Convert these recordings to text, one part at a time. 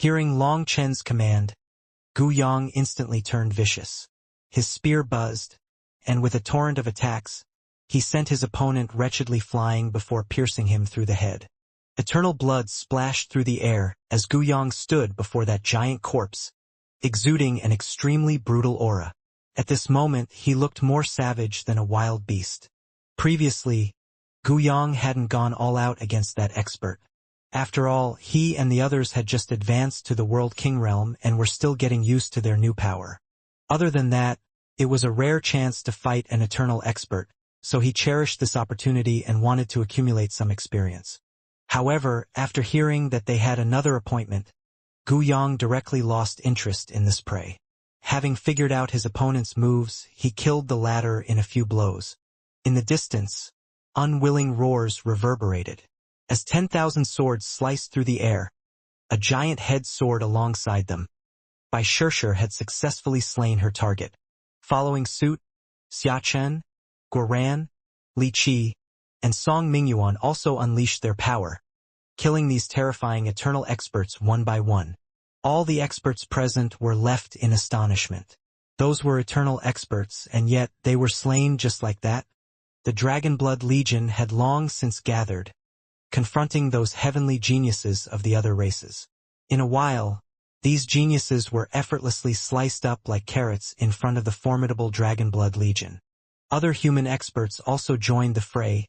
Hearing Long Chen's command, Gu Yong instantly turned vicious. His spear buzzed, and with a torrent of attacks, he sent his opponent wretchedly flying before piercing him through the head. Eternal blood splashed through the air as Gu Yong stood before that giant corpse, exuding an extremely brutal aura. At this moment he looked more savage than a wild beast. Previously, Gu Yong hadn't gone all out against that expert. After all, he and the others had just advanced to the World King realm and were still getting used to their new power. Other than that, it was a rare chance to fight an eternal expert, so he cherished this opportunity and wanted to accumulate some experience. However, after hearing that they had another appointment, Gu Yong directly lost interest in this prey. Having figured out his opponent's moves, he killed the latter in a few blows. In the distance, unwilling roars reverberated. As 10,000 swords sliced through the air, a giant head soared alongside them. Bai Shirshir had successfully slain her target. Following suit, Xia Chen, Guoran, Li Qi, and Song Mingyuan also unleashed their power, killing these terrifying eternal experts one by one. All the experts present were left in astonishment. Those were eternal experts, and yet they were slain just like that? The Dragonblood Legion had long since gathered, confronting those heavenly geniuses of the other races. In a while, these geniuses were effortlessly sliced up like carrots in front of the formidable Dragonblood Legion. Other human experts also joined the fray,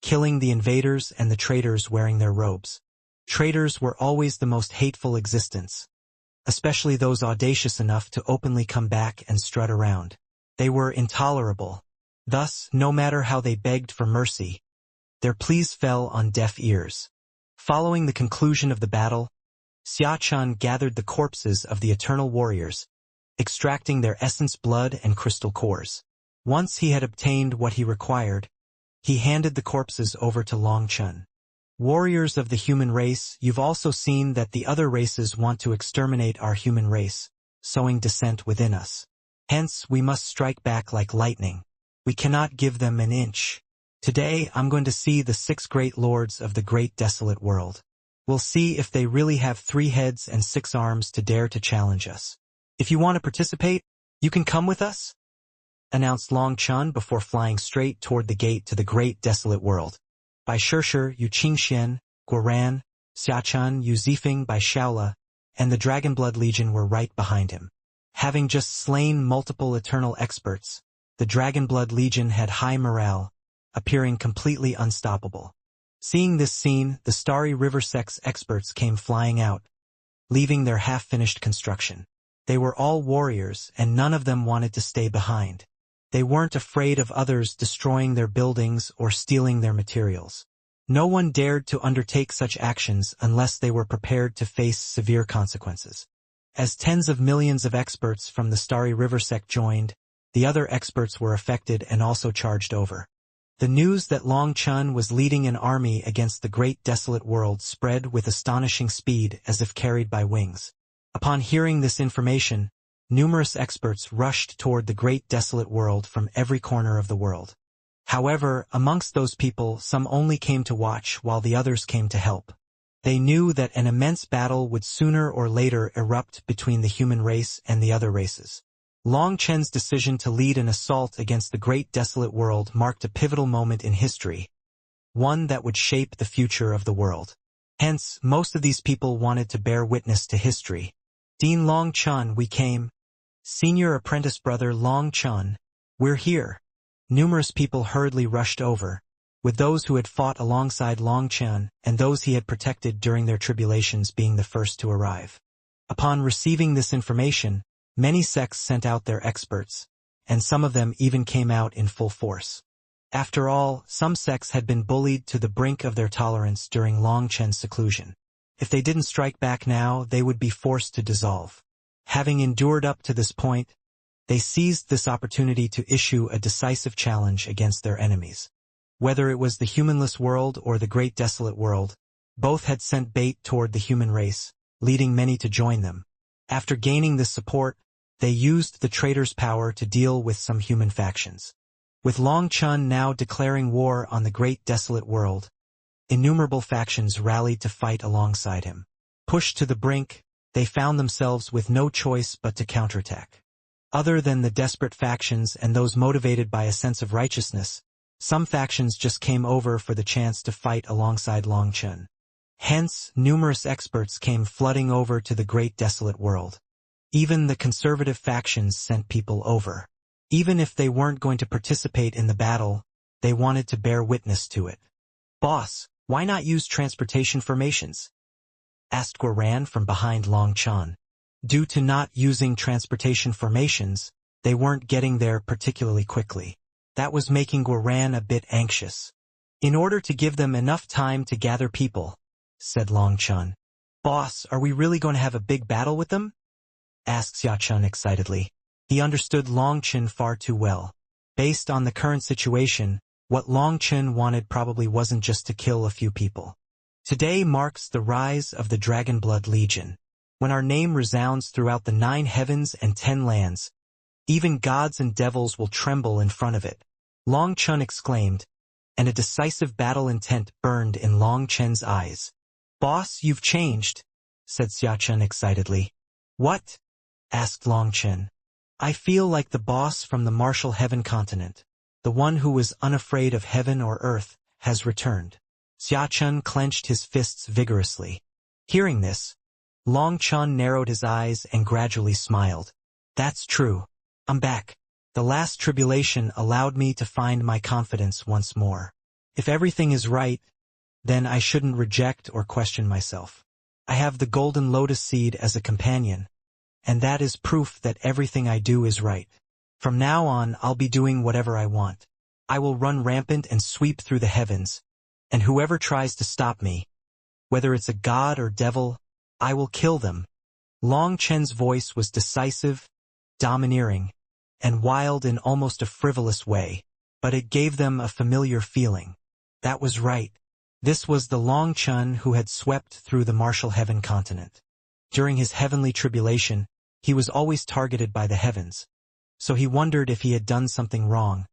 killing the invaders and the traitors wearing their robes. Traitors were always the most hateful existence, especially those audacious enough to openly come back and strut around. They were intolerable. Thus, no matter how they begged for mercy, their pleas fell on deaf ears. Following the conclusion of the battle, Xia Chun gathered the corpses of the eternal warriors, extracting their essence blood and crystal cores. Once he had obtained what he required, he handed the corpses over to Long Chun. Warriors of the human race, you've also seen that the other races want to exterminate our human race, sowing dissent within us. Hence, we must strike back like lightning. We cannot give them an inch. Today, I'm going to see the 6 great lords of the great desolate world. We'll see if they really have 3 heads and 6 arms to dare to challenge us. If you want to participate, you can come with us, announced Long Chun before flying straight toward the gate to the great desolate world. Bai Shirshir, Yu Qingxian, Guoran, Xia Chun, Yu Zifeng, Bai Shaola, and the Dragonblood Legion were right behind him. Having just slain multiple eternal experts, the Dragonblood Legion had high morale, appearing completely unstoppable. Seeing this scene, the Starry River Sect's experts came flying out, leaving their half-finished construction. They were all warriors, and none of them wanted to stay behind. They weren't afraid of others destroying their buildings or stealing their materials. No one dared to undertake such actions unless they were prepared to face severe consequences. As tens of millions of experts from the Starry River Sect joined, the other experts were affected and also charged over. The news that Long Chun was leading an army against the great desolate world spread with astonishing speed as if carried by wings. Upon hearing this information, numerous experts rushed toward the great desolate world from every corner of the world. However, amongst those people, some only came to watch while the others came to help. They knew that an immense battle would sooner or later erupt between the human race and the other races. Long Chen's decision to lead an assault against the great desolate world marked a pivotal moment in history, one that would shape the future of the world. Hence, most of these people wanted to bear witness to history. Dean Long Chun, we came. Senior apprentice brother Long Chun, we're here. Numerous people hurriedly rushed over, with those who had fought alongside Long Chun and those he had protected during their tribulations being the first to arrive. Upon receiving this information, many sects sent out their experts, and some of them even came out in full force. After all, some sects had been bullied to the brink of their tolerance during Long Chen's seclusion. If they didn't strike back now, they would be forced to dissolve. Having endured up to this point, they seized this opportunity to issue a decisive challenge against their enemies. Whether it was the humanless world or the great desolate world, both had sent bait toward the human race, leading many to join them. After gaining this support, they used the traitor's power to deal with some human factions. With Long Chun now declaring war on the great desolate world, innumerable factions rallied to fight alongside him. Pushed to the brink, they found themselves with no choice but to counterattack. Other than the desperate factions and those motivated by a sense of righteousness, some factions just came over for the chance to fight alongside Long Chen. Hence, numerous experts came flooding over to the great desolate world. Even the conservative factions sent people over. Even if they weren't going to participate in the battle, they wanted to bear witness to it. "Boss, why not use transportation formations?" asked Guoran from behind Long Chen. Due to not using transportation formations, they weren't getting there particularly quickly. That was making Guoran a bit anxious. "In order to give them enough time to gather people," said Long Chen. "Boss, are we really going to have a big battle with them?" asked Xia Chun excitedly. He understood Long Chen far too well. Based on the current situation, what Long Chen wanted probably wasn't just to kill a few people. Today marks the rise of the Dragonblood Legion. When our name resounds throughout the 9 heavens and 10 lands, even gods and devils will tremble in front of it, Long Chen exclaimed, and a decisive battle intent burned in Long Chen's eyes. "Boss, you've changed," said Xia Chun excitedly. "What?" asked Long Chen. "I feel like the boss from the martial heaven continent. The one who was unafraid of heaven or earth has returned." Xia Chun clenched his fists vigorously. Hearing this, Long Chen narrowed his eyes and gradually smiled. "That's true. I'm back. The last tribulation allowed me to find my confidence once more. If everything is right, then I shouldn't reject or question myself. I have the golden lotus seed as a companion, and that is proof that everything I do is right. From now on, I'll be doing whatever I want. I will run rampant and sweep through the heavens, and whoever tries to stop me, whether it's a god or devil, I will kill them." Long Chen's voice was decisive, domineering, and wild in almost a frivolous way, but it gave them a familiar feeling. That was right. This was the Long Chen who had swept through the martial heaven continent. During his heavenly tribulation, he was always targeted by the heavens, so he wondered if he had done something wrong,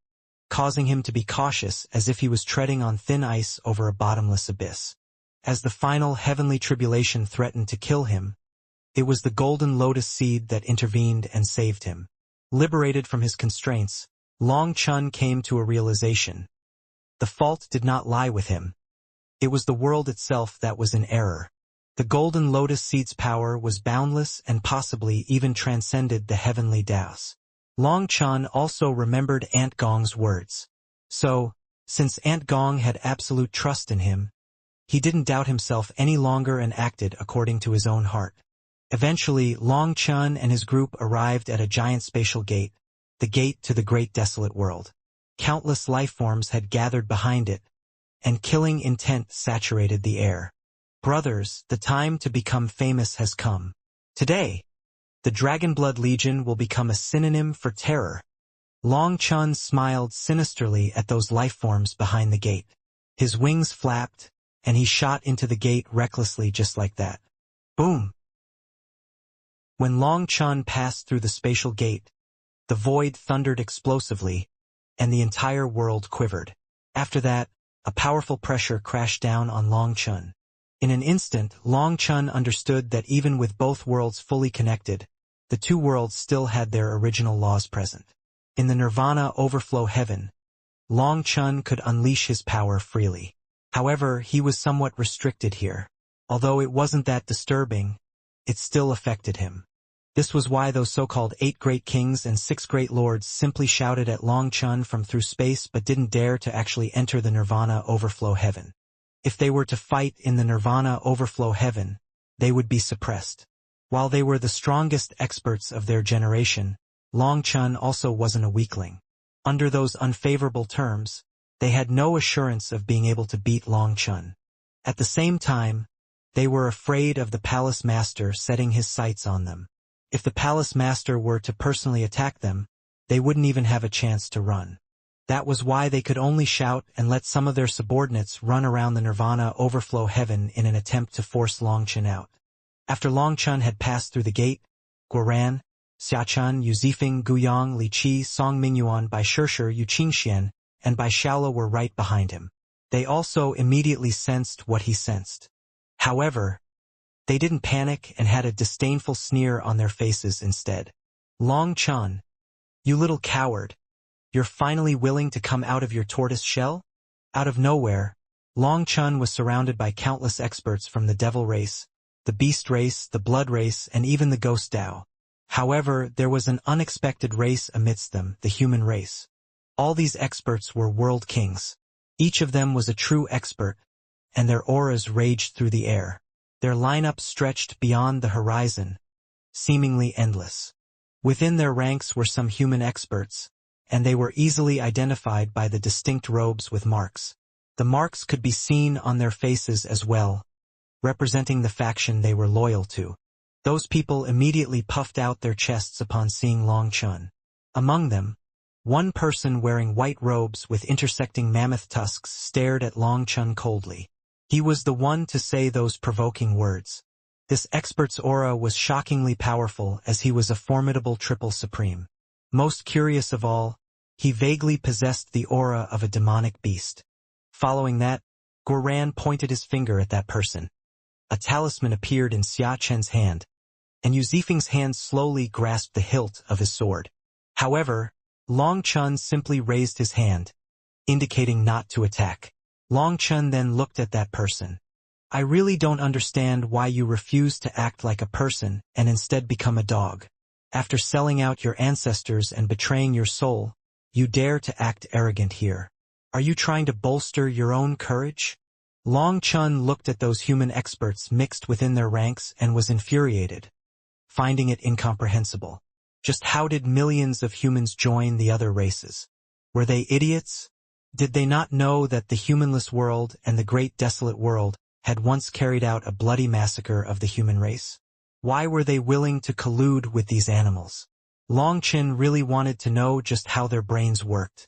causing him to be cautious as if he was treading on thin ice over a bottomless abyss. As the final heavenly tribulation threatened to kill him, it was the golden lotus seed that intervened and saved him. Liberated from his constraints, Long Chen came to a realization. The fault did not lie with him. It was the world itself that was in error. The golden lotus seed's power was boundless and possibly even transcended the heavenly Taos. Long Chen also remembered Ant Gong's words. So, since Ant Gong had absolute trust in him, he didn't doubt himself any longer and acted according to his own heart. Eventually, Long Chen and his group arrived at a giant spatial gate, the gate to the great desolate world. Countless life forms had gathered behind it, and killing intent saturated the air. "Brothers, the time to become famous has come. Today, the Dragonblood Legion will become a synonym for terror." Long Chen smiled sinisterly at those life forms behind the gate. His wings flapped, and he shot into the gate recklessly just like that. Boom! When Long Chen passed through the spatial gate, the void thundered explosively, and the entire world quivered. After that, a powerful pressure crashed down on Long Chen. In an instant, Long Chen understood that even with both worlds fully connected, the two worlds still had their original laws present. In the Nirvana overflow heaven, Long Chen could unleash his power freely. However, he was somewhat restricted here. Although it wasn't that disturbing, it still affected him. This was why those so-called 8 great kings and 6 great lords simply shouted at Long Chen from through space but didn't dare to actually enter the Nirvana overflow heaven. If they were to fight in the Nirvana overflow heaven, they would be suppressed. While they were the strongest experts of their generation, Long Chen also wasn't a weakling. Under those unfavorable terms, they had no assurance of being able to beat Long Chen. At the same time, they were afraid of the palace master setting his sights on them. If the palace master were to personally attack them, they wouldn't even have a chance to run. That was why they could only shout and let some of their subordinates run around the Nirvana overflow heaven in an attempt to force Long Chen out. After Long Chen had passed through the gate, Guoran, Xiachen, Yu Zifeng, Guyang, Li Qi, Song Mingyuan, Bai Shishir, Yu Qingxian, and Bai Shaolo were right behind him. They also immediately sensed what he sensed. However, They didn't panic and had a disdainful sneer on their faces instead. Long Chun, you little coward. You're finally willing to come out of your tortoise shell? Out of nowhere, Long Chun was surrounded by countless experts from the devil race, the beast race, the blood race, and even the ghost Dao. However, there was an unexpected race amidst them, the human race. All these experts were world kings. Each of them was a true expert, and their auras raged through the air. Their lineup stretched beyond the horizon, seemingly endless. Within their ranks were some human experts, and they were easily identified by the distinct robes with marks. The marks could be seen on their faces as well, representing the faction they were loyal to. Those people immediately puffed out their chests upon seeing Long Chun. Among them, one person wearing white robes with intersecting mammoth tusks stared at Long Chun coldly. He was the one to say those provoking words. This expert's aura was shockingly powerful as he was a formidable triple supreme. Most curious of all, he vaguely possessed the aura of a demonic beast. Following that, Guoran pointed his finger at that person. A talisman appeared in Xia Chen's hand, and Yu Zifeng's hand slowly grasped the hilt of his sword. However, Long Chun simply raised his hand, indicating not to attack. Long Chun then looked at that person. I really don't understand why you refuse to act like a person and instead become a dog. After selling out your ancestors and betraying your soul, you dare to act arrogant here. Are you trying to bolster your own courage? Long Chun looked at those human experts mixed within their ranks and was infuriated, finding it incomprehensible. Just how did millions of humans join the other races? Were they idiots? Did they not know that the humanless world and the great desolate world had once carried out a bloody massacre of the human race? Why were they willing to collude with these animals? Long Chun really wanted to know just how their brains worked.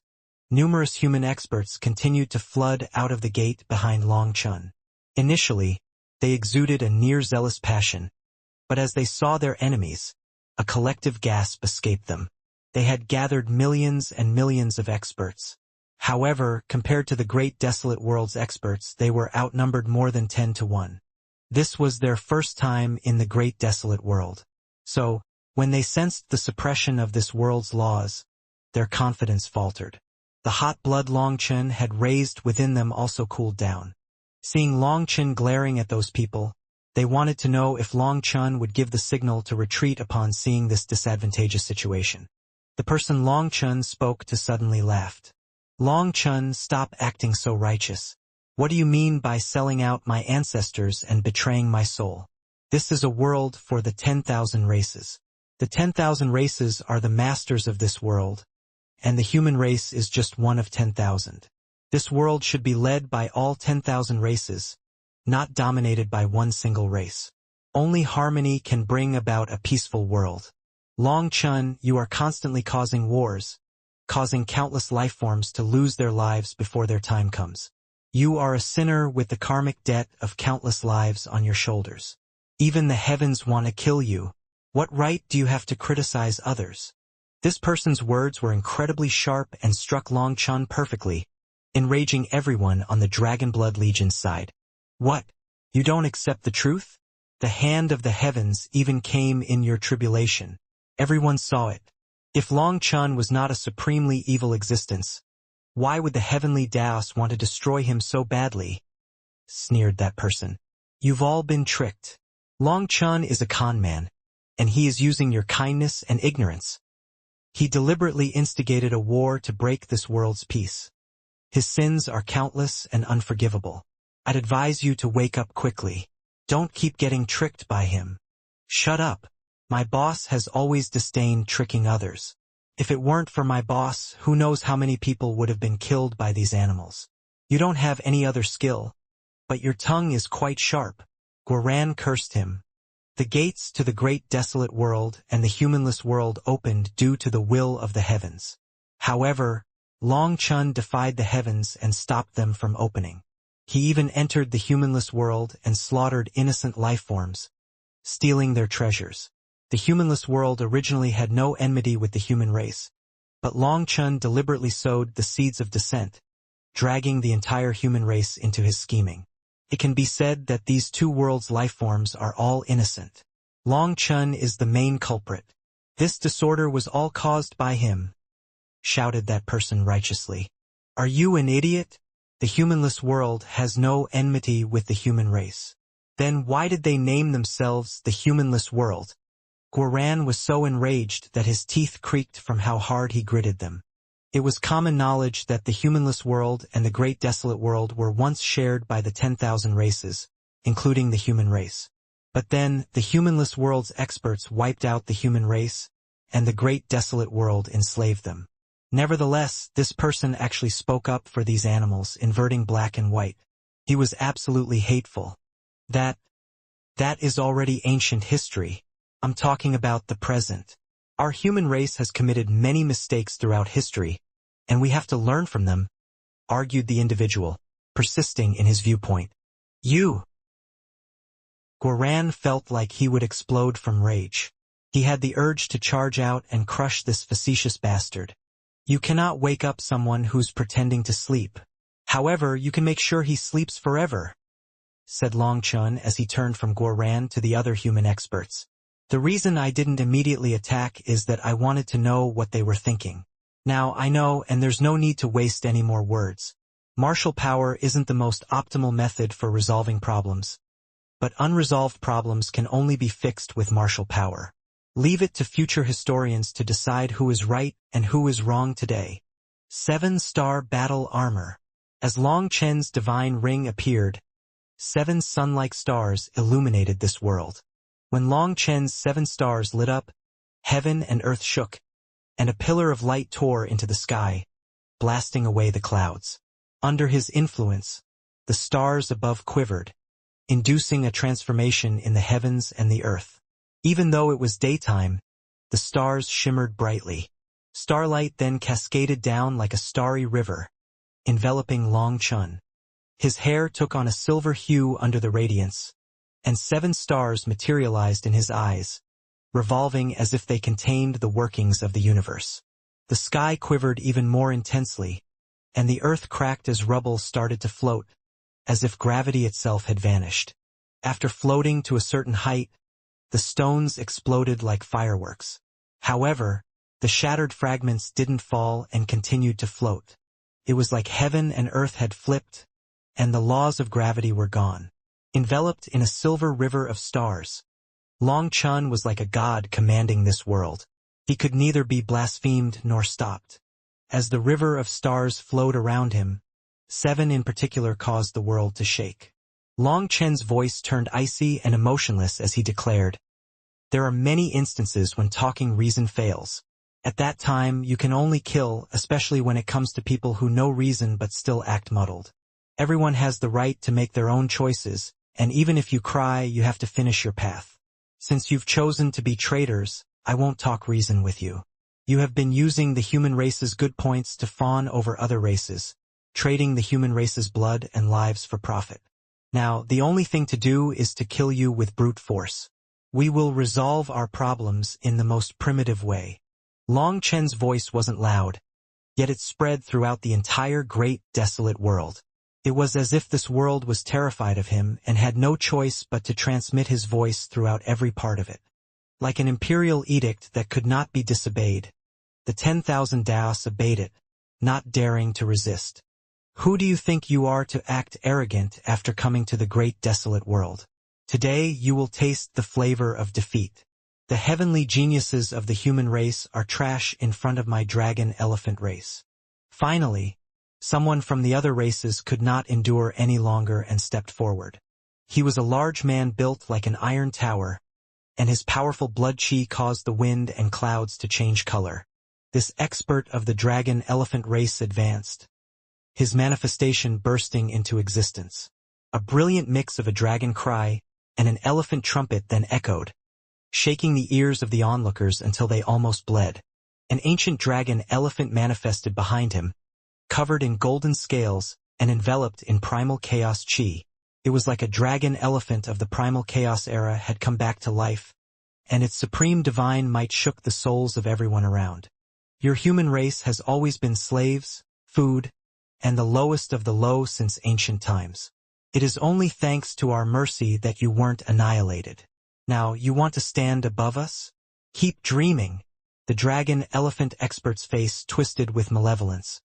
Numerous human experts continued to flood out of the gate behind Long Chun. Initially, they exuded a near-zealous passion, but as they saw their enemies, a collective gasp escaped them. They had gathered millions and millions of experts. However, compared to the great desolate world's experts, they were outnumbered more than 10 to 1. This was their first time in the great desolate world. So, when they sensed the suppression of this world's laws, their confidence faltered. The hot blood Long Chun had raised within them also cooled down. Seeing Long Chun glaring at those people, they wanted to know if Long Chun would give the signal to retreat upon seeing this disadvantageous situation. The person Long Chun spoke to suddenly laughed. Long Chun, stop acting so righteous. What do you mean by selling out my ancestors and betraying my soul? This is a world for the 10,000 races. The 10,000 races are the masters of this world, and the human race is just one of 10,000. This world should be led by all 10,000 races, not dominated by one single race. Only harmony can bring about a peaceful world. Long Chun, you are constantly causing wars, causing countless life forms to lose their lives before their time comes. You are a sinner with the karmic debt of countless lives on your shoulders. Even the heavens want to kill you. What right do you have to criticize others? This person's words were incredibly sharp and struck Long Chun perfectly, enraging everyone on the Dragon Blood Legion's side. What? You don't accept the truth? The hand of the heavens even came in your tribulation. Everyone saw it. If Long Chun was not a supremely evil existence, why would the heavenly Daos want to destroy him so badly? Sneered that person. You've all been tricked. Long Chun is a con man, and he is using your kindness and ignorance. He deliberately instigated a war to break this world's peace. His sins are countless and unforgivable. I'd advise you to wake up quickly. Don't keep getting tricked by him. Shut up. My boss has always disdained tricking others. If it weren't for my boss, who knows how many people would have been killed by these animals. You don't have any other skill, but your tongue is quite sharp. Guoran cursed him. The gates to the great desolate world and the humanless world opened due to the will of the heavens. However, Long Chun defied the heavens and stopped them from opening. He even entered the humanless world and slaughtered innocent life forms, stealing their treasures. The humanless world originally had no enmity with the human race, but Long Chun deliberately sowed the seeds of dissent, dragging the entire human race into his scheming. It can be said that these two worlds' lifeforms are all innocent. Long Chun is the main culprit. This disorder was all caused by him, shouted that person righteously. Are you an idiot? The humanless world has no enmity with the human race. Then why did they name themselves the humanless world? Guoran was so enraged that his teeth creaked from how hard he gritted them. It was common knowledge that the humanless world and the great desolate world were once shared by the 10,000 races, including the human race. But then, the humanless world's experts wiped out the human race, and the great desolate world enslaved them. Nevertheless, this person actually spoke up for these animals, inverting black and white. He was absolutely hateful. That is already ancient history. I'm talking about the present. Our human race has committed many mistakes throughout history, and we have to learn from them, argued the individual, persisting in his viewpoint. You! Guoran felt like he would explode from rage. He had the urge to charge out and crush this facetious bastard. You cannot wake up someone who's pretending to sleep. However, you can make sure he sleeps forever, said Long Chun as he turned from Guoran to the other human experts. The reason I didn't immediately attack is that I wanted to know what they were thinking. Now I know, and there's no need to waste any more words. Martial power isn't the most optimal method for resolving problems. But unresolved problems can only be fixed with martial power. Leave it to future historians to decide who is right and who is wrong today. 7-star battle armor. As Long Chen's divine ring appeared, 7 sun-like stars illuminated this world. When Long Chen's 7 stars lit up, heaven and earth shook, and a pillar of light tore into the sky, blasting away the clouds. Under his influence, the stars above quivered, inducing a transformation in the heavens and the earth. Even though it was daytime, the stars shimmered brightly. Starlight then cascaded down like a starry river, enveloping Long Chun. His hair took on a silver hue under the radiance, and 7 stars materialized in his eyes, revolving as if they contained the workings of the universe. The sky quivered even more intensely, and the earth cracked as rubble started to float, as if gravity itself had vanished. After floating to a certain height, the stones exploded like fireworks. However, the shattered fragments didn't fall and continued to float. It was like heaven and earth had flipped, and the laws of gravity were gone. Enveloped in a silver river of stars, Long Chun was like a god commanding this world. He could neither be blasphemed nor stopped. As the river of stars flowed around him, 7 in particular caused the world to shake. Long Chen's voice turned icy and emotionless as he declared, "There are many instances when talking reason fails. At that time, you can only kill, especially when it comes to people who know reason but still act muddled. Everyone has the right to make their own choices, and even if you cry, you have to finish your path. Since you've chosen to be traitors, I won't talk reason with you. You have been using the human race's good points to fawn over other races, trading the human race's blood and lives for profit. Now, the only thing to do is to kill you with brute force. We will resolve our problems in the most primitive way." Long Chen's voice wasn't loud, yet it spread throughout the entire great desolate world. It was as if this world was terrified of him and had no choice but to transmit his voice throughout every part of it. Like an imperial edict that could not be disobeyed, the 10,000 Daos obeyed it, not daring to resist. Who do you think you are to act arrogant after coming to the great desolate world? Today you will taste the flavor of defeat. The heavenly geniuses of the human race are trash in front of my dragon elephant race. Finally, someone from the other races could not endure any longer and stepped forward. He was a large man built like an iron tower, and his powerful blood chi caused the wind and clouds to change color. This expert of the dragon elephant race advanced, his manifestation bursting into existence. A brilliant mix of a dragon cry and an elephant trumpet then echoed, shaking the ears of the onlookers until they almost bled. An ancient dragon elephant manifested behind him, covered in golden scales and enveloped in primal chaos chi. It was like a dragon elephant of the primal chaos era had come back to life, and its supreme divine might shook the souls of everyone around. Your human race has always been slaves, food, and the lowest of the low since ancient times. It is only thanks to our mercy that you weren't annihilated. Now, you want to stand above us? Keep dreaming. The dragon elephant expert's face twisted with malevolence,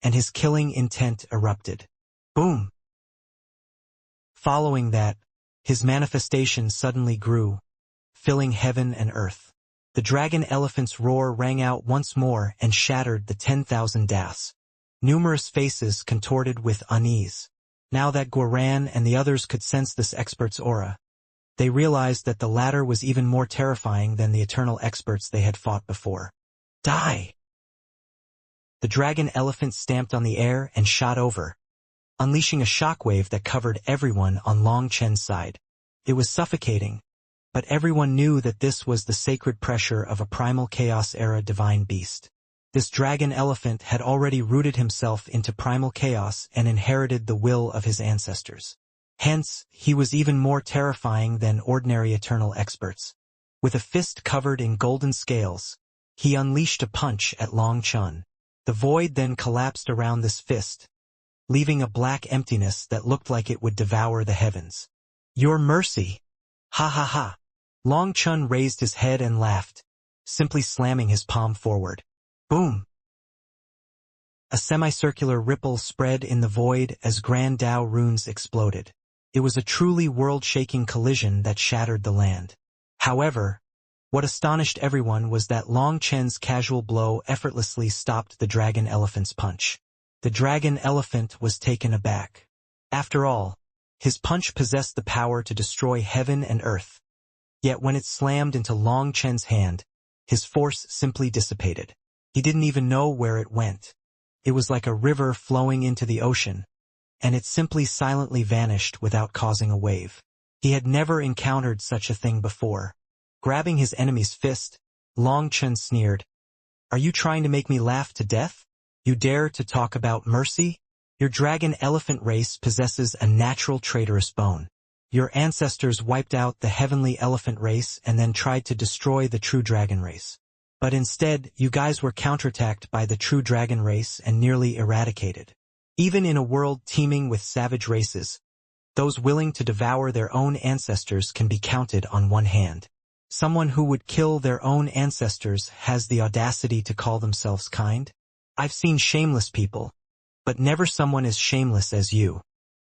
and his killing intent erupted. Boom! Following that, his manifestation suddenly grew, filling heaven and earth. The dragon elephant's roar rang out once more and shattered the 10,000 deaths. Numerous faces contorted with unease. Now that Guaran and the others could sense this expert's aura, they realized that the latter was even more terrifying than the eternal experts they had fought before. Die! The dragon elephant stamped on the air and shot over, unleashing a shockwave that covered everyone on Long Chen's side. It was suffocating, but everyone knew that this was the sacred pressure of a primal chaos-era divine beast. This dragon elephant had already rooted himself into primal chaos and inherited the will of his ancestors. Hence, he was even more terrifying than ordinary eternal experts. With a fist covered in golden scales, he unleashed a punch at Long Chen. The void then collapsed around this fist, leaving a black emptiness that looked like it would devour the heavens. Your mercy! Ha ha ha! Long Chen raised his head and laughed, simply slamming his palm forward. Boom! A semicircular ripple spread in the void as Grand Dao runes exploded. It was a truly world-shaking collision that shattered the land. However, what astonished everyone was that Long Chen's casual blow effortlessly stopped the dragon elephant's punch. The dragon elephant was taken aback. After all, his punch possessed the power to destroy heaven and earth. Yet when it slammed into Long Chen's hand, his force simply dissipated. He didn't even know where it went. It was like a river flowing into the ocean, and it simply silently vanished without causing a wave. He had never encountered such a thing before. Grabbing his enemy's fist, Long Chen sneered, "Are you trying to make me laugh to death? You dare to talk about mercy? Your dragon elephant race possesses a natural traitorous bone. Your ancestors wiped out the heavenly elephant race and then tried to destroy the true dragon race. But instead, you guys were counterattacked by the true dragon race and nearly eradicated. Even in a world teeming with savage races, those willing to devour their own ancestors can be counted on one hand. Someone who would kill their own ancestors has the audacity to call themselves kind? I've seen shameless people, but never someone as shameless as you."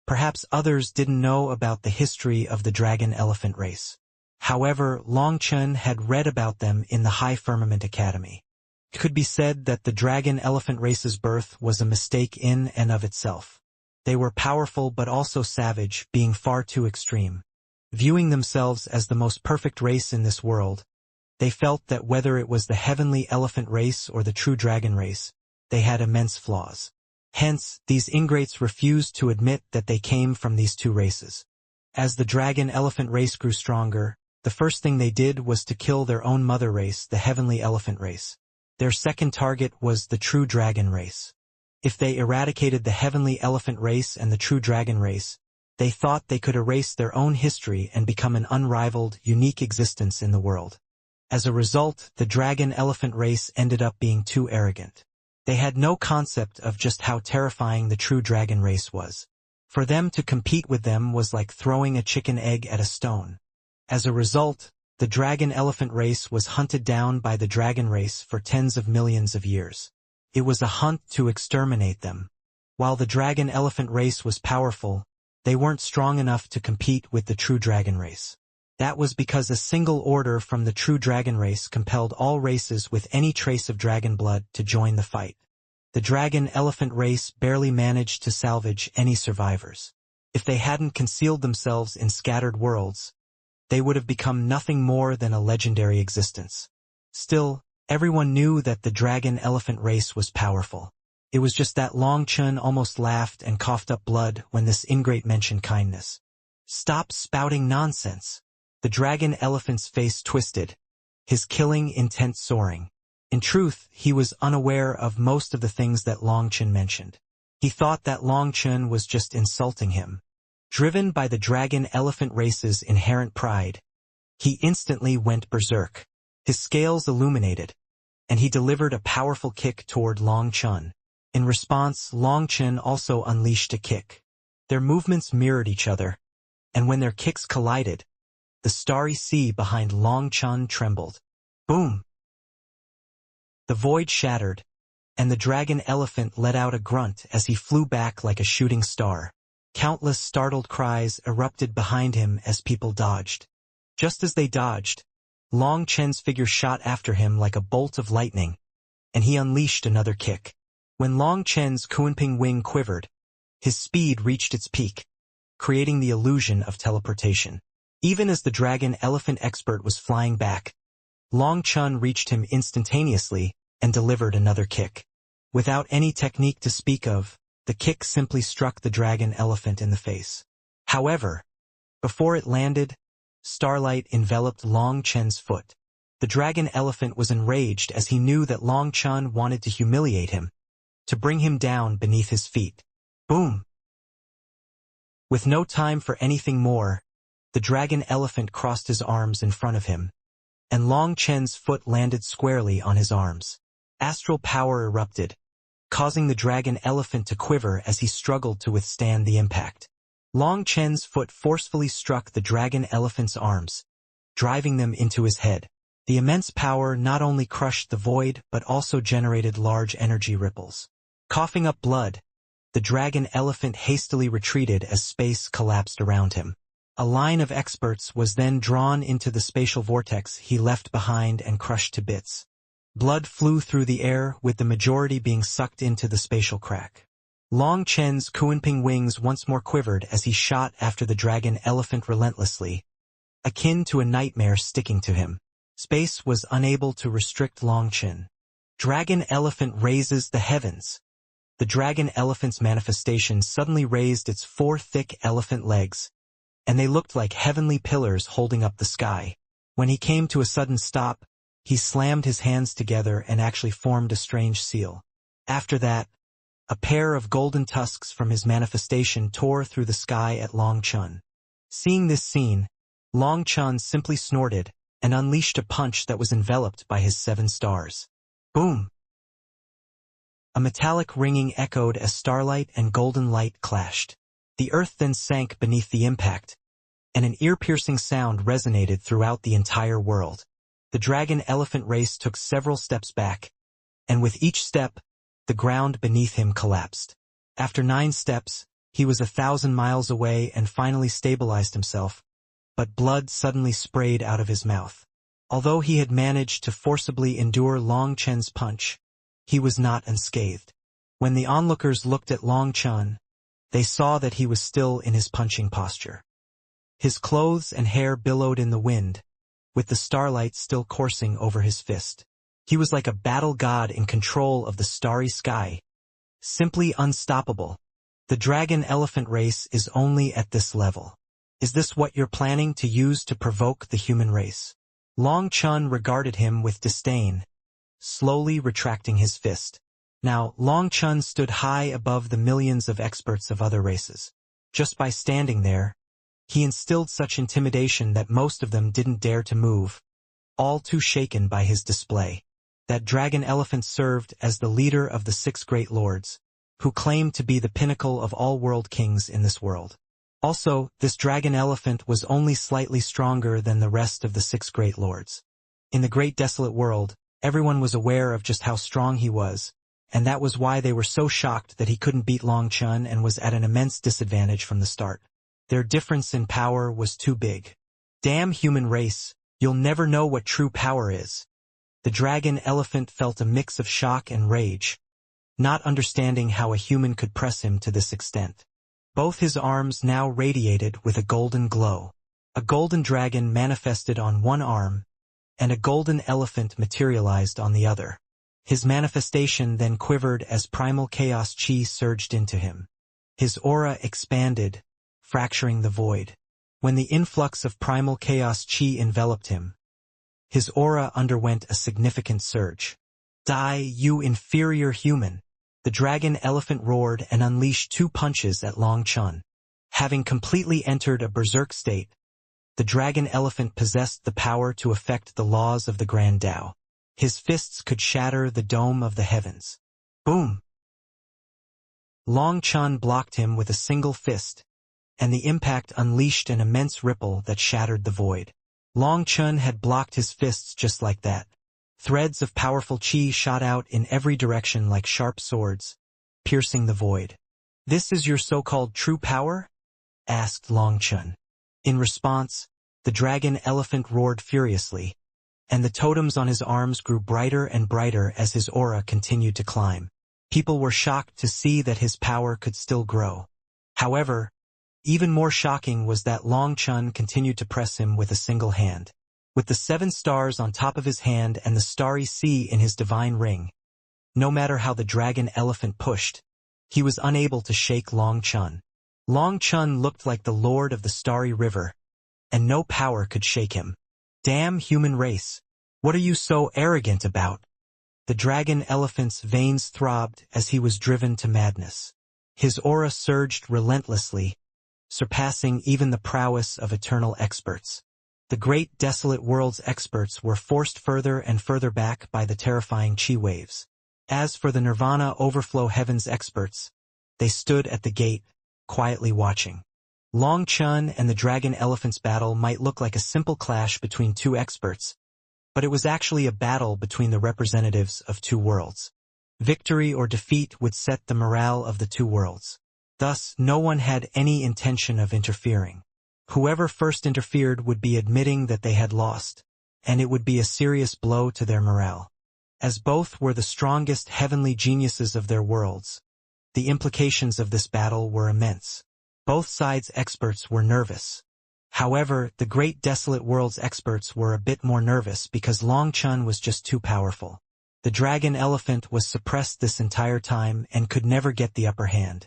Perhaps others didn't know about the history of the dragon elephant race. However, Long Chen had read about them in the High Firmament Academy. It could be said that the dragon elephant race's birth was a mistake in and of itself. They were powerful but also savage, being far too extreme. Viewing themselves as the most perfect race in this world, they felt that whether it was the heavenly elephant race or the true dragon race, they had immense flaws. Hence, these ingrates refused to admit that they came from these two races. As the dragon elephant race grew stronger, the first thing they did was to kill their own mother race, the heavenly elephant race. Their second target was the true dragon race. If they eradicated the heavenly elephant race and the true dragon race, they thought they could erase their own history and become an unrivaled, unique existence in the world. As a result, the dragon elephant race ended up being too arrogant. They had no concept of just how terrifying the true dragon race was. For them to compete with them was like throwing a chicken egg at a stone. As a result, the dragon elephant race was hunted down by the dragon race for tens of millions of years. It was a hunt to exterminate them. While the dragon elephant race was powerful, they weren't strong enough to compete with the true dragon race. That was because a single order from the true dragon race compelled all races with any trace of dragon blood to join the fight. The dragon elephant race barely managed to salvage any survivors. If they hadn't concealed themselves in scattered worlds, they would have become nothing more than a legendary existence. Still, everyone knew that the dragon elephant race was powerful. It was just that Long Chen almost laughed and coughed up blood when this ingrate mentioned kindness. "Stop spouting nonsense." The dragon elephant's face twisted, his killing intent soaring. In truth, he was unaware of most of the things that Long Chen mentioned. He thought that Long Chen was just insulting him. Driven by the dragon elephant race's inherent pride, he instantly went berserk. His scales illuminated, and he delivered a powerful kick toward Long Chen. In response, Long Chen also unleashed a kick. Their movements mirrored each other, and when their kicks collided, the starry sea behind Long Chun trembled. Boom! The void shattered, and the dragon elephant let out a grunt as he flew back like a shooting star. Countless startled cries erupted behind him as people dodged. Just as they dodged, Long Chen's figure shot after him like a bolt of lightning, and he unleashed another kick. When Long Chen's Kunping wing quivered, his speed reached its peak, creating the illusion of teleportation. Even as the dragon elephant expert was flying back, Long Chun reached him instantaneously and delivered another kick. Without any technique to speak of, the kick simply struck the dragon elephant in the face. However, before it landed, starlight enveloped Long Chen's foot. The dragon elephant was enraged as he knew that Long Chun wanted to humiliate him, to bring him down beneath his feet. Boom! With no time for anything more, the dragon elephant crossed his arms in front of him, and Long Chen's foot landed squarely on his arms. Astral power erupted, causing the dragon elephant to quiver as he struggled to withstand the impact. Long Chen's foot forcefully struck the dragon elephant's arms, driving them into his head. The immense power not only crushed the void but also generated large energy ripples. Coughing up blood, the dragon elephant hastily retreated as space collapsed around him. A line of experts was then drawn into the spatial vortex he left behind and crushed to bits. Blood flew through the air, with the majority being sucked into the spatial crack. Long Chen's Kunping wings once more quivered as he shot after the dragon elephant relentlessly, akin to a nightmare sticking to him. Space was unable to restrict Long Chen. Dragon elephant raises the heavens. The dragon elephant's manifestation suddenly raised its 4 thick elephant legs, and they looked like heavenly pillars holding up the sky. When he came to a sudden stop, he slammed his hands together and actually formed a strange seal. After that, a pair of golden tusks from his manifestation tore through the sky at Long Chun. Seeing this scene, Long Chun simply snorted and unleashed a punch that was enveloped by his 7 stars. Boom! A metallic ringing echoed as starlight and golden light clashed. The earth then sank beneath the impact, and an ear-piercing sound resonated throughout the entire world. The dragon elephant race took several steps back, and with each step, the ground beneath him collapsed. After 9 steps, he was 1,000 miles away and finally stabilized himself, but blood suddenly sprayed out of his mouth. Although he had managed to forcibly endure Long Chen's punch, he was not unscathed. When the onlookers looked at Long Chun, they saw that he was still in his punching posture. His clothes and hair billowed in the wind, with the starlight still coursing over his fist. He was like a battle god in control of the starry sky, simply unstoppable. The dragon elephant race is only at this level. Is this what you're planning to use to provoke the human race? Long Chun regarded him with disdain, slowly retracting his fist. Now, Long Chun stood high above the millions of experts of other races. Just by standing there, he instilled such intimidation that most of them didn't dare to move, all too shaken by his display. That dragon elephant served as the leader of the 6 great lords, who claimed to be the pinnacle of all world kings in this world. Also, this dragon elephant was only slightly stronger than the rest of the 6 great lords. In the great desolate world, everyone was aware of just how strong he was, and that was why they were so shocked that he couldn't beat Long Chun and was at an immense disadvantage from the start. Their difference in power was too big. Damn human race, you'll never know what true power is. The dragon elephant felt a mix of shock and rage, not understanding how a human could press him to this extent. Both his arms now radiated with a golden glow. A golden dragon manifested on one arm, and a golden elephant materialized on the other. His manifestation then quivered as primal chaos chi surged into him. His aura expanded, fracturing the void. When the influx of primal chaos chi enveloped him, his aura underwent a significant surge. Die, you inferior human! The dragon elephant roared and unleashed 2 punches at Long Chun. Having completely entered a berserk state, the dragon elephant possessed the power to affect the laws of the Grand Tao. His fists could shatter the dome of the heavens. Boom! Long Chun blocked him with a single fist, and the impact unleashed an immense ripple that shattered the void. Long Chun had blocked his fists just like that. Threads of powerful chi shot out in every direction like sharp swords, piercing the void. "This is your so-called true power?" asked Long Chun. In response, the dragon elephant roared furiously, and the totems on his arms grew brighter and brighter as his aura continued to climb. People were shocked to see that his power could still grow. However, even more shocking was that Long Chun continued to press him with a single hand. With the 7 stars on top of his hand and the starry sea in his divine ring, no matter how the dragon elephant pushed, he was unable to shake Long Chun. Long Chun looked like the lord of the starry river, and no power could shake him. "Damn human race! What are you so arrogant about?" The dragon elephant's veins throbbed as he was driven to madness. His aura surged relentlessly, surpassing even the prowess of eternal experts. The great desolate world's experts were forced further and further back by the terrifying chi waves. As for the Nirvana overflow heavens experts, they stood at the gate, quietly watching. Long Chun and the dragon elephant's battle might look like a simple clash between 2 experts, but it was actually a battle between the representatives of 2 worlds. Victory or defeat would set the morale of the 2 worlds. Thus, no one had any intention of interfering. Whoever first interfered would be admitting that they had lost, and it would be a serious blow to their morale. As both were the strongest heavenly geniuses of their worlds, the implications of this battle were immense. Both sides' experts were nervous. However, the great desolate world's experts were a bit more nervous because Long Chun was just too powerful. The dragon elephant was suppressed this entire time and could never get the upper hand.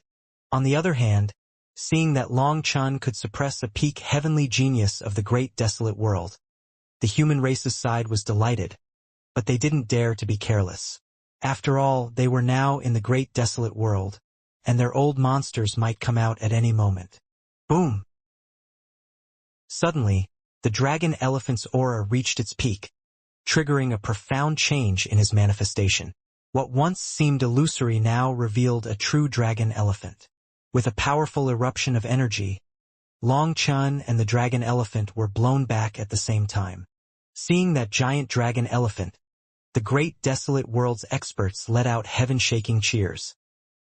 On the other hand, seeing that Long Chun could suppress a peak heavenly genius of the great desolate world, the human race's side was delighted, but they didn't dare to be careless. After all, they were now in the great desolate world, and their old monsters might come out at any moment. Boom! Suddenly, the dragon elephant's aura reached its peak, triggering a profound change in his manifestation. What once seemed illusory now revealed a true dragon elephant. With a powerful eruption of energy, Long Chun and the dragon elephant were blown back at the same time. Seeing that giant dragon elephant, the great desolate world's experts let out heaven-shaking cheers.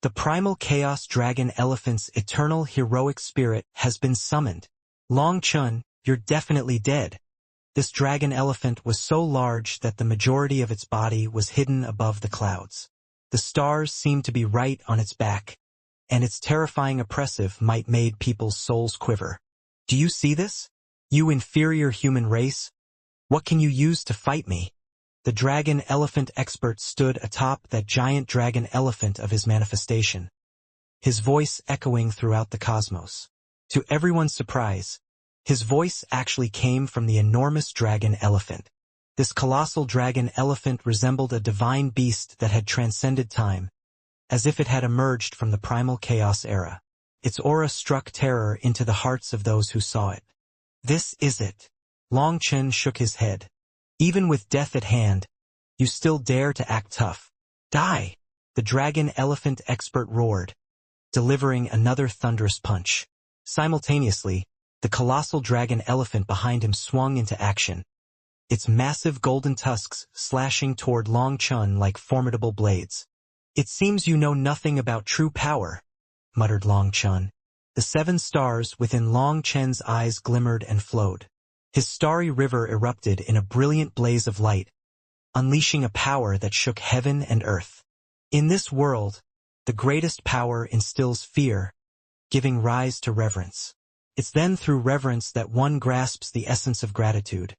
The primal chaos dragon elephant's eternal heroic spirit has been summoned. Long Chun, you're definitely dead. This dragon elephant was so large that the majority of its body was hidden above the clouds. The stars seemed to be right on its back, and its terrifying oppressive might made people's souls quiver. "Do you see this? You inferior human race? What can you use to fight me?" The dragon elephant expert stood atop that giant dragon elephant of his manifestation, his voice echoing throughout the cosmos. To everyone's surprise, his voice actually came from the enormous dragon elephant. This colossal dragon elephant resembled a divine beast that had transcended time, as if it had emerged from the primal chaos era. Its aura struck terror into the hearts of those who saw it. "This is it." Long Chun shook his head. "Even with death at hand, you still dare to act tough. Die!" The dragon elephant expert roared, delivering another thunderous punch. Simultaneously, the colossal dragon elephant behind him swung into action, its massive golden tusks slashing toward Long Chun like formidable blades. "It seems you know nothing about true power," muttered Long Chun. The 7 stars within Long Chun's eyes glimmered and flowed. His starry river erupted in a brilliant blaze of light, unleashing a power that shook heaven and earth. In this world, the greatest power instills fear, giving rise to reverence. It's then through reverence that one grasps the essence of gratitude,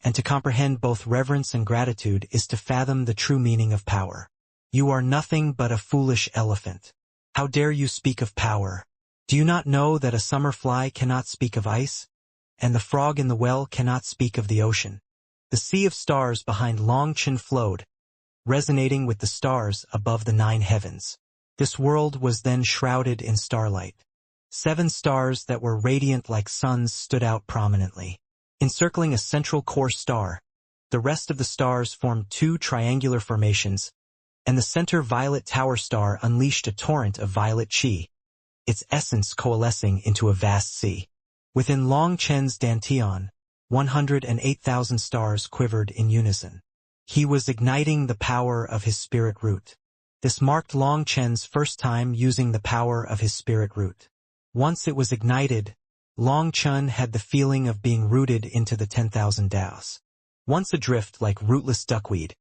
and to comprehend both reverence and gratitude is to fathom the true meaning of power. "You are nothing but a foolish elephant. How dare you speak of power? Do you not know that a summer fly cannot speak of ice, and the frog in the well cannot speak of the ocean?" The sea of stars behind Long Chun flowed, resonating with the stars above the 9 heavens. This world was then shrouded in starlight. 7 stars that were radiant like suns stood out prominently. Encircling a central core star, the rest of the stars formed 2 triangular formations, and the center violet tower star unleashed a torrent of violet chi, its essence coalescing into a vast sea. Within Long Chen's dantian, 108,000 stars quivered in unison. He was igniting the power of his spirit root. This marked Long Chen's first time using the power of his spirit root. Once it was ignited, Long Chen had the feeling of being rooted into the 10,000 daos. Once adrift like rootless duckweed,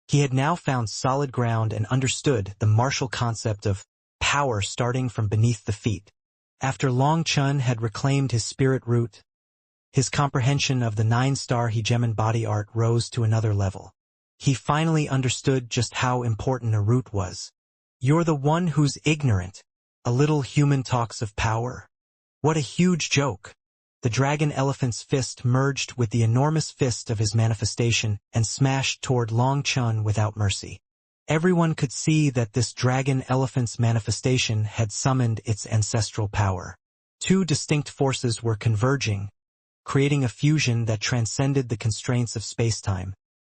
he had now found solid ground and understood the martial concept of power starting from beneath the feet. After Long Chen had reclaimed his spirit root, his comprehension of the 9-star hegemon body art rose to another level. He finally understood just how important a root was. You're the one who's ignorant. A little human talks of power. What a huge joke. The dragon elephant's fist merged with the enormous fist of his manifestation and smashed toward Long Chen without mercy. Everyone could see that this dragon elephant's manifestation had summoned its ancestral power. Two distinct forces were converging, creating a fusion that transcended the constraints of space-time,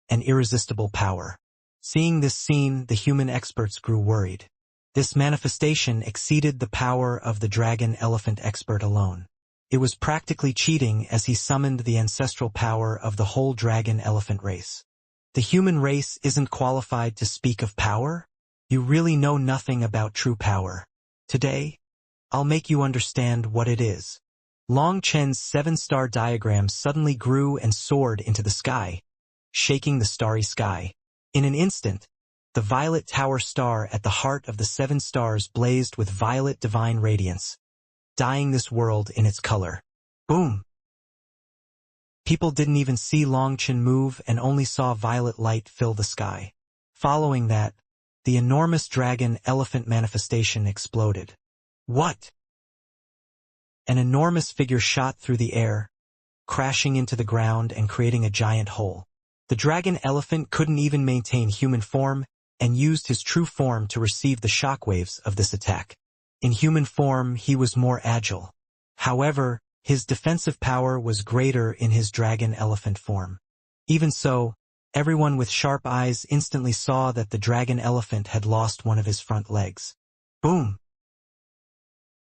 an irresistible power. Seeing this scene, the human experts grew worried. This manifestation exceeded the power of the dragon elephant expert alone. It was practically cheating as he summoned the ancestral power of the whole dragon elephant race. The human race isn't qualified to speak of power? You really know nothing about true power. Today, I'll make you understand what it is. Long Chen's 7-star diagram suddenly grew and soared into the sky, shaking the starry sky. In an instant, the violet tower star at the heart of the 7 stars blazed with violet divine radiance, dyeing this world in its color. Boom! People didn't even see Long Chen move and only saw violet light fill the sky. Following that, the enormous dragon elephant manifestation exploded. What? An enormous figure shot through the air, crashing into the ground and creating a giant hole. The dragon elephant couldn't even maintain human form and used his true form to receive the shockwaves of this attack. In human form, he was more agile. However, his defensive power was greater in his dragon elephant form. Even so, everyone with sharp eyes instantly saw that the dragon elephant had lost one of his front legs. Boom!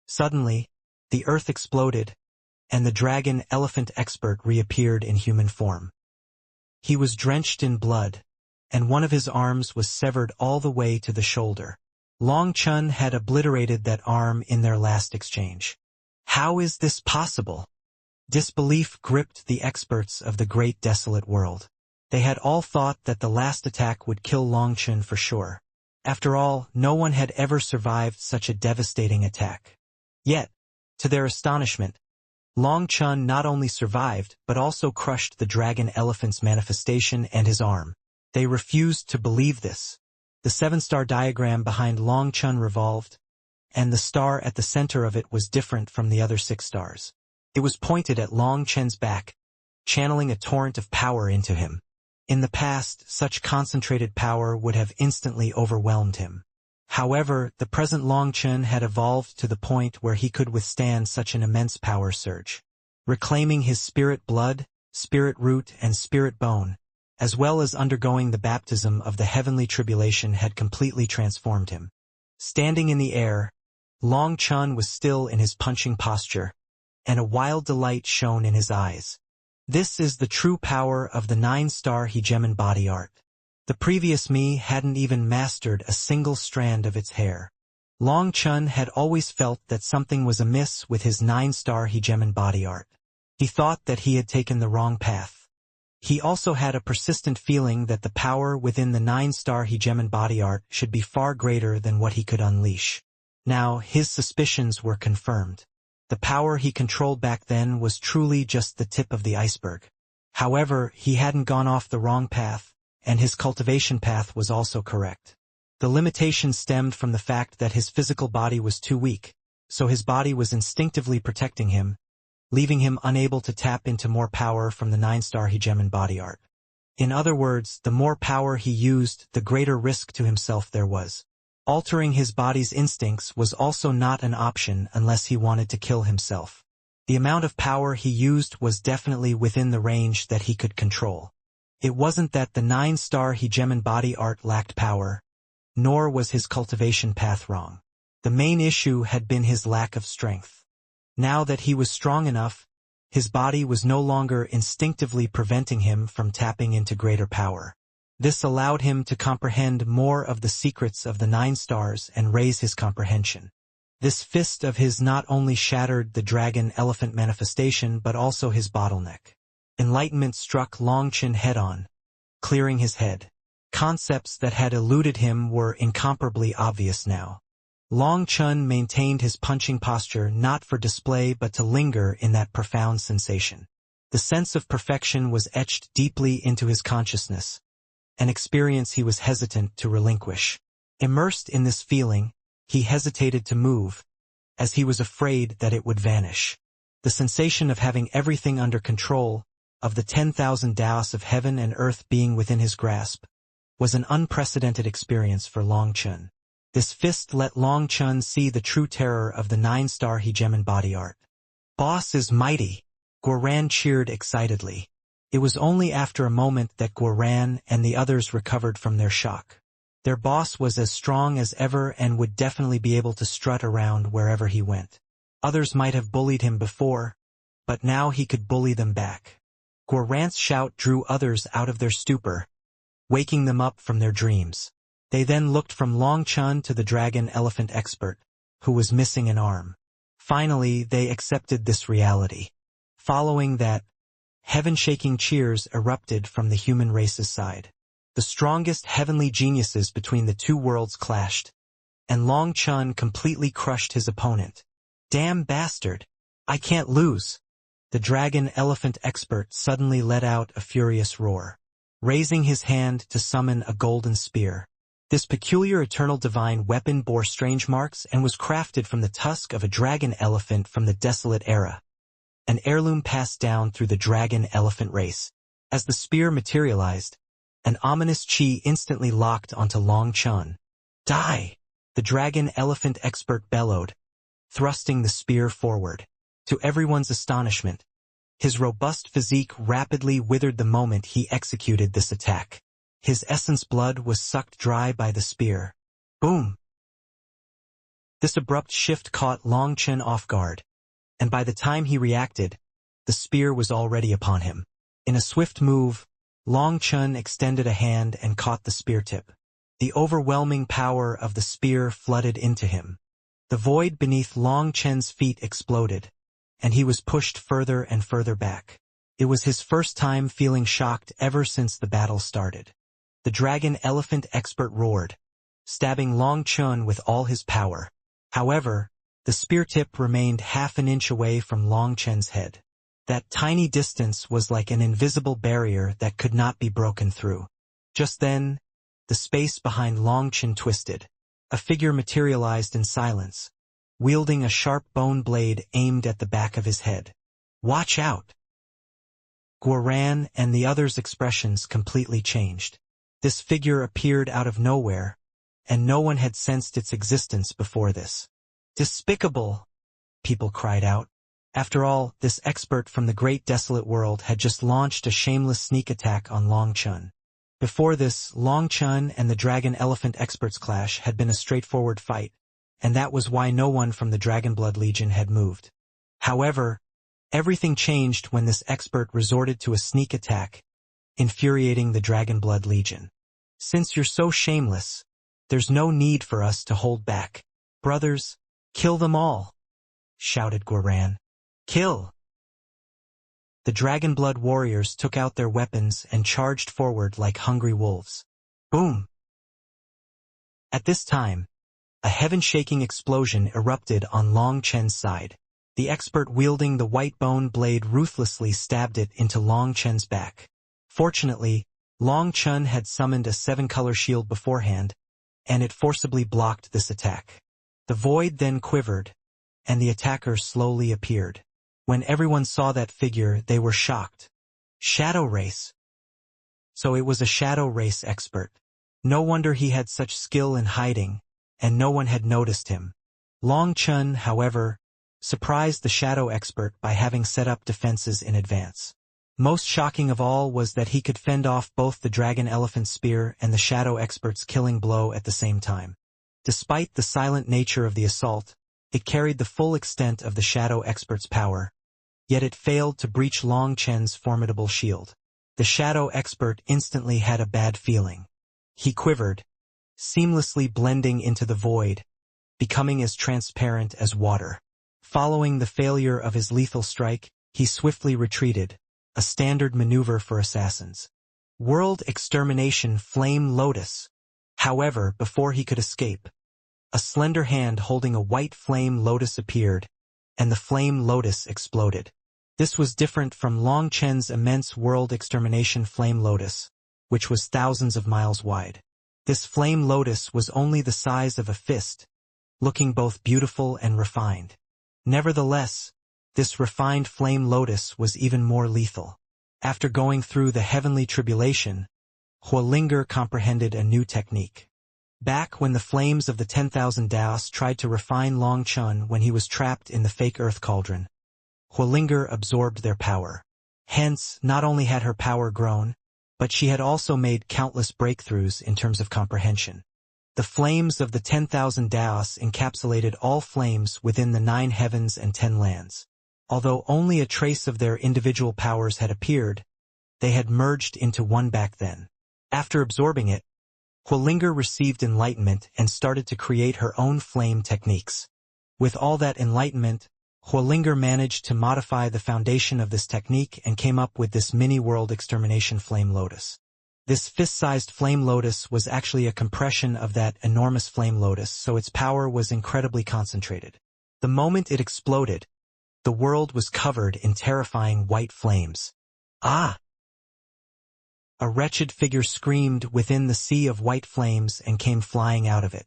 Suddenly, the earth exploded, and the dragon elephant expert reappeared in human form. He was drenched in blood, and one of his arms was severed all the way to the shoulder. Long Chen had obliterated that arm in their last exchange. How is this possible? Disbelief gripped the experts of the great desolate world. They had all thought that the last attack would kill Long Chen for sure. After all, no one had ever survived such a devastating attack. Yet, to their astonishment, Long Chen not only survived but also crushed the dragon elephant's manifestation and his arm. They refused to believe this. The 7-star diagram behind Long Chen revolved, and the star at the center of it was different from the other 6 stars. It was pointed at Long Chen's back, channeling a torrent of power into him. In the past, such concentrated power would have instantly overwhelmed him. However, the present Long Chen had evolved to the point where he could withstand such an immense power surge. Reclaiming his spirit blood, spirit root, and spirit bone, as well as undergoing the baptism of the heavenly tribulation, had completely transformed him. Standing in the air, Long Chen was still in his punching posture, and a wild delight shone in his eyes. This is the true power of the 9-star hegemon body art. The previous me hadn't even mastered a single strand of its hair. Long Chen had always felt that something was amiss with his 9-star hegemon body art. He thought that he had taken the wrong path. He also had a persistent feeling that the power within the 9-star hegemon body art should be far greater than what he could unleash. Now, his suspicions were confirmed. The power he controlled back then was truly just the tip of the iceberg. However, he hadn't gone off the wrong path, and his cultivation path was also correct. The limitation stemmed from the fact that his physical body was too weak, so his body was instinctively protecting him, leaving him unable to tap into more power from the 9-star hegemon body art. In other words, the more power he used, the greater risk to himself there was. Altering his body's instincts was also not an option unless he wanted to kill himself. The amount of power he used was definitely within the range that he could control. It wasn't that the 9-star hegemon body art lacked power. nor was his cultivation path wrong. The main issue had been his lack of strength. Now that he was strong enough, his body was no longer instinctively preventing him from tapping into greater power. This allowed him to comprehend more of the secrets of the 9 stars and raise his comprehension. This fist of his not only shattered the dragon-elephant manifestation but also his bottleneck. Enlightenment struck Longchen head-on, clearing his head. Concepts that had eluded him were incomparably obvious now. Longchen maintained his punching posture not for display but to linger in that profound sensation. The sense of perfection was etched deeply into his consciousness, an experience he was hesitant to relinquish. Immersed in this feeling, he hesitated to move, as he was afraid that it would vanish. The sensation of having everything under control, of the 10,000 daos of heaven and earth being within his grasp, was an unprecedented experience for Longchen. This fist let Longchen see the true terror of the 9-star hegemon body art. "Boss is mighty," Guoran cheered excitedly. It was only after a moment that Guoran and the others recovered from their shock. Their boss was as strong as ever and would definitely be able to strut around wherever he went. Others might have bullied him before, but now he could bully them back. Guoran's shout drew others out of their stupor, waking them up from their dreams. They then looked from Longchen to the dragon-elephant expert, who was missing an arm. Finally, they accepted this reality. Following that, heaven-shaking cheers erupted from the human race's side. The strongest heavenly geniuses between the two worlds clashed, and Longchen completely crushed his opponent. "Damn bastard! I can't lose!" The dragon-elephant expert suddenly let out a furious roar, raising his hand to summon a golden spear. This peculiar eternal divine weapon bore strange marks and was crafted from the tusk of a dragon-elephant from the desolate era, an heirloom passed down through the dragon-elephant race. As the spear materialized, an ominous chi instantly locked onto Longchen. "Die!" the dragon-elephant expert bellowed, thrusting the spear forward. To everyone's astonishment, his robust physique rapidly withered the moment he executed this attack. His essence blood was sucked dry by the spear. Boom! This abrupt shift caught Longchen off guard, and by the time he reacted, the spear was already upon him. In a swift move, Longchen extended a hand and caught the spear tip. The overwhelming power of the spear flooded into him. The void beneath Longchen's feet exploded, and he was pushed further and further back. It was his first time feeling shocked ever since the battle started. The dragon-elephant expert roared, stabbing Longchen with all his power. However, the spear tip remained half an inch away from Longchen's head. That tiny distance was like an invisible barrier that could not be broken through. Just then, the space behind Longchen twisted. A figure materialized in silence, wielding a sharp bone blade aimed at the back of his head. "Watch out!" Guoran and the others' expressions completely changed. This figure appeared out of nowhere, and no one had sensed its existence before this. "Despicable!" people cried out. After all, this expert from the great desolate world had just launched a shameless sneak attack on Longchen. Before this, Longchen and the dragon-elephant experts' clash had been a straightforward fight, and that was why no one from the Dragonblood Legion had moved. However, everything changed when this expert resorted to a sneak attack, infuriating the Dragonblood Legion. "Since you're so shameless, there's no need for us to hold back. Brothers, kill them all!" shouted Guoran. "Kill!" The Dragonblood warriors took out their weapons and charged forward like hungry wolves. Boom! At this time, a heaven-shaking explosion erupted on Longchen's side. The expert wielding the white bone blade ruthlessly stabbed it into Longchen's back. Fortunately, Longchen had summoned a 7-color shield beforehand, and it forcibly blocked this attack. The void then quivered, and the attacker slowly appeared. When everyone saw that figure, they were shocked. Shadow race. So it was a shadow race expert. No wonder he had such skill in hiding, and no one had noticed him. Longchen, however, surprised the shadow expert by having set up defenses in advance. Most shocking of all was that he could fend off both the dragon elephant spear and the shadow expert's killing blow at the same time. Despite the silent nature of the assault, it carried the full extent of the shadow expert's power, yet it failed to breach Long Chen's formidable shield. The shadow expert instantly had a bad feeling. He quivered, seamlessly blending into the void, becoming as transparent as water. Following the failure of his lethal strike, he swiftly retreated, a standard maneuver for assassins. World Extermination Flame Lotus. However, before he could escape, a slender hand holding a white flame lotus appeared, and the flame lotus exploded. This was different from Long Chen's immense World Extermination Flame Lotus, which was thousands of miles wide. This flame lotus was only the size of a fist, looking both beautiful and refined. Nevertheless, this refined flame lotus was even more lethal. After going through the heavenly tribulation, Huolinger comprehended a new technique. Back when the flames of the 10,000 Daos tried to refine Long Chen when he was trapped in the fake earth cauldron, Huolinger absorbed their power. Hence, not only had her power grown, but she had also made countless breakthroughs in terms of comprehension. The flames of the 10,000 Daos encapsulated all flames within the 9 heavens and 10 lands. Although only a trace of their individual powers had appeared, they had merged into one back then. After absorbing it, Huolinger received enlightenment and started to create her own flame techniques. With all that enlightenment, Huolinger managed to modify the foundation of this technique and came up with this mini-world extermination flame lotus. This fist-sized flame lotus was actually a compression of that enormous flame lotus, so its power was incredibly concentrated. The moment it exploded, the world was covered in terrifying white flames. Ah! A wretched figure screamed within the sea of white flames and came flying out of it.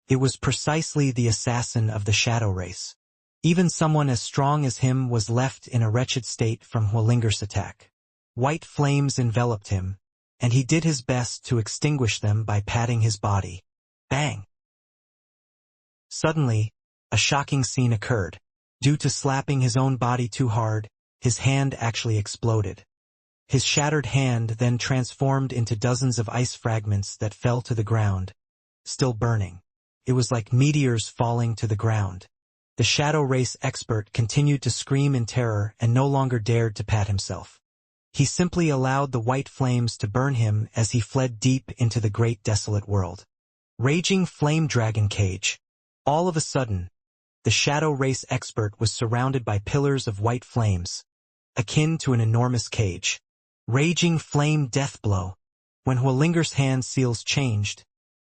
It was precisely the assassin of the shadow race. Even someone as strong as him was left in a wretched state from Huolinger's attack. White flames enveloped him, and he did his best to extinguish them by patting his body. Bang! Suddenly, a shocking scene occurred. Due to slapping his own body too hard, his hand actually exploded. His shattered hand then transformed into dozens of ice fragments that fell to the ground, still burning. It was like meteors falling to the ground. The shadow race expert continued to scream in terror and no longer dared to pat himself. He simply allowed the white flames to burn him as he fled deep into the great desolate world. Raging flame dragon cage. All of a sudden, the shadow race expert was surrounded by pillars of white flames, akin to an enormous cage. Raging flame death blow. When Huolinger's hand seals changed,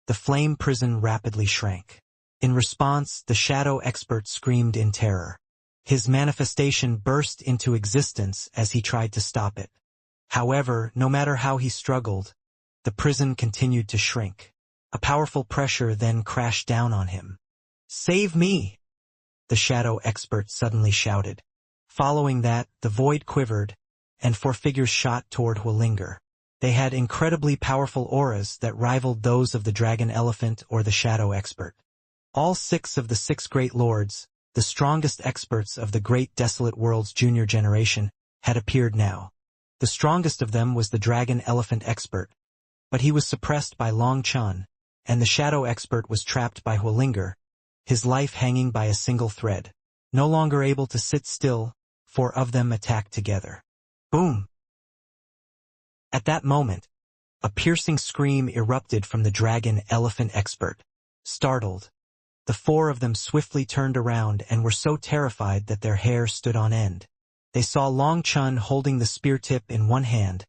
the flame prison rapidly shrank. In response, the shadow expert screamed in terror. His manifestation burst into existence as he tried to stop it. However, no matter how he struggled, the prison continued to shrink. A powerful pressure then crashed down on him. "Save me!" the shadow expert suddenly shouted. Following that, the void quivered, and 4 figures shot toward Huolinger. They had incredibly powerful auras that rivaled those of the dragon elephant or the shadow expert. All 6 of the 6 great lords, the strongest experts of the great desolate world's junior generation, had appeared now. The strongest of them was the dragon elephant expert, but he was suppressed by Long Chen, and the shadow expert was trapped by Huolinger, his life hanging by a single thread. No longer able to sit still, 4 of them attacked together. Boom! At that moment, a piercing scream erupted from the dragon elephant expert. Startled, the 4 of them swiftly turned around and were so terrified that their hair stood on end. They saw Long Chen holding the spear tip in one hand,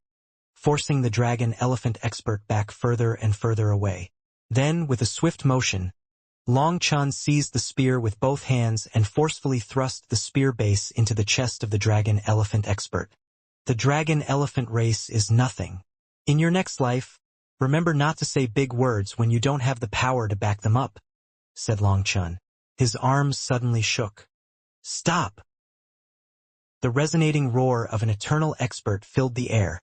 forcing the dragon elephant expert back further and further away. Then, with a swift motion, Long Chen seized the spear with both hands and forcefully thrust the spear base into the chest of the dragon elephant expert. The dragon elephant race is nothing. In your next life, remember not to say big words when you don't have the power to back them up, said Long Chen. His arms suddenly shook. Stop! The resonating roar of an eternal expert filled the air,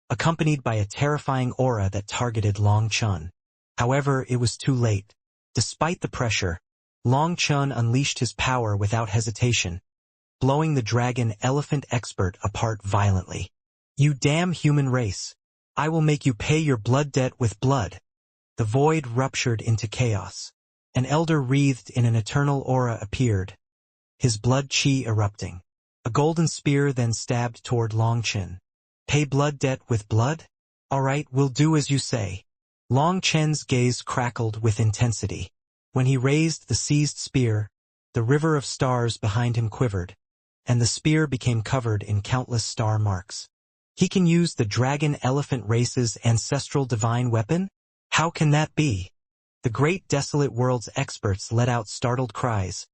accompanied by a terrifying aura that targeted Long Chen. However, it was too late. Despite the pressure, Long Chen unleashed his power without hesitation, blowing the dragon elephant expert apart violently. You damn human race! I will make you pay your blood debt with blood. The void ruptured into chaos. An elder wreathed in an eternal aura appeared, his blood chi erupting. A golden spear then stabbed toward Long Chen. Pay blood debt with blood? All right, we'll do as you say. Long Chen's gaze crackled with intensity. When he raised the seized spear, the river of stars behind him quivered, and the spear became covered in countless star marks. He can use the dragon-elephant race's ancestral divine weapon? How can that be? The great desolate world's experts let out startled cries,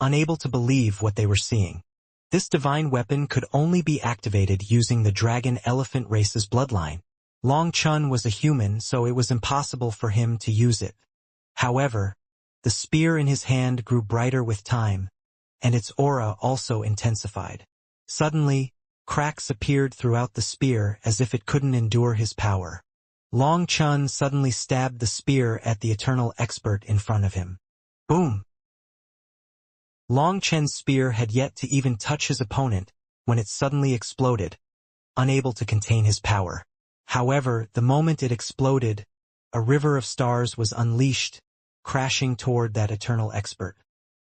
unable to believe what they were seeing. This divine weapon could only be activated using the dragon-elephant race's bloodline. Long Chen was a human, so it was impossible for him to use it. However, the spear in his hand grew brighter with time, and its aura also intensified. Suddenly, cracks appeared throughout the spear as if it couldn't endure his power. Long Chen suddenly stabbed the spear at the eternal expert in front of him. Boom! Long Chen's spear had yet to even touch his opponent when it suddenly exploded, unable to contain his power. However, the moment it exploded, a river of stars was unleashed, crashing toward that eternal expert.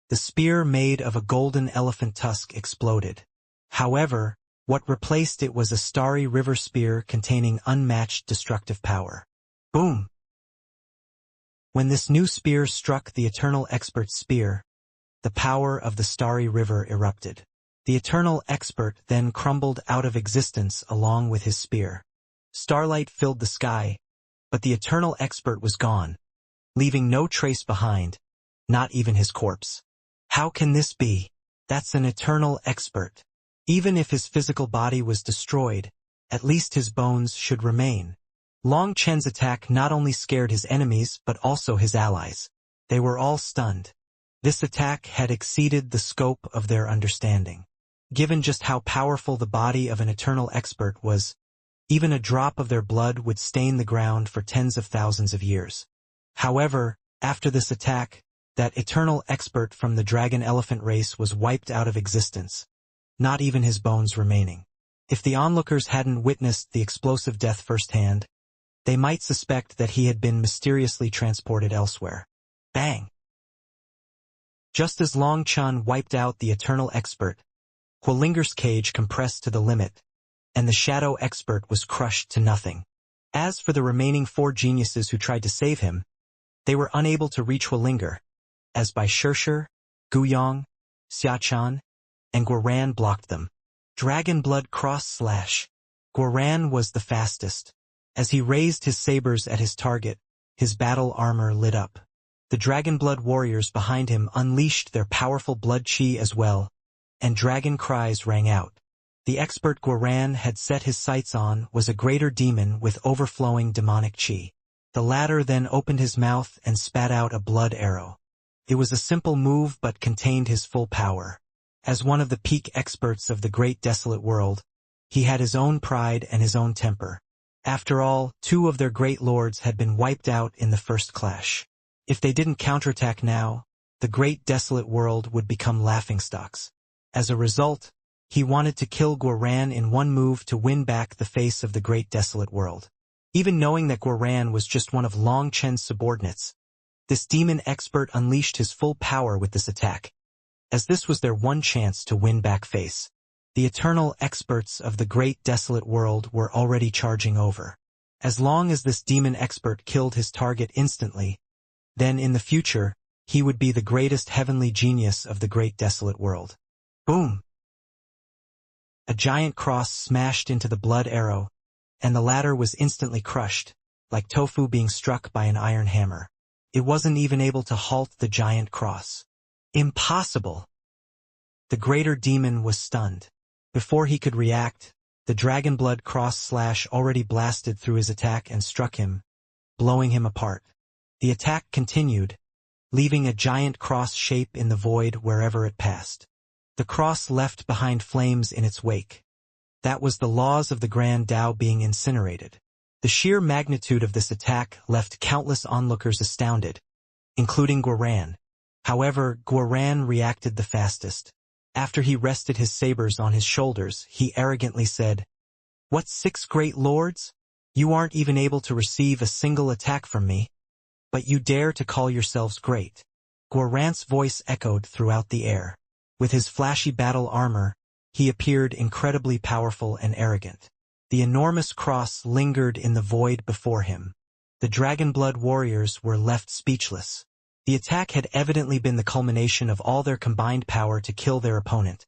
The spear made of a golden elephant tusk exploded. However, what replaced it was a starry river spear containing unmatched destructive power. Boom! When this new spear struck the eternal expert's spear, the power of the starry river erupted. The eternal expert then crumbled out of existence along with his spear. Starlight filled the sky, but the eternal expert was gone, leaving no trace behind, not even his corpse. How can this be? That's an eternal expert. Even if his physical body was destroyed, at least his bones should remain. Long Chen's attack not only scared his enemies but also his allies. They were all stunned. This attack had exceeded the scope of their understanding. Given just how powerful the body of an eternal expert was, even a drop of their blood would stain the ground for tens of thousands of years. However, after this attack, that eternal expert from the dragon-elephant race was wiped out of existence, not even his bones remaining. If the onlookers hadn't witnessed the explosive death firsthand, they might suspect that he had been mysteriously transported elsewhere. Bang! Just as Long Chen wiped out the eternal expert, Huolinger's cage compressed to the limit, and the shadow expert was crushed to nothing. As for the remaining 4 geniuses who tried to save him, they were unable to reach Huolinger, as Bai Shirshir, Guyong, Xiachan, and Guoran blocked them. Dragon Blood Cross/. Guoran was the fastest. As he raised his sabers at his target, his battle armor lit up. The Dragon Blood warriors behind him unleashed their powerful blood chi as well, and dragon cries rang out. The expert Guoran had set his sights on was a greater demon with overflowing demonic chi. The latter then opened his mouth and spat out a blood arrow. It was a simple move but contained his full power. As one of the peak experts of the great desolate world, he had his own pride and his own temper. After all, 2 of their great lords had been wiped out in the first clash. If they didn't counterattack now, the great desolate world would become laughingstocks. As a result, he wanted to kill Guoran in one move to win back the face of the great desolate world. Even knowing that Guoran was just one of Long Chen's subordinates, this demon expert unleashed his full power with this attack, as this was their one chance to win back face. The eternal experts of the great desolate world were already charging over. As long as this demon expert killed his target instantly, then in the future, he would be the greatest heavenly genius of the great desolate world. Boom! A giant cross smashed into the blood arrow, and the latter was instantly crushed, like tofu being struck by an iron hammer. It wasn't even able to halt the giant cross. Impossible! The greater demon was stunned. Before he could react, the Dragon Blood Cross/ already blasted through his attack and struck him, blowing him apart. The attack continued, leaving a giant cross shape in the void wherever it passed. The cross left behind flames in its wake. That was the laws of the Grand Tao being incinerated. The sheer magnitude of this attack left countless onlookers astounded, including Guoran. However, Guoran reacted the fastest. After he rested his sabers on his shoulders, he arrogantly said, What 6 great lords? You aren't even able to receive a single attack from me. But you dare to call yourselves great. Guarant's voice echoed throughout the air. With his flashy battle armor, he appeared incredibly powerful and arrogant. The enormous cross lingered in the void before him. The Dragonblood warriors were left speechless. The attack had evidently been the culmination of all their combined power to kill their opponent.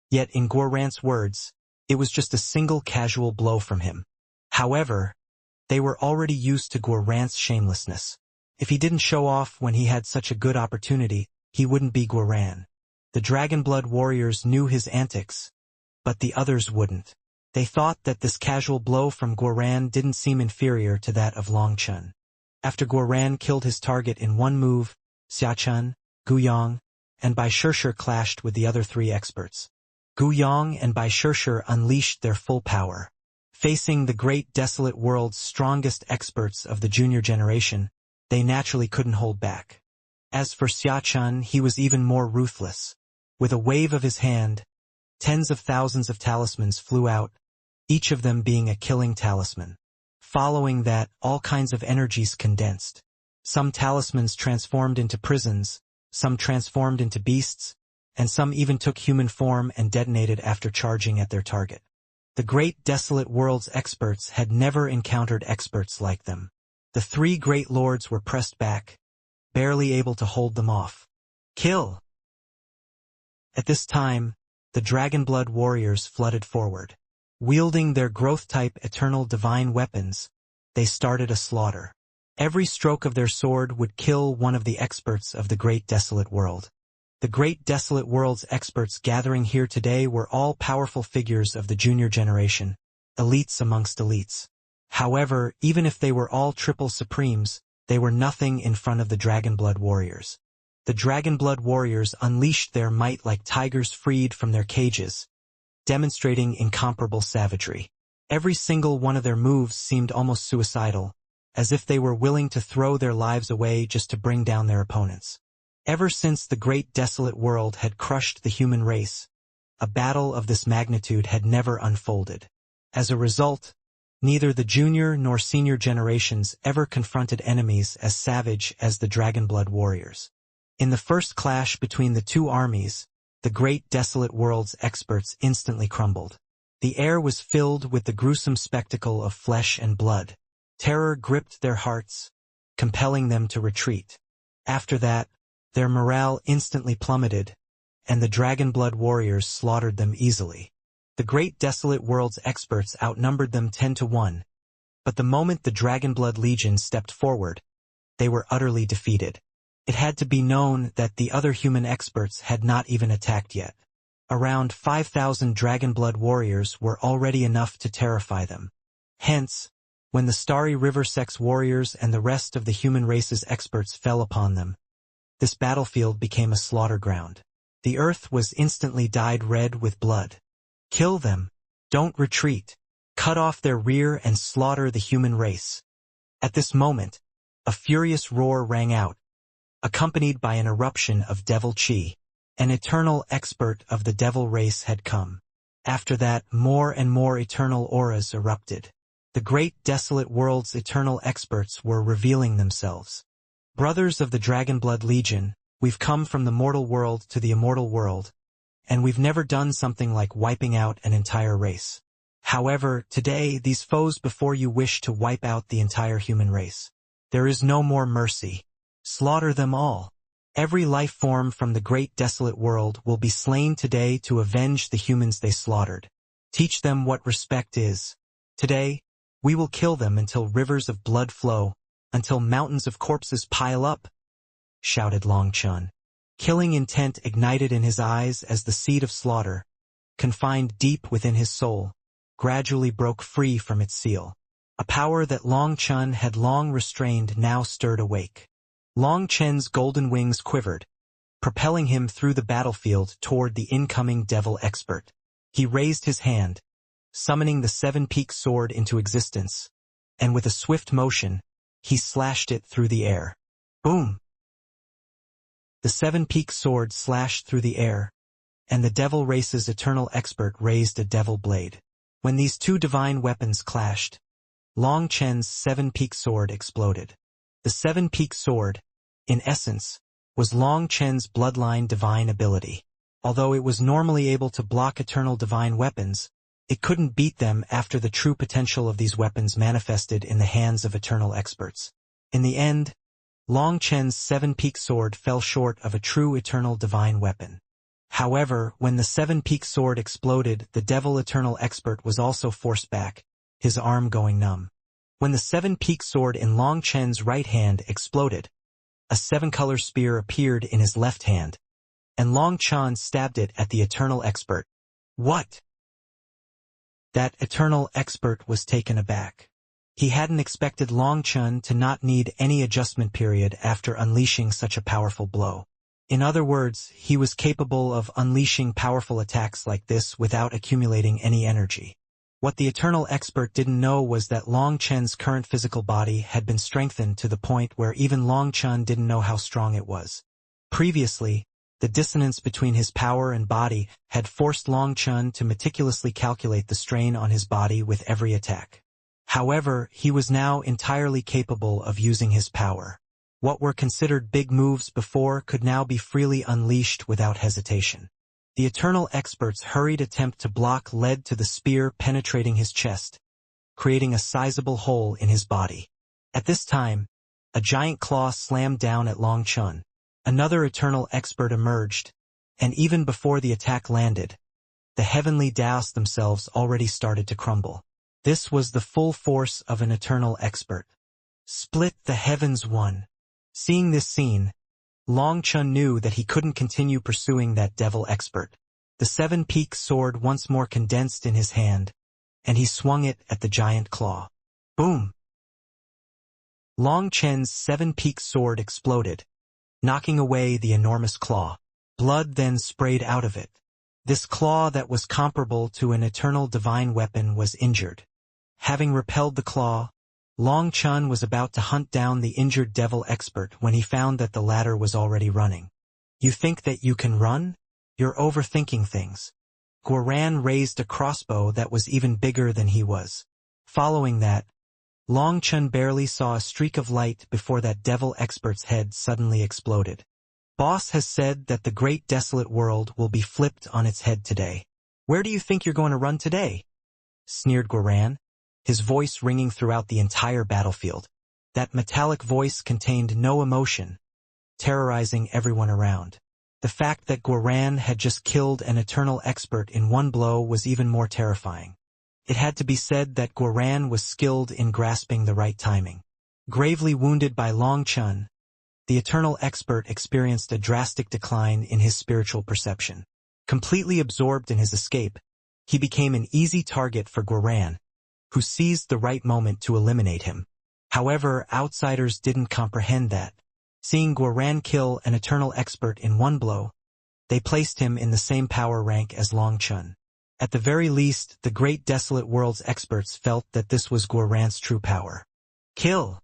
Yet in Guarant's words, it was just a single casual blow from him. However, they were already used to Guarant's shamelessness. If he didn't show off when he had such a good opportunity, he wouldn't be Guarant. The Dragonblood warriors knew his antics, but the others wouldn't. They thought that this casual blow from Guarant didn't seem inferior to that of Long Chun. After Guarant killed his target in one move, Xiachun, Guyong, and Bai Shirshir clashed with the other 3 experts. Guyong and Bai Shirshir unleashed their full power. Facing the great desolate world's strongest experts of the junior generation, they naturally couldn't hold back. As for Xiachun, he was even more ruthless. With a wave of his hand, tens of thousands of talismans flew out, each of them being a killing talisman. Following that, all kinds of energies condensed. Some talismans transformed into prisons, some transformed into beasts, and some even took human form and detonated after charging at their target. The great desolate world's experts had never encountered experts like them. The 3 great lords were pressed back, barely able to hold them off. Kill! At this time, the Dragonblood warriors flooded forward. Wielding their growth-type eternal divine weapons, they started a slaughter. Every stroke of their sword would kill one of the experts of the great desolate world. The great desolate world's experts gathering here today were all powerful figures of the junior generation, elites amongst elites. However, even if they were all triple supremes, they were nothing in front of the Dragonblood warriors. The Dragonblood warriors unleashed their might like tigers freed from their cages, demonstrating incomparable savagery. Every single one of their moves seemed almost suicidal, as if they were willing to throw their lives away just to bring down their opponents. Ever since the great desolate world had crushed the human race, a battle of this magnitude had never unfolded. As a result, neither the junior nor senior generations ever confronted enemies as savage as the Dragonblood warriors. In the first clash between the 2 armies, the great desolate world's experts instantly crumbled. The air was filled with the gruesome spectacle of flesh and blood. Terror gripped their hearts, compelling them to retreat. After that, their morale instantly plummeted, and the Dragonblood warriors slaughtered them easily. The great desolate world's experts outnumbered them 10 to 1, but the moment the Dragonblood Legion stepped forward, they were utterly defeated. It had to be known that the other human experts had not even attacked yet. Around 5,000 Dragonblood warriors were already enough to terrify them. Hence, when the Starry River Sex warriors and the rest of the human race's experts fell upon them, this battlefield became a slaughter ground. The earth was instantly dyed red with blood. Kill them. Don't retreat. Cut off their rear and slaughter the human race. At this moment, a furious roar rang out, accompanied by an eruption of devil chi. An eternal expert of the devil race had come. After that, more and more eternal auras erupted. The great desolate world's eternal experts were revealing themselves. Brothers of the Dragonblood Legion, we've come from the mortal world to the immortal world, and we've never done something like wiping out an entire race. However, today, these foes before you wish to wipe out the entire human race. There is no more mercy. Slaughter them all. Every life form from the great desolate world will be slain today to avenge the humans they slaughtered. Teach them what respect is. Today, we will kill them until rivers of blood flow, until mountains of corpses pile up, shouted Long Chun. Killing intent ignited in his eyes as the seed of slaughter, confined deep within his soul, gradually broke free from its seal. A power that Long Chun had long restrained now stirred awake. Long Chen's golden wings quivered, propelling him through the battlefield toward the incoming devil expert. He raised his hand, summoning the 7-peak sword into existence, and with a swift motion, he slashed it through the air. Boom! The 7-peak sword slashed through the air, and the devil race's eternal expert raised a devil blade. When these two divine weapons clashed, Long Chen's seven-peaked sword exploded. The seven-peaked sword, in essence, was Long Chen's bloodline divine ability. Although it was normally able to block eternal divine weapons, it couldn't beat them after the true potential of these weapons manifested in the hands of eternal experts. In the end, Long Chen's seven-peaked sword fell short of a true eternal divine weapon. However, when the seven-peaked sword exploded, the devil eternal expert was also forced back, his arm going numb. When the seven-peaked sword in Long Chen's right hand exploded, a seven-color spear appeared in his left hand, and Long Chen stabbed it at the eternal expert. What? That eternal expert was taken aback. He hadn't expected Long Chen to not need any adjustment period after unleashing such a powerful blow. In other words, he was capable of unleashing powerful attacks like this without accumulating any energy. What the eternal expert didn't know was that Long Chen's current physical body had been strengthened to the point where even Long Chen didn't know how strong it was. Previously, the dissonance between his power and body had forced Long Chen to meticulously calculate the strain on his body with every attack. However, he was now entirely capable of using his power. What were considered big moves before could now be freely unleashed without hesitation. The eternal expert's hurried attempt to block led to the spear penetrating his chest, creating a sizable hole in his body. At this time, a giant claw slammed down at Long Chen. Another eternal expert emerged, and even before the attack landed, the heavenly Daos themselves already started to crumble. This was the full force of an eternal expert. Split the heavens one. Seeing this scene, Long Chen knew that he couldn't continue pursuing that devil expert. The seven-peaked sword once more condensed in his hand, and he swung it at the giant claw. Boom! Long Chen's seven-peaked sword exploded, knocking away the enormous claw. Blood then sprayed out of it. This claw that was comparable to an eternal divine weapon was injured. Having repelled the claw, Long Chen was about to hunt down the injured devil expert when he found that the latter was already running. You think that you can run? You're overthinking things. Guoran raised a crossbow that was even bigger than he was. Following that, Long Chen barely saw a streak of light before that devil expert's head suddenly exploded. Boss has said that the great desolate world will be flipped on its head today. Where do you think you're going to run today? Sneered Guoran, his voice ringing throughout the entire battlefield. That metallic voice contained no emotion, terrorizing everyone around. The fact that Guoran had just killed an eternal expert in one blow was even more terrifying. It had to be said that Guoran was skilled in grasping the right timing. Gravely wounded by Long Chen, the eternal expert experienced a drastic decline in his spiritual perception. Completely absorbed in his escape, he became an easy target for Guoran, who seized the right moment to eliminate him. However, outsiders didn't comprehend that. Seeing Guoran kill an eternal expert in one blow, they placed him in the same power rank as Long Chen. At the very least, the great desolate world's experts felt that this was Guoran's true power. Kill!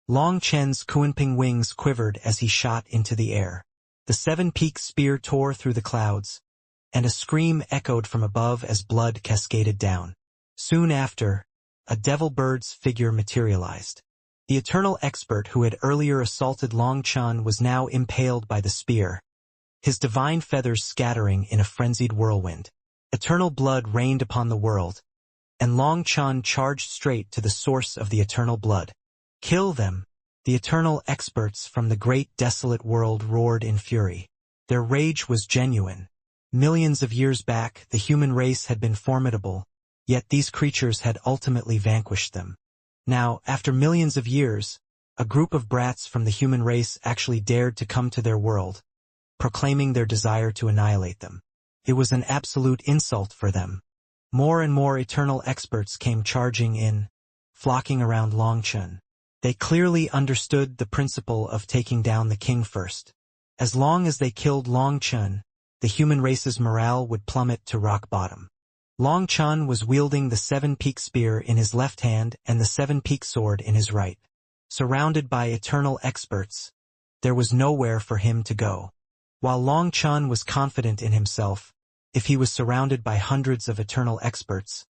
Long Chen's Kuanping wings quivered as he shot into the air. The seven-peaked spear tore through the clouds, and a scream echoed from above as blood cascaded down. Soon after, a devil bird's figure materialized. The eternal expert who had earlier assaulted Long Chen was now impaled by the spear, his divine feathers scattering in a frenzied whirlwind. Eternal blood rained upon the world, and Long Chen charged straight to the source of the eternal blood. Kill them! The eternal experts from the great desolate world roared in fury. Their rage was genuine. Millions of years back, the human race had been formidable, yet these creatures had ultimately vanquished them. Now, after millions of years, a group of brats from the human race actually dared to come to their world, proclaiming their desire to annihilate them. It was an absolute insult for them. More and more eternal experts came charging in, flocking around Long Chen. They clearly understood the principle of taking down the king first. As long as they killed Long Chen, the human race's morale would plummet to rock bottom. Long Chen was wielding the seven-peaked spear in his left hand and the seven-peaked sword in his right. Surrounded by eternal experts, there was nowhere for him to go. While Long Chen was confident in himself, If he was surrounded by hundreds of eternal experts,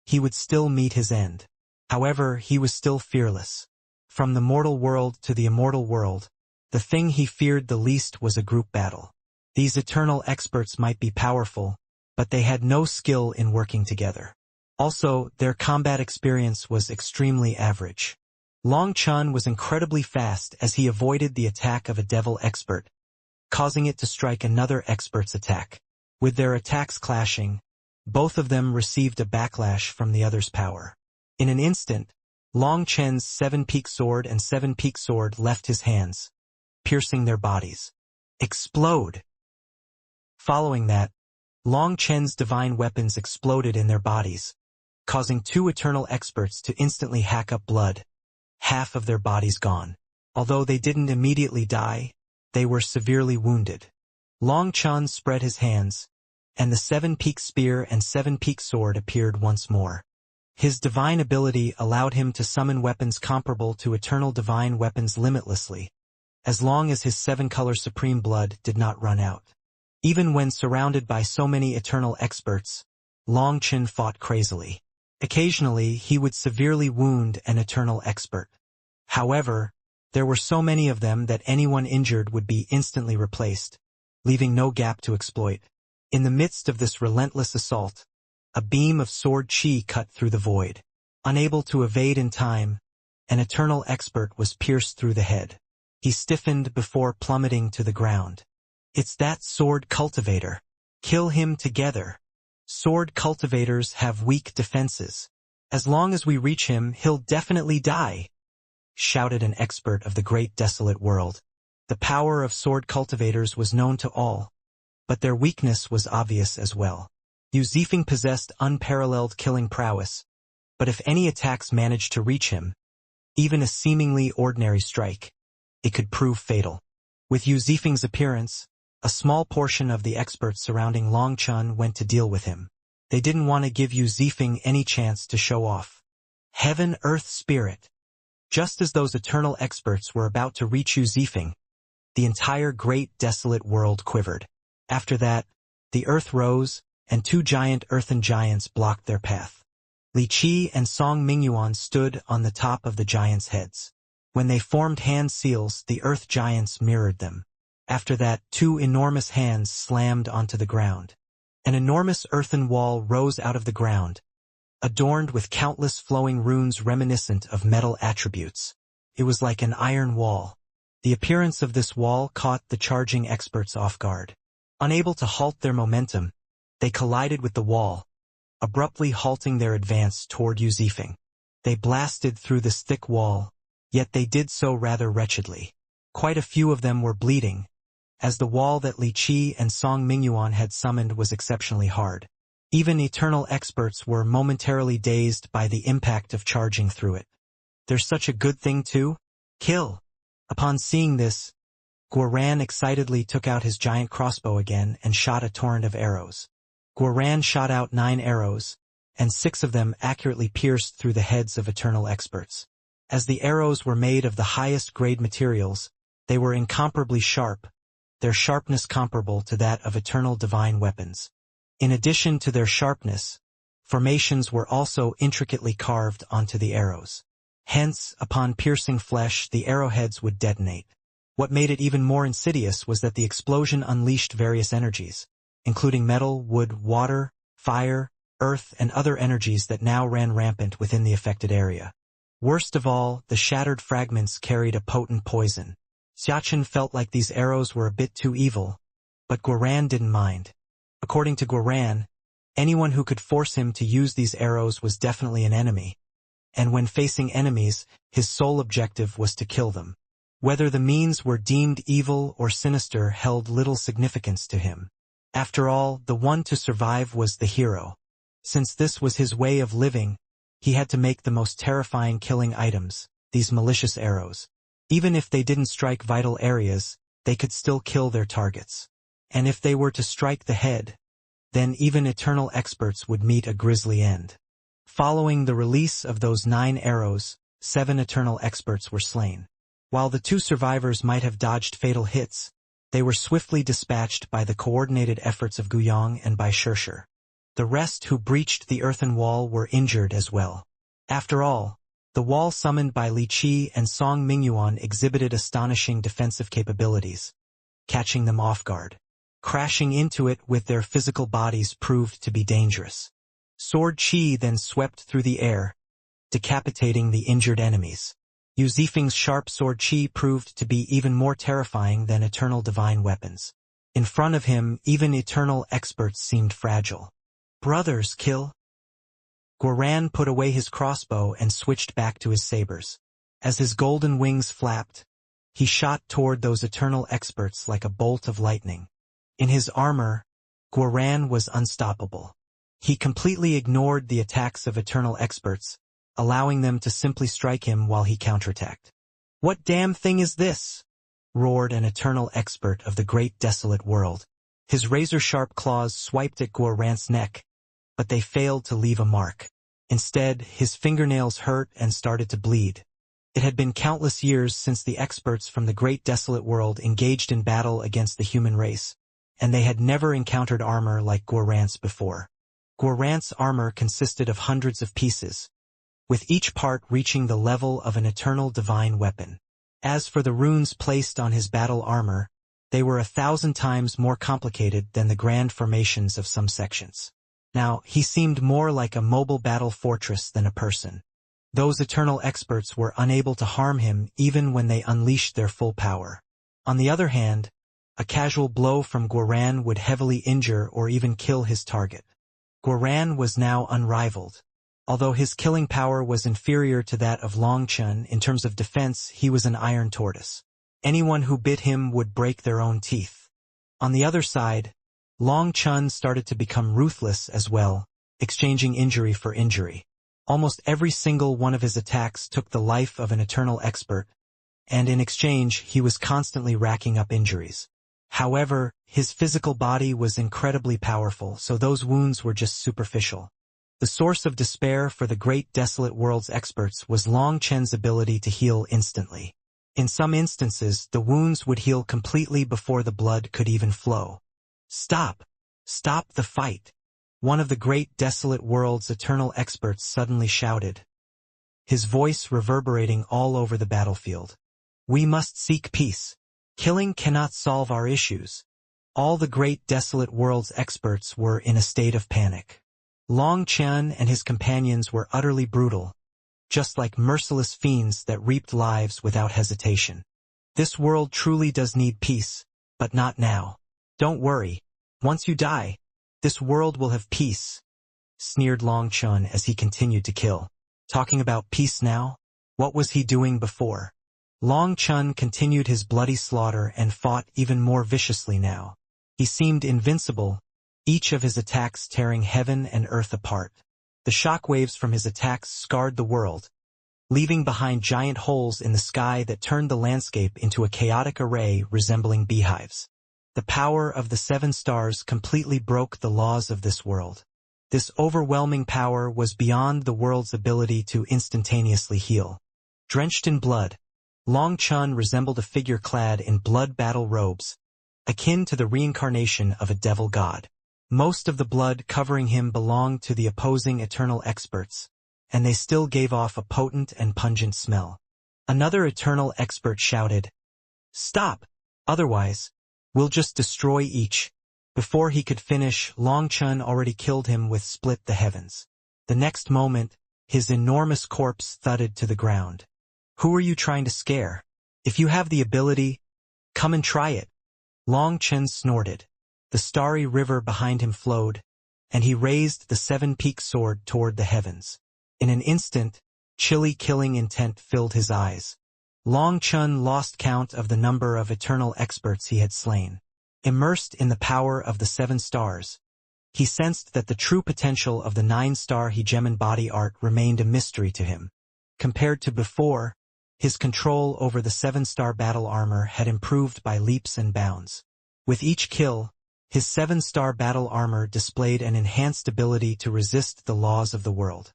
he would still meet his end. However, he was still fearless. From the mortal world to the immortal world, the thing he feared the least was a group battle. These eternal experts might be powerful, but they had no skill in working together. Also, their combat experience was extremely average. Long Chun was incredibly fast as he avoided the attack of a devil expert, causing it to strike another expert's attack. With their attacks clashing, both of them received a backlash from the other's power. In an instant, Long Chen's seven-peak sword and seven-peak sword left his hands, piercing their bodies. Explode! Following that, Long Chen's divine weapons exploded in their bodies, causing two eternal experts to instantly hack up blood, half of their bodies gone. Although they didn't immediately die, they were severely wounded. Long Chun spread his hands, and the seven-peak spear and seven-peak sword appeared once more. His divine ability allowed him to summon weapons comparable to eternal divine weapons limitlessly, as long as his seven-color supreme blood did not run out. Even when surrounded by so many eternal experts, Long Chen fought crazily. Occasionally, he would severely wound an eternal expert. However, there were so many of them that anyone injured would be instantly replaced, leaving no gap to exploit. In the midst of this relentless assault, a beam of sword chi cut through the void. Unable to evade in time, an eternal expert was pierced through the head. He stiffened before plummeting to the ground. It's that sword cultivator. Kill him together. Sword cultivators have weak defenses. As long as we reach him, he'll definitely die, shouted an expert of the great desolate world. The power of sword cultivators was known to all, but their weakness was obvious as well. Yu Zifeng possessed unparalleled killing prowess, but if any attacks managed to reach him, even a seemingly ordinary strike, it could prove fatal. With Yu Zifeng's appearance, a small portion of the experts surrounding Long Chun went to deal with him. They didn't want to give Yu Zifeng any chance to show off. Heaven, Earth, Spirit. Just as those eternal experts were about to reach Yu Zifeng, the entire great desolate world quivered. After that, the earth rose, and two giant earthen giants blocked their path. Li Qi and Song Mingyuan stood on the top of the giants' heads. When they formed hand seals, the earth giants mirrored them. After that, two enormous hands slammed onto the ground. An enormous earthen wall rose out of the ground, adorned with countless flowing runes reminiscent of metal attributes. It was like an iron wall. The appearance of this wall caught the charging experts off guard. Unable to halt their momentum, they collided with the wall, abruptly halting their advance toward Yu Zifeng. They blasted through this thick wall, yet they did so rather wretchedly. Quite a few of them were bleeding, as the wall that Li Qi and Song Mingyuan had summoned was exceptionally hard. Even eternal experts were momentarily dazed by the impact of charging through it. There's such a good thing too? Kill! Upon seeing this, Guoran excitedly took out his giant crossbow again and shot a torrent of arrows. Guoran shot out 9 arrows, and 6 of them accurately pierced through the heads of eternal experts. As the arrows were made of the highest grade materials, they were incomparably sharp, their sharpness comparable to that of eternal divine weapons. In addition to their sharpness, formations were also intricately carved onto the arrows. Hence, upon piercing flesh, the arrowheads would detonate. What made it even more insidious was that the explosion unleashed various energies, including metal, wood, water, fire, earth, and other energies that now ran rampant within the affected area. Worst of all, the shattered fragments carried a potent poison. Xiachen felt like these arrows were a bit too evil, but Guoran didn't mind. According to Guoran, anyone who could force him to use these arrows was definitely an enemy, and when facing enemies, his sole objective was to kill them. Whether the means were deemed evil or sinister held little significance to him. After all, the one to survive was the hero. Since this was his way of living, he had to make the most terrifying killing items, these malicious arrows. Even if they didn't strike vital areas, they could still kill their targets. And if they were to strike the head, then even eternal experts would meet a grisly end. Following the release of those 9 arrows, 7 eternal experts were slain. While the 2 survivors might have dodged fatal hits, They were swiftly dispatched by the coordinated efforts of Guyang and by Shershur. The rest who breached the earthen wall were injured as well. After all, the wall summoned by Li Qi and Song Mingyuan exhibited astonishing defensive capabilities, catching them off guard. Crashing into it with their physical bodies proved to be dangerous. Sword Qi then swept through the air, decapitating the injured enemies. Yu Zifeng's sharp sword Qi proved to be even more terrifying than eternal divine weapons. In front of him, even eternal experts seemed fragile. Brothers, kill! Guoran put away his crossbow and switched back to his sabers. As his golden wings flapped, he shot toward those eternal experts like a bolt of lightning. In his armor, Guoran was unstoppable. He completely ignored the attacks of eternal experts, allowing them to simply strike him while he counterattacked. "What damn thing is this?" roared an eternal expert of the great desolate world. His razor-sharp claws swiped at Guoran's neck, but they failed to leave a mark. Instead, his fingernails hurt and started to bleed. It had been countless years since the experts from the great desolate world engaged in battle against the human race, and they had never encountered armor like Guoran's before. Guoran's armor consisted of hundreds of pieces, with each part reaching the level of an eternal divine weapon. As for the runes placed on his battle armor, they were 1,000 times more complicated than the grand formations of some sections. Now, he seemed more like a mobile battle fortress than a person. Those eternal experts were unable to harm him even when they unleashed their full power. On the other hand, a casual blow from Guoran would heavily injure or even kill his target. Guoran was now unrivaled. Although his killing power was inferior to that of Long Chun in terms of defense, he was an iron tortoise. Anyone who bit him would break their own teeth. On the other side, Long Chun started to become ruthless as well, exchanging injury for injury. Almost every single one of his attacks took the life of an eternal expert, and in exchange he was constantly racking up injuries. However, his physical body was incredibly powerful, so those wounds were just superficial. The source of despair for the great desolate world's experts was Long Chen's ability to heal instantly. In some instances, the wounds would heal completely before the blood could even flow. "Stop! Stop the fight!" one of the great desolate world's eternal experts suddenly shouted, his voice reverberating all over the battlefield. "We must seek peace. Killing cannot solve our issues." All the great desolate world's experts were in a state of panic. Long Chen and his companions were utterly brutal, just like merciless fiends that reaped lives without hesitation. "This world truly does need peace, but not now. Don't worry. Once you die, this world will have peace," sneered Long Chen as he continued to kill. Talking about peace now? What was he doing before? Long Chen continued his bloody slaughter and fought even more viciously now. He seemed invincible, each of his attacks tearing heaven and earth apart. The shockwaves from his attacks scarred the world, leaving behind giant holes in the sky that turned the landscape into a chaotic array resembling beehives. The power of the 7 stars completely broke the laws of this world. This overwhelming power was beyond the world's ability to instantaneously heal. Drenched in blood, Long Chun resembled a figure clad in blood battle robes, akin to the reincarnation of a devil god. Most of the blood covering him belonged to the opposing eternal experts, and they still gave off a potent and pungent smell. Another eternal expert shouted, "Stop! Otherwise, we'll just destroy each." Before he could finish, Long Chun already killed him with Split the Heavens. The next moment, his enormous corpse thudded to the ground. "Who are you trying to scare? If you have the ability, come and try it." Long Chun snorted. The starry river behind him flowed, and he raised the 7-peaked sword toward the heavens. In an instant, chilly killing intent filled his eyes. Long Chun lost count of the number of eternal experts he had slain. Immersed in the power of the 7 stars, he sensed that the true potential of the 9-star hegemon body art remained a mystery to him. Compared to before, his control over the 7-star battle armor had improved by leaps and bounds. With each kill, his 7-star battle armor displayed an enhanced ability to resist the laws of the world.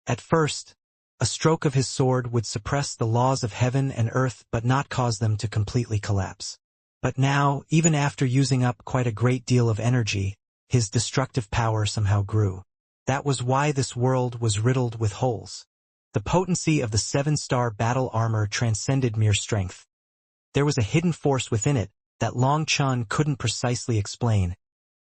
At first, a stroke of his sword would suppress the laws of heaven and earth but not cause them to completely collapse. But now, even after using up quite a great deal of energy, his destructive power somehow grew. That was why this world was riddled with holes. The potency of the 7-star battle armor transcended mere strength. There was a hidden force within it that Long Chun couldn't precisely explain,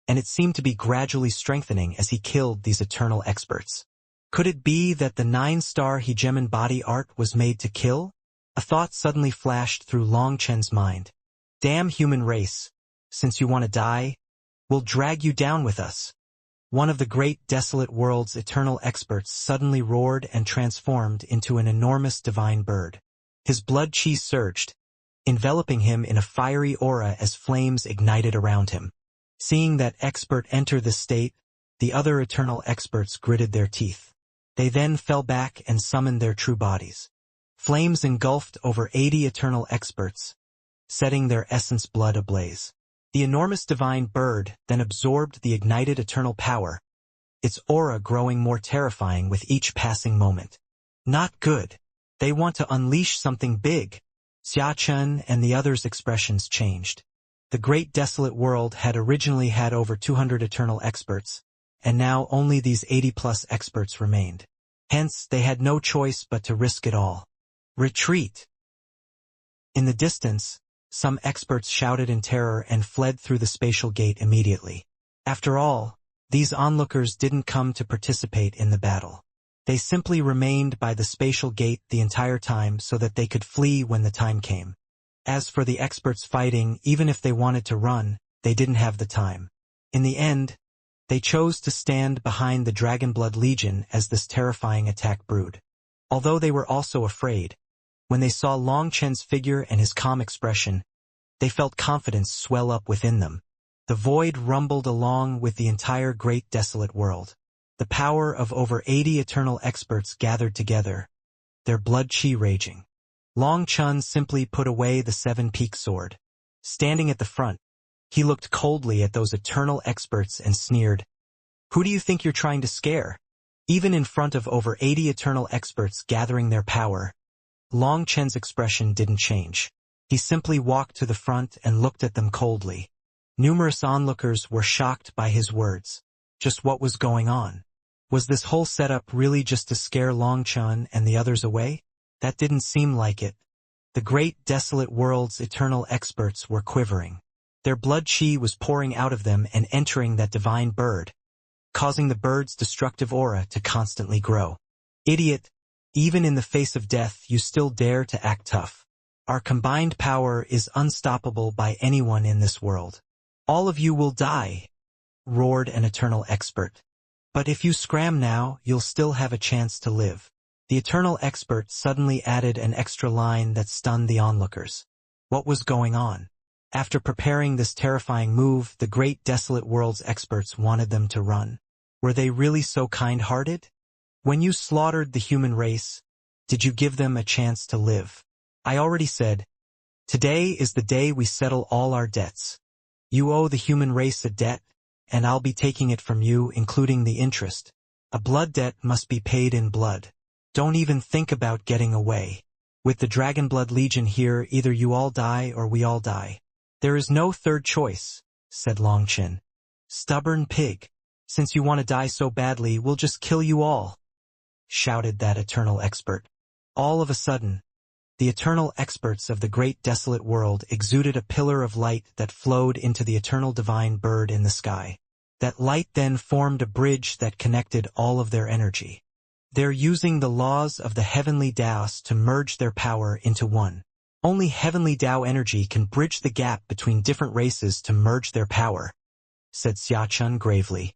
and it seemed to be gradually strengthening as he killed these eternal experts. Could it be that the 9-star hegemon body art was made to kill? A thought suddenly flashed through Long Chen's mind. Damn human race, since you want to die, we'll drag you down with us. One of the great desolate world's eternal experts suddenly roared and transformed into an enormous divine bird. His blood chi surged, enveloping him in a fiery aura as flames ignited around him. Seeing that expert enter this state, the other eternal experts gritted their teeth. They then fell back and summoned their true bodies. Flames engulfed over 80 eternal experts, setting their essence blood ablaze. The enormous divine bird then absorbed the ignited eternal power, its aura growing more terrifying with each passing moment. Not good. They want to unleash something big. Xia Chen and the others' expressions changed. The great desolate world had originally had over 200 eternal experts, and now only these 80-plus experts remained. Hence, they had no choice but to risk it all. Retreat! In the distance, some experts shouted in terror and fled through the spatial gate immediately. After all, these onlookers didn't come to participate in the battle. They simply remained by the spatial gate the entire time so that they could flee when the time came. As for the experts fighting, even if they wanted to run, they didn't have the time. In the end, they chose to stand behind the Dragonblood Legion as this terrifying attack brewed. Although they were also afraid, when they saw Long Chen's figure and his calm expression, they felt confidence swell up within them. The void rumbled along with the entire great desolate world. The power of over 80 eternal experts gathered together, their blood chi raging. Long Chun simply put away the 7-peak sword. Standing at the front, he looked coldly at those eternal experts and sneered, "Who do you think you're trying to scare?" Even in front of over 80 eternal experts gathering their power, Long Chen's expression didn't change. He simply walked to the front and looked at them coldly. Numerous onlookers were shocked by his words. Just what was going on? Was this whole setup really just to scare Long Chun and the others away? That didn't seem like it. The great desolate world's eternal experts were quivering. Their blood chi was pouring out of them and entering that divine bird, causing the bird's destructive aura to constantly grow. Idiot! Even in the face of death, you still dare to act tough. Our combined power is unstoppable by anyone in this world. All of you will die, roared an eternal expert. But if you scram now, you'll still have a chance to live. The eternal expert suddenly added an extra line that stunned the onlookers. What was going on? After preparing this terrifying move, the great desolate world's experts wanted them to run. Were they really so kind-hearted? When you slaughtered the human race, did you give them a chance to live? I already said, today is the day we settle all our debts. You owe the human race a debt, and I'll be taking it from you, including the interest. A blood debt must be paid in blood. Don't even think about getting away. With the Dragonblood Legion here, either you all die or we all die. There is no third choice, said Long Chen. Stubborn pig. Since you want to die so badly, we'll just kill you all, shouted that eternal expert. All of a sudden, the eternal experts of the great desolate world exuded a pillar of light that flowed into the eternal divine bird in the sky. That light then formed a bridge that connected all of their energy. They're using the laws of the heavenly Taoists to merge their power into one. Only heavenly Tao energy can bridge the gap between different races to merge their power, said Xia Chun gravely.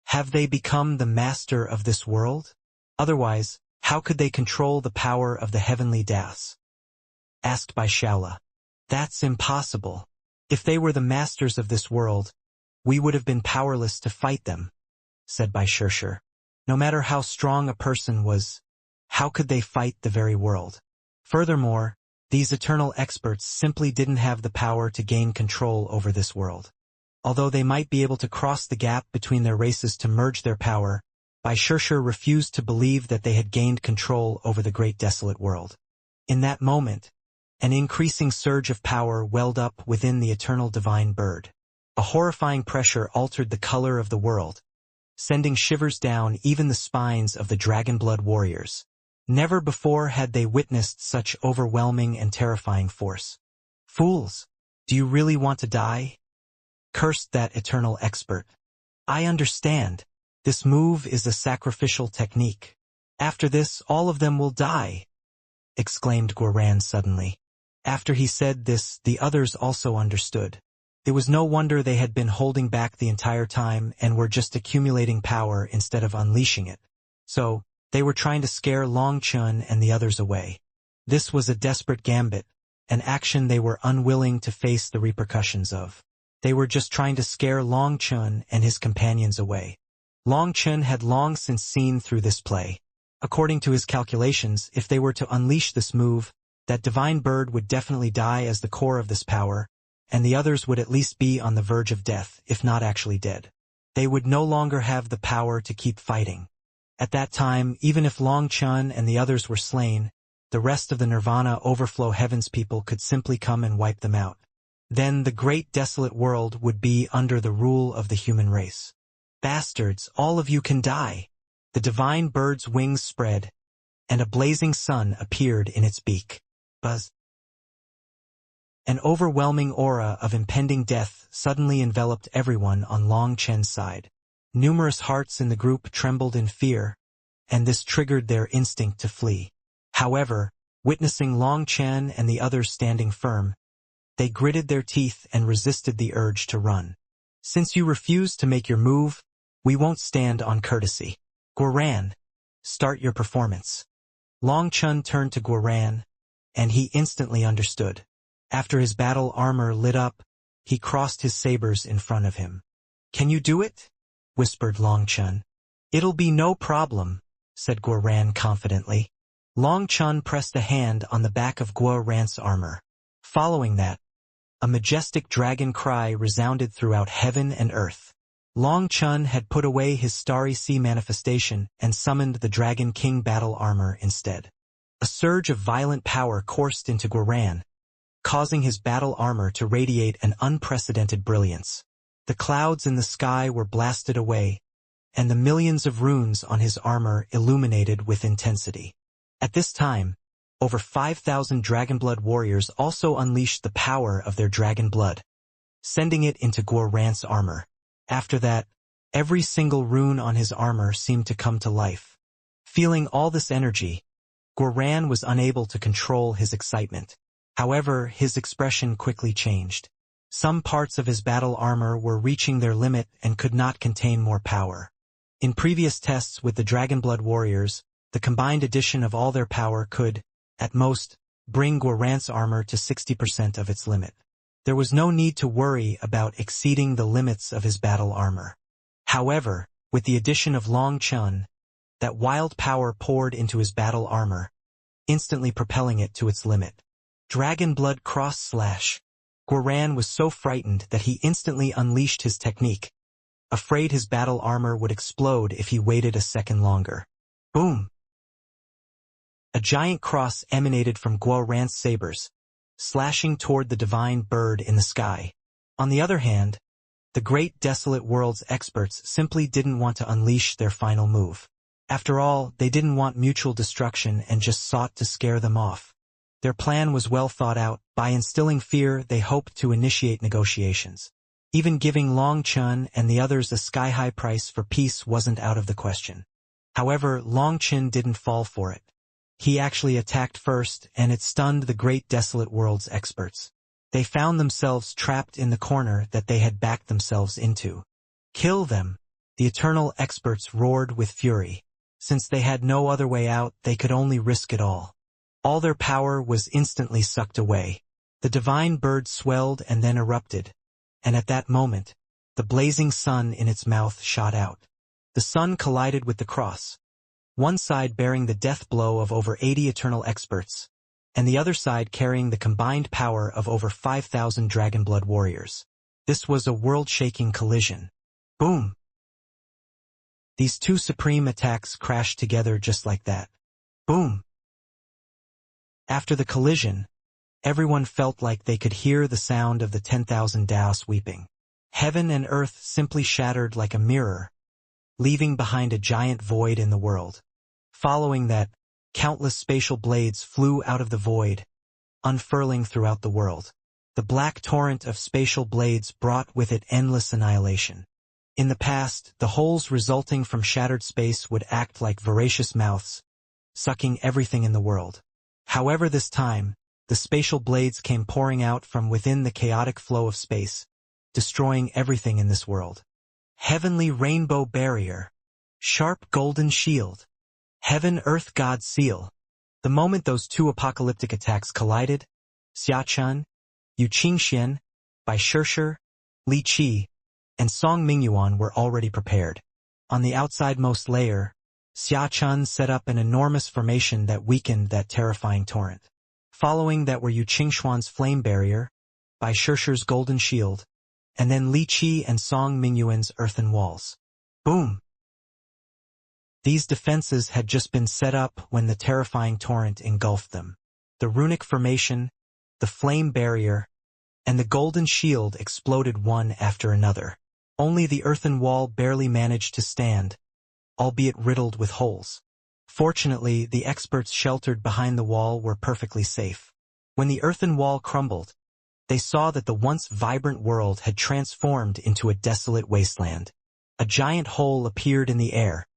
Have they become the master of this world? Otherwise, how could they control the power of the heavenly Taoists? Asked by Shaola. That's impossible. If they were the masters of this world, we would have been powerless to fight them, said Bai Shirshir. No matter how strong a person was, how could they fight the very world? Furthermore, these eternal experts simply didn't have the power to gain control over this world. Although they might be able to cross the gap between their races to merge their power, Bai Shirshir refused to believe that they had gained control over the great desolate world. In that moment, An increasing surge of power welled up within the eternal divine bird. A horrifying pressure altered the color of the world, sending shivers down even the spines of the Dragonblood warriors. Never before had they witnessed such overwhelming and terrifying force. "Fools! Do you really want to die?" cursed that eternal expert. "I understand. This move is a sacrificial technique. After this, all of them will die," exclaimed Goran suddenly. After he said this, the others also understood. It was no wonder they had been holding back the entire time and were just accumulating power instead of unleashing it. So, they were trying to scare Long Chun and the others away. This was a desperate gambit, an action they were unwilling to face the repercussions of. They were just trying to scare Long Chun and his companions away. Long Chun had long since seen through this play. According to his calculations, if they were to unleash this move, that divine bird would definitely die as the core of this power, and the others would at least be on the verge of death, if not actually dead. They would no longer have the power to keep fighting. At that time, even if Long Chun and the others were slain, the rest of the Nirvana Overflow Heavens people could simply come and wipe them out. Then the great desolate world would be under the rule of the human race. "Bastards, all of you can die." The divine bird's wings spread, and a blazing sun appeared in its beak. Buzz. An overwhelming aura of impending death suddenly enveloped everyone on Long Chen's side. Numerous hearts in the group trembled in fear, and this triggered their instinct to flee. However, witnessing Long Chen and the others standing firm, they gritted their teeth and resisted the urge to run. "Since you refuse to make your move, we won't stand on courtesy. Goran, start your performance." Long Chun turned to Goran, and he instantly understood. After his battle armor lit up, he crossed his sabers in front of him. "Can you do it?" whispered Long Chun. "It'll be no problem," said Goran confidently. Long Chun pressed a hand on the back of Goran's armor. Following that, a majestic dragon cry resounded throughout heaven and earth. Long Chun had put away his Starry Sea manifestation and summoned the Dragon King battle armor instead. A surge of violent power coursed into Goran, causing his battle armor to radiate an unprecedented brilliance. The clouds in the sky were blasted away, and the millions of runes on his armor illuminated with intensity. At this time, over 5,000 Dragonblood warriors also unleashed the power of their dragon blood, sending it into Goran's armor. After that, every single rune on his armor seemed to come to life. Feeling all this energy, Goran was unable to control his excitement. However, his expression quickly changed. Some parts of his battle armor were reaching their limit and could not contain more power. In previous tests with the Dragonblood warriors, the combined addition of all their power could, at most, bring Goran's armor to 60% of its limit. There was no need to worry about exceeding the limits of his battle armor. However, with the addition of Long Chun, that wild power poured into his battle armor, instantly propelling it to its limit. Dragonblood cross slash. Goran was so frightened that he instantly unleashed his technique, afraid his battle armor would explode if he waited a second longer. Boom! A giant cross emanated from Goran's sabers, slashing toward the divine bird in the sky. On the other hand, the great desolate world's experts simply didn't want to unleash their final move. After all, they didn't want mutual destruction and just sought to scare them off. Their plan was well thought out. By instilling fear, they hoped to initiate negotiations. Even giving Long Chun and the others a sky-high price for peace wasn't out of the question. However, Long Chun didn't fall for it. He actually attacked first, and it stunned the great desolate world's experts. They found themselves trapped in the corner that they had backed themselves into. "Kill them!" the eternal experts roared with fury. Since they had no other way out, they could only risk it all. All their power was instantly sucked away. The divine bird swelled and then erupted, and at that moment, the blazing sun in its mouth shot out. The sun collided with the cross, one side bearing the death blow of over 80 eternal experts, and the other side carrying the combined power of over 5,000 Dragonblood warriors. This was a world-shaking collision. Boom! These two supreme attacks crashed together just like that. Boom! After the collision, Everyone felt like they could hear the sound of the 10,000 Daos weeping. Heaven and earth simply shattered like a mirror, leaving behind a giant void in the world. Following that, countless spatial blades flew out of the void, unfurling throughout the world. The black torrent of spatial blades brought with it endless annihilation. In the past, the holes resulting from shattered space would act like voracious mouths, sucking everything in the world. However, this time, the spatial blades came pouring out from within the chaotic flow of space, destroying everything in this world. Heavenly rainbow barrier. Sharp golden shield. Heaven-earth god seal. The moment those two apocalyptic attacks collided, Xiachun, Yu Qingxian, Bai Shishir, Li Qi, and Song Mingyuan were already prepared. On the outsidemost layer, Xiachun set up an enormous formation that weakened that terrifying torrent. Following that were Yu Qingxuan's flame barrier, Bai Shishir's golden shield, and then Li Qi and Song Mingyuan's earthen walls. Boom! These defenses had just been set up when the terrifying torrent engulfed them. The runic formation, the flame barrier, and the golden shield exploded one after another. Only the earthen wall barely managed to stand, albeit riddled with holes. Fortunately, the experts sheltered behind the wall were perfectly safe. When the earthen wall crumbled, they saw that the once vibrant world had transformed into a desolate wasteland. A giant hole appeared in the air,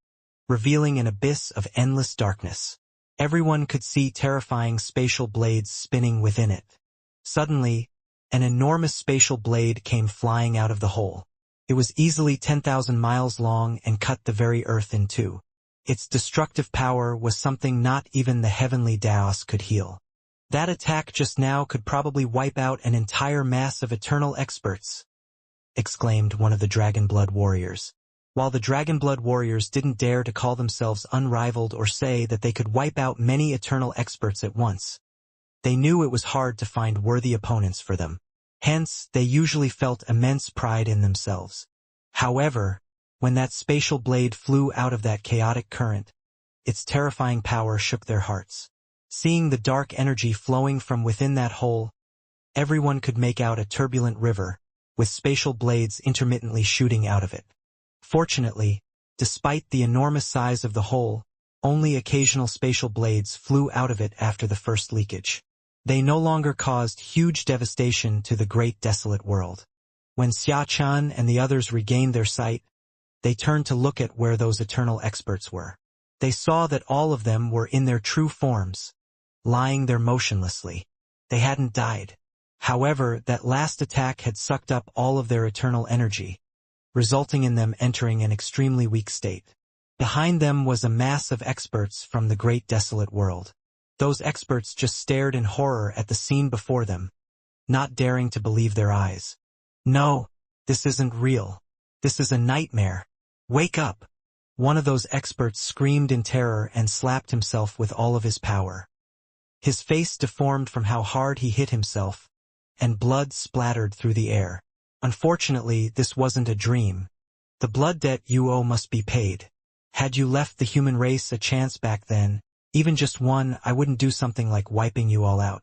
revealing an abyss of endless darkness. Everyone could see terrifying spatial blades spinning within it. Suddenly, an enormous spatial blade came flying out of the hole. It was easily 10,000 miles long and cut the very earth in two. Its destructive power was something not even the heavenly Daos could heal. That attack just now could probably wipe out an entire mass of eternal experts, exclaimed one of the Dragonblood warriors. While the Dragonblood warriors didn't dare to call themselves unrivaled or say that they could wipe out many eternal experts at once, they knew it was hard to find worthy opponents for them. Hence, they usually felt immense pride in themselves. However, when that spatial blade flew out of that chaotic current, its terrifying power shook their hearts. Seeing the dark energy flowing from within that hole, everyone could make out a turbulent river, with spatial blades intermittently shooting out of it. Fortunately, despite the enormous size of the hole, only occasional spatial blades flew out of it after the first leakage. They no longer caused huge devastation to the great desolate world. When Xiachun and the others regained their sight, they turned to look at where those eternal experts were. They saw that all of them were in their true forms, lying there motionlessly. They hadn't died. However, that last attack had sucked up all of their eternal energy, resulting in them entering an extremely weak state. Behind them was a mass of experts from the great desolate world. Those experts just stared in horror at the scene before them, not daring to believe their eyes. No, this isn't real. This is a nightmare. Wake up! One of those experts screamed in terror and slapped himself with all of his power. His face deformed from how hard he hit himself, and blood splattered through the air. Unfortunately, this wasn't a dream. The blood debt you owe must be paid. Had you left the human race a chance back then, even just one, I wouldn't do something like wiping you all out.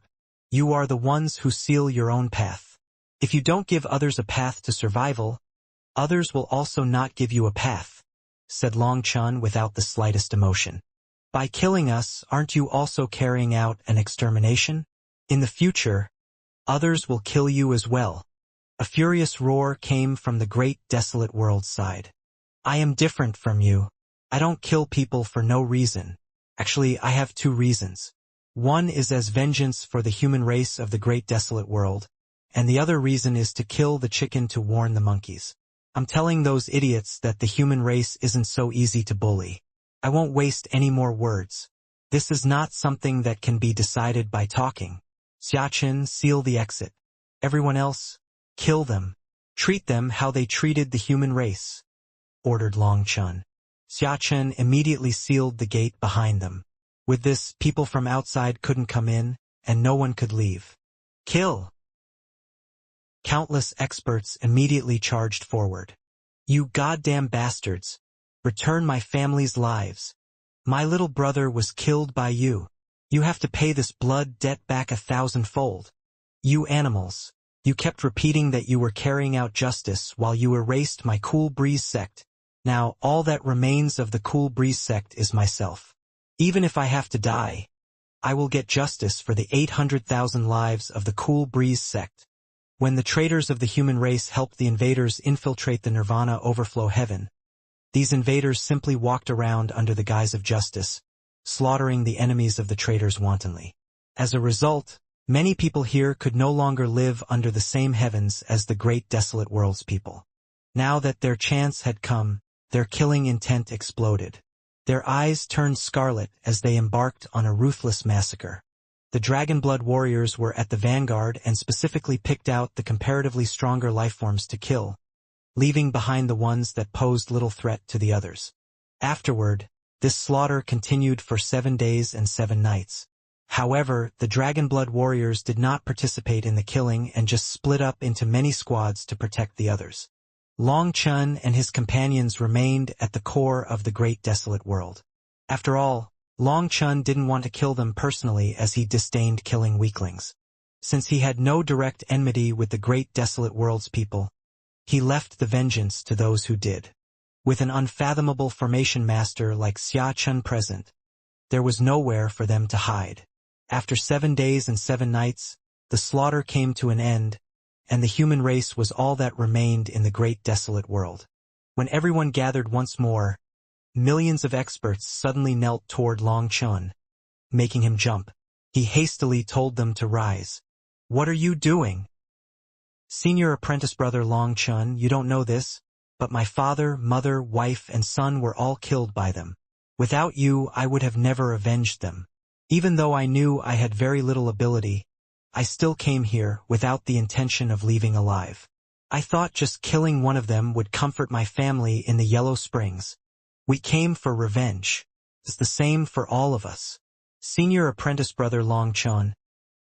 You are the ones who seal your own path. If you don't give others a path to survival, others will also not give you a path, said Long Chun without the slightest emotion. By killing us, aren't you also carrying out an extermination? In the future, others will kill you as well. A furious roar came from the great desolate world's side. I am different from you. I don't kill people for no reason. Actually, I have two reasons. One is as vengeance for the human race of the great desolate world, and the other reason is to kill the chicken to warn the monkeys. I'm telling those idiots that the human race isn't so easy to bully. I won't waste any more words. This is not something that can be decided by talking. Xiachun, seal the exit. Everyone else, kill them. Treat them how they treated the human race, ordered Long Chun. Xiachun immediately sealed the gate behind them. With this, people from outside couldn't come in, and no one could leave. Kill! Countless experts immediately charged forward. You goddamn bastards! Return my family's lives. My little brother was killed by you. You have to pay this blood debt back 1,000-fold. You animals. You kept repeating that you were carrying out justice while you erased my Cool Breeze sect. Now, all that remains of the Cool Breeze sect is myself. Even if I have to die, I will get justice for the 800,000 lives of the Cool Breeze sect. When the traitors of the human race helped the invaders infiltrate the Nirvana Overflow Heaven, these invaders simply walked around under the guise of justice, slaughtering the enemies of the traitors wantonly. As a result, many people here could no longer live under the same heavens as the great desolate world's people. Now that their chance had come, their killing intent exploded. Their eyes turned scarlet as they embarked on a ruthless massacre. The Dragonblood warriors were at the vanguard and specifically picked out the comparatively stronger lifeforms to kill, leaving behind the ones that posed little threat to the others. Afterward, this slaughter continued for 7 days and 7 nights. However, the Dragonblood warriors did not participate in the killing and just split up into many squads to protect the others. Long Chun and his companions remained at the core of the great desolate world. After all, Long Chun didn't want to kill them personally as he disdained killing weaklings. Since he had no direct enmity with the great desolate world's people, he left the vengeance to those who did. With an unfathomable formation master like Xia Chun present, there was nowhere for them to hide. After 7 days and 7 nights, the slaughter came to an end, and the human race was all that remained in the great desolate world. When everyone gathered once more, millions of experts suddenly knelt toward Long Chun, making him jump. He hastily told them to rise. "What are you doing?" "Senior apprentice brother Long Chun, you don't know this, but my father, mother, wife, and son were all killed by them. Without you, I would have never avenged them. Even though I knew I had very little ability, I still came here without the intention of leaving alive. I thought just killing one of them would comfort my family in the Yellow Springs. We came for revenge. It's the same for all of us. Senior apprentice brother Long Chun,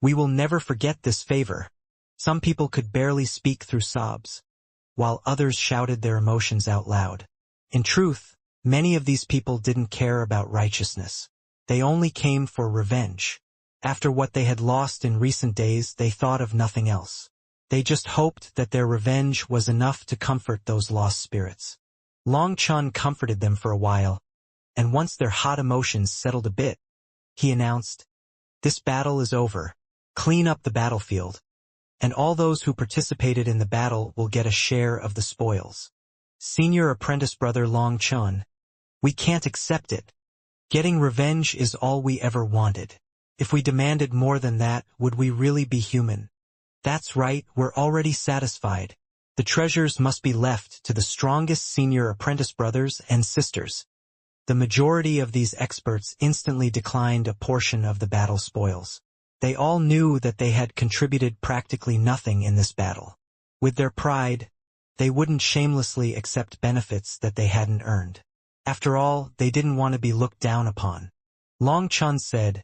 we will never forget this favor." Some people could barely speak through sobs, while others shouted their emotions out loud. In truth, many of these people didn't care about righteousness. They only came for revenge. After what they had lost in recent days, they thought of nothing else. They just hoped that their revenge was enough to comfort those lost spirits. Long Chun comforted them for a while, and once their hot emotions settled a bit, he announced, "This battle is over. Clean up the battlefield, and all those who participated in the battle will get a share of the spoils." "Senior apprentice brother Long Chun, we can't accept it. Getting revenge is all we ever wanted. If we demanded more than that, would we really be human?" "That's right, we're already satisfied. The treasures must be left to the strongest senior apprentice brothers and sisters." The majority of these experts instantly declined a portion of the battle spoils. They all knew that they had contributed practically nothing in this battle. With their pride, they wouldn't shamelessly accept benefits that they hadn't earned. After all, they didn't want to be looked down upon. Long Chun said,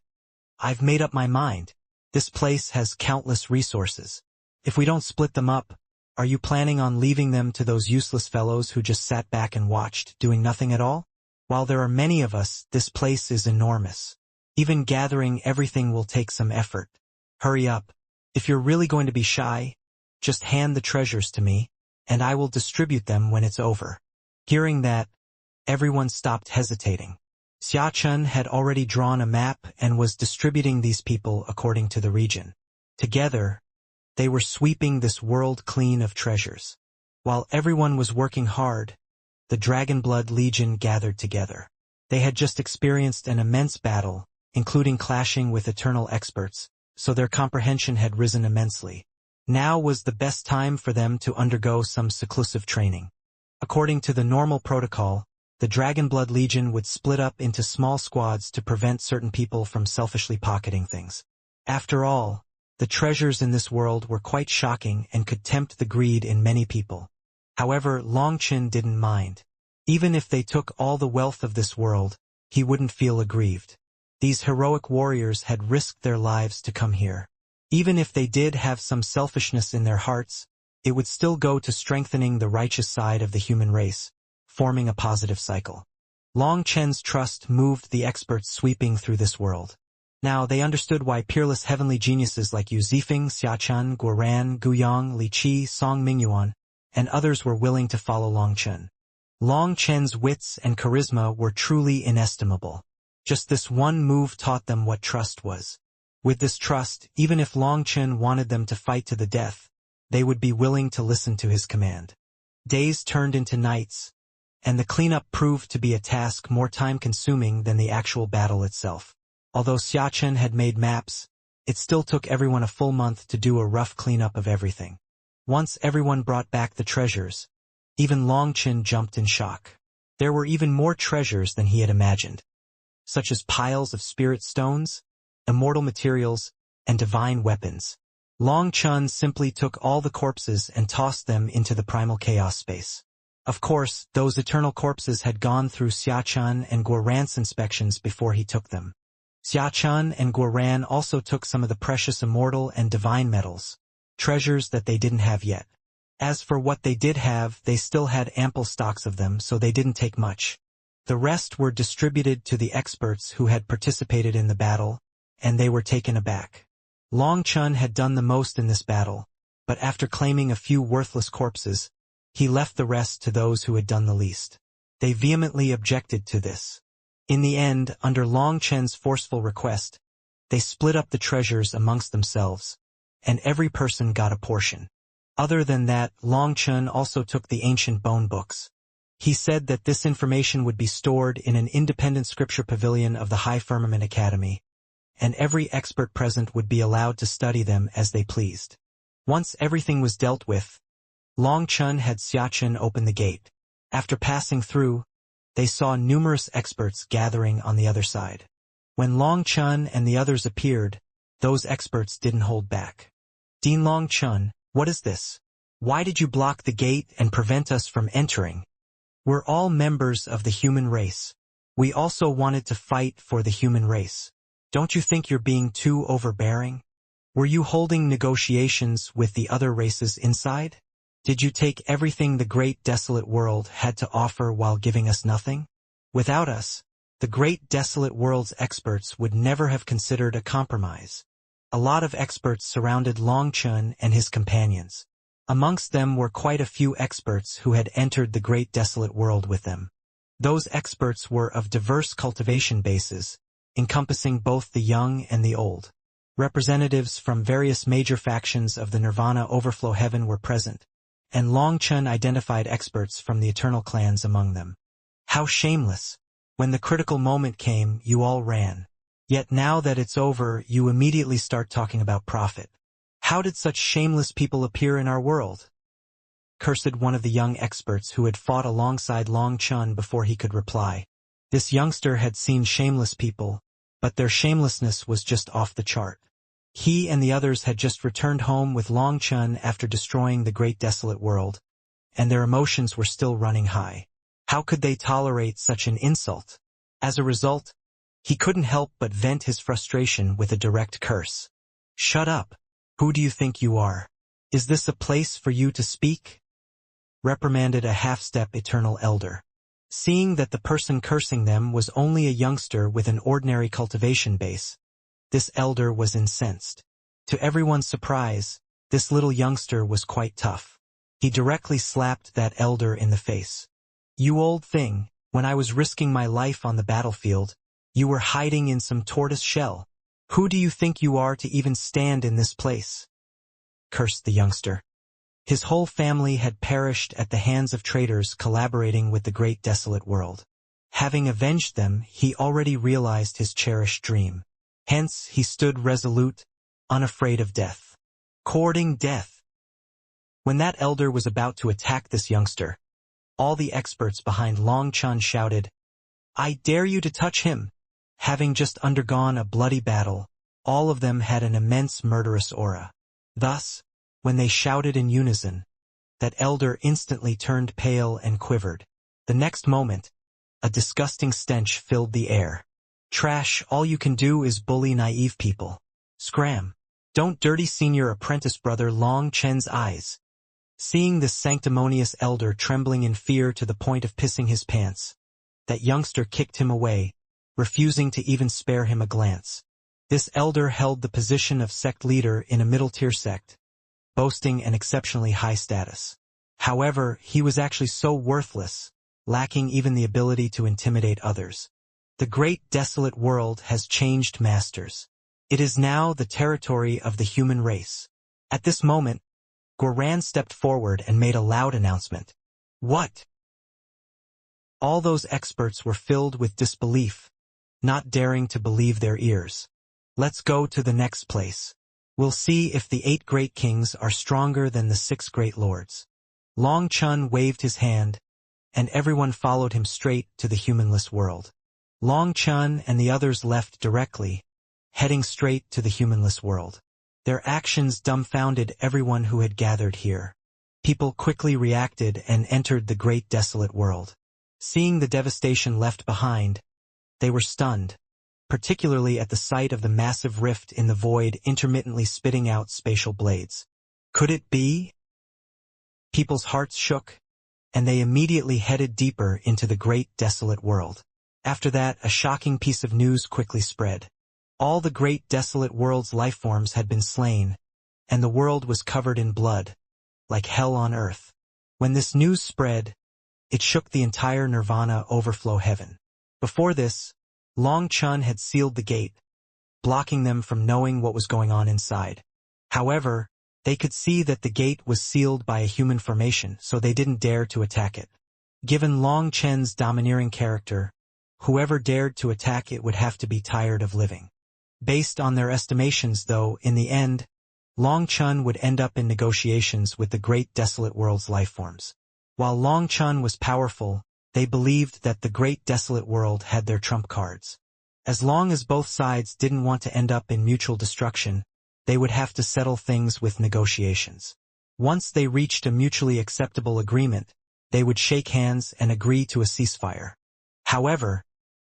"I've made up my mind. This place has countless resources. If we don't split them up, are you planning on leaving them to those useless fellows who just sat back and watched, doing nothing at all? While there are many of us, this place is enormous. Even gathering everything will take some effort. Hurry up. If you're really going to be shy, just hand the treasures to me, and I will distribute them when it's over." Hearing that, everyone stopped hesitating. Xia Chun had already drawn a map and was distributing these people according to the region. Together, they were sweeping this world clean of treasures. While everyone was working hard, the Dragonblood Legion gathered together. They had just experienced an immense battle, including clashing with eternal experts, so their comprehension had risen immensely. Now was the best time for them to undergo some seclusive training. According to the normal protocol, the Dragonblood Legion would split up into small squads to prevent certain people from selfishly pocketing things. After all, the treasures in this world were quite shocking and could tempt the greed in many people. However, Long Chun didn't mind. Even if they took all the wealth of this world, he wouldn't feel aggrieved. These heroic warriors had risked their lives to come here. Even if they did have some selfishness in their hearts, it would still go to strengthening the righteous side of the human race, forming a positive cycle. Long Chun's trust moved the experts sweeping through this world. Now they understood why peerless heavenly geniuses like Yu Zifeng, Xiachen, Guoran, Guyang, Li Qi, Song Mingyuan, and others were willing to follow Long Chen. Long Chen's wits and charisma were truly inestimable. Just this one move taught them what trust was. With this trust, even if Long Chen wanted them to fight to the death, they would be willing to listen to his command. Days turned into nights, and the cleanup proved to be a task more time-consuming than the actual battle itself. Although Xiachen had made maps, it still took everyone a full month to do a rough cleanup of everything. Once everyone brought back the treasures, even Long Chen jumped in shock. There were even more treasures than he had imagined, such as piles of spirit stones, immortal materials, and divine weapons. Long Chen simply took all the corpses and tossed them into the primal chaos space. Of course, those eternal corpses had gone through Xiachen and Guoran's inspections before he took them. Xiachen and Guoran also took some of the precious immortal and divine metals, treasures that they didn't have yet. As for what they did have, they still had ample stocks of them, so they didn't take much. The rest were distributed to the experts who had participated in the battle, and they were taken aback. Long Chen had done the most in this battle, but after claiming a few worthless corpses, he left the rest to those who had done the least. They vehemently objected to this. In the end, under Long Chen's forceful request, they split up the treasures amongst themselves, and every person got a portion. Other than that, Long Chen also took the ancient bone books. He said that this information would be stored in an independent scripture pavilion of the High Firmament Academy, and every expert present would be allowed to study them as they pleased. Once everything was dealt with, Long Chen had Xiachen open the gate. After passing through, they saw numerous experts gathering on the other side. When Long Chen and the others appeared, those experts didn't hold back. "Dean Long Chen, what is this? Why did you block the gate and prevent us from entering? We're all members of the human race. We also wanted to fight for the human race. Don't you think you're being too overbearing? Were you holding negotiations with the other races inside? Did you take everything the great desolate world had to offer while giving us nothing? Without us, the great desolate world's experts would never have considered a compromise." A lot of experts surrounded Long Chen and his companions. Amongst them were quite a few experts who had entered the great desolate world with them. Those experts were of diverse cultivation bases, encompassing both the young and the old. Representatives from various major factions of the Nirvana Overflow Heaven were present, and Long Chen identified experts from the eternal clans among them. How shameless! When the critical moment came, you all ran. Yet now that it's over, you immediately start talking about profit. How did such shameless people appear in our world? Cursed one of the young experts who had fought alongside Long Chen before he could reply. This youngster had seen shameless people, but their shamelessness was just off the chart. He and the others had just returned home with Long Chen after destroying the great desolate world, and their emotions were still running high. How could they tolerate such an insult? As a result, he couldn't help but vent his frustration with a direct curse. "Shut up! Who do you think you are? Is this a place for you to speak?" reprimanded a half-step eternal elder. Seeing that the person cursing them was only a youngster with an ordinary cultivation base, this elder was incensed. To everyone's surprise, this little youngster was quite tough. He directly slapped that elder in the face. "You old thing, when I was risking my life on the battlefield, you were hiding in some tortoise shell. Who do you think you are to even stand in this place?" cursed the youngster. His whole family had perished at the hands of traitors collaborating with the great desolate world. Having avenged them, he already realized his cherished dream. Hence, he stood resolute, unafraid of death. Courting death. When that elder was about to attack this youngster, all the experts behind Long Chen shouted, "I dare you to touch him!" Having just undergone a bloody battle, all of them had an immense murderous aura. Thus, when they shouted in unison, that elder instantly turned pale and quivered. The next moment, a disgusting stench filled the air. "Trash, all you can do is bully naive people. Scram! Don't dirty senior apprentice brother Long Chen's eyes." Seeing this sanctimonious elder trembling in fear to the point of pissing his pants, that youngster kicked him away, refusing to even spare him a glance. This elder held the position of sect leader in a middle-tier sect, boasting an exceptionally high status. However, he was actually so worthless, lacking even the ability to intimidate others. The great desolate world has changed masters. It is now the territory of the human race. At this moment, Goran stepped forward and made a loud announcement. What? All those experts were filled with disbelief, not daring to believe their ears. Let's go to the next place. We'll see if the 8 great kings are stronger than the 6 great lords. Long Chun waved his hand, and everyone followed him straight to the humanless world. Long Chun and the others left directly, heading straight to the humanless world. Their actions dumbfounded everyone who had gathered here. People quickly reacted and entered the great desolate world. Seeing the devastation left behind, they were stunned, particularly at the sight of the massive rift in the void intermittently spitting out spatial blades. Could it be? People's hearts shook, and they immediately headed deeper into the great desolate world. After that, a shocking piece of news quickly spread. All the great desolate world's lifeforms had been slain, and the world was covered in blood, like hell on earth. When this news spread, it shook the entire Nirvana overflow heaven. Before this, Long Chun had sealed the gate, blocking them from knowing what was going on inside. However, they could see that the gate was sealed by a human formation, so they didn't dare to attack it. Given Long Chen's domineering character, whoever dared to attack it would have to be tired of living. Based on their estimations, though, in the end, Long Chun would end up in negotiations with the great desolate world's lifeforms. While Long Chun was powerful, they believed that the great desolate world had their trump cards. As long as both sides didn't want to end up in mutual destruction, they would have to settle things with negotiations. Once they reached a mutually acceptable agreement, they would shake hands and agree to a ceasefire. However,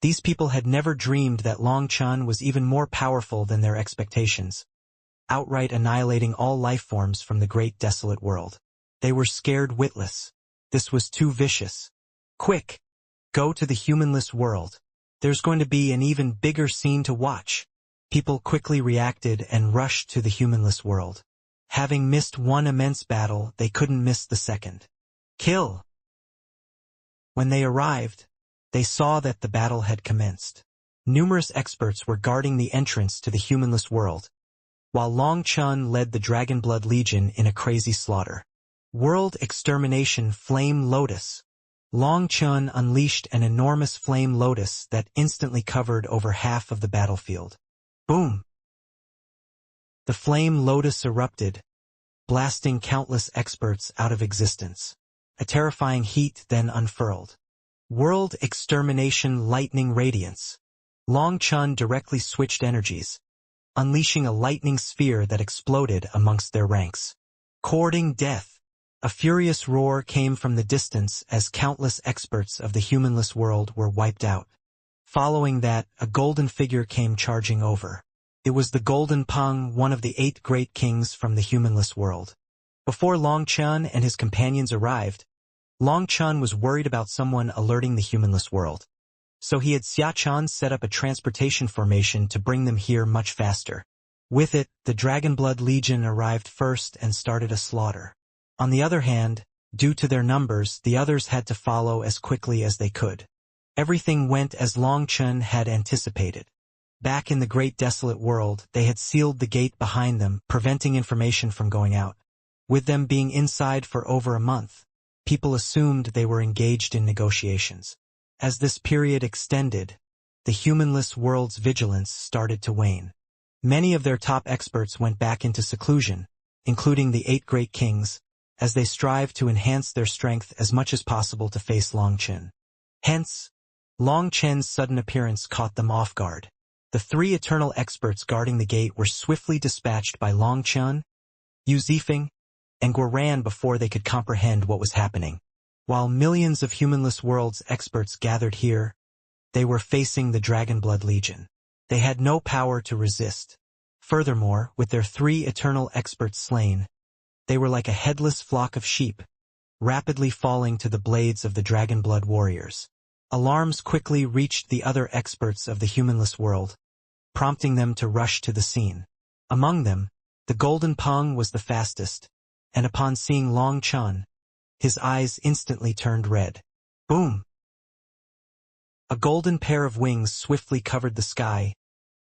these people had never dreamed that Long Chun was even more powerful than their expectations, outright annihilating all life forms from the great desolate world. They were scared witless. This was too vicious. Quick! Go to the humanless world. There's going to be an even bigger scene to watch. People quickly reacted and rushed to the humanless world. Having missed one immense battle, they couldn't miss the second. Kill! When they arrived, they saw that the battle had commenced. Numerous experts were guarding the entrance to the humanless world, while Long Chun led the Dragonblood Legion in a crazy slaughter. World Extermination Flame Lotus. Long Chun unleashed an enormous flame lotus that instantly covered over half of the battlefield. Boom! The flame lotus erupted, blasting countless experts out of existence. A terrifying heat then unfurled. World Extermination Lightning Radiance. Long Chun directly switched energies, unleashing a lightning sphere that exploded amongst their ranks. Courting death. A furious roar came from the distance as countless experts of the humanless world were wiped out. Following that, a golden figure came charging over. It was the Golden Pung, one of the 8 great kings from the humanless world. Before Long Chun and his companions arrived, Long Chun was worried about someone alerting the humanless world. So he had Xia Chan set up a transportation formation to bring them here much faster. With it, the Dragonblood Legion arrived first and started a slaughter. On the other hand, due to their numbers, the others had to follow as quickly as they could. Everything went as Long Chun had anticipated. Back in the great desolate world, they had sealed the gate behind them, preventing information from going out. With them being inside for over a month, people assumed they were engaged in negotiations. As this period extended, the humanless world's vigilance started to wane. Many of their top experts went back into seclusion, including the 8 great kings, as they strived to enhance their strength as much as possible to face Long Chun. Hence, Long Chen's sudden appearance caught them off guard. The 3 eternal experts guarding the gate were swiftly dispatched by Long Chun, Yu Zifeng, and Goran before they could comprehend what was happening. While millions of humanless world's experts gathered here, they were facing the Dragonblood Legion. They had no power to resist. Furthermore, with their 3 eternal experts slain, they were like a headless flock of sheep, rapidly falling to the blades of the Dragonblood warriors. Alarms quickly reached the other experts of the humanless world, prompting them to rush to the scene. Among them, the golden pung was the fastest, and upon seeing Long Chun, his eyes instantly turned red. Boom! A golden pair of wings swiftly covered the sky,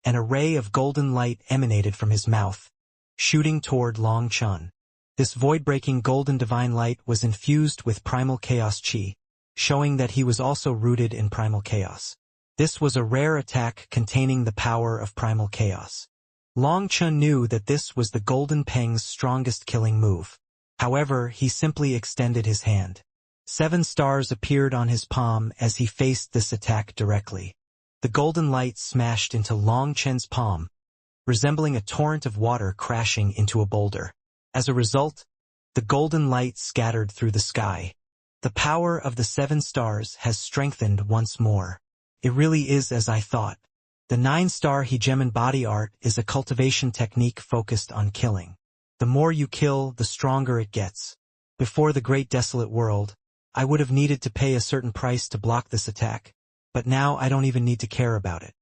and a ray of golden light emanated from his mouth, shooting toward Long Chun. This void-breaking golden divine light was infused with primal chaos chi, showing that he was also rooted in primal chaos. This was a rare attack containing the power of primal chaos. Long Chun knew that this was the Golden Peng's strongest killing move. However, he simply extended his hand. 7 stars appeared on his palm as he faced this attack directly. The golden light smashed into Long Chun's palm, resembling a torrent of water crashing into a boulder. As a result, the golden light scattered through the sky. The power of the 7 stars has strengthened once more. It really is as I thought. The 9-star hegemon body art is a cultivation technique focused on killing. The more you kill, the stronger it gets. Before the Great Desolate World, I would have needed to pay a certain price to block this attack, but now I don't even need to care about it.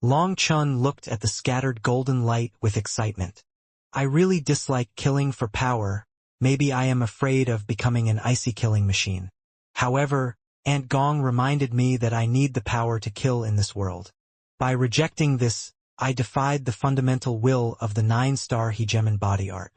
Long Chun looked at the scattered golden light with excitement. I really dislike killing for power. Maybe I am afraid of becoming an icy killing machine. However, Aunt Gong reminded me that I need the power to kill in this world. By rejecting this, I defied the fundamental will of the 9-star hegemon body art.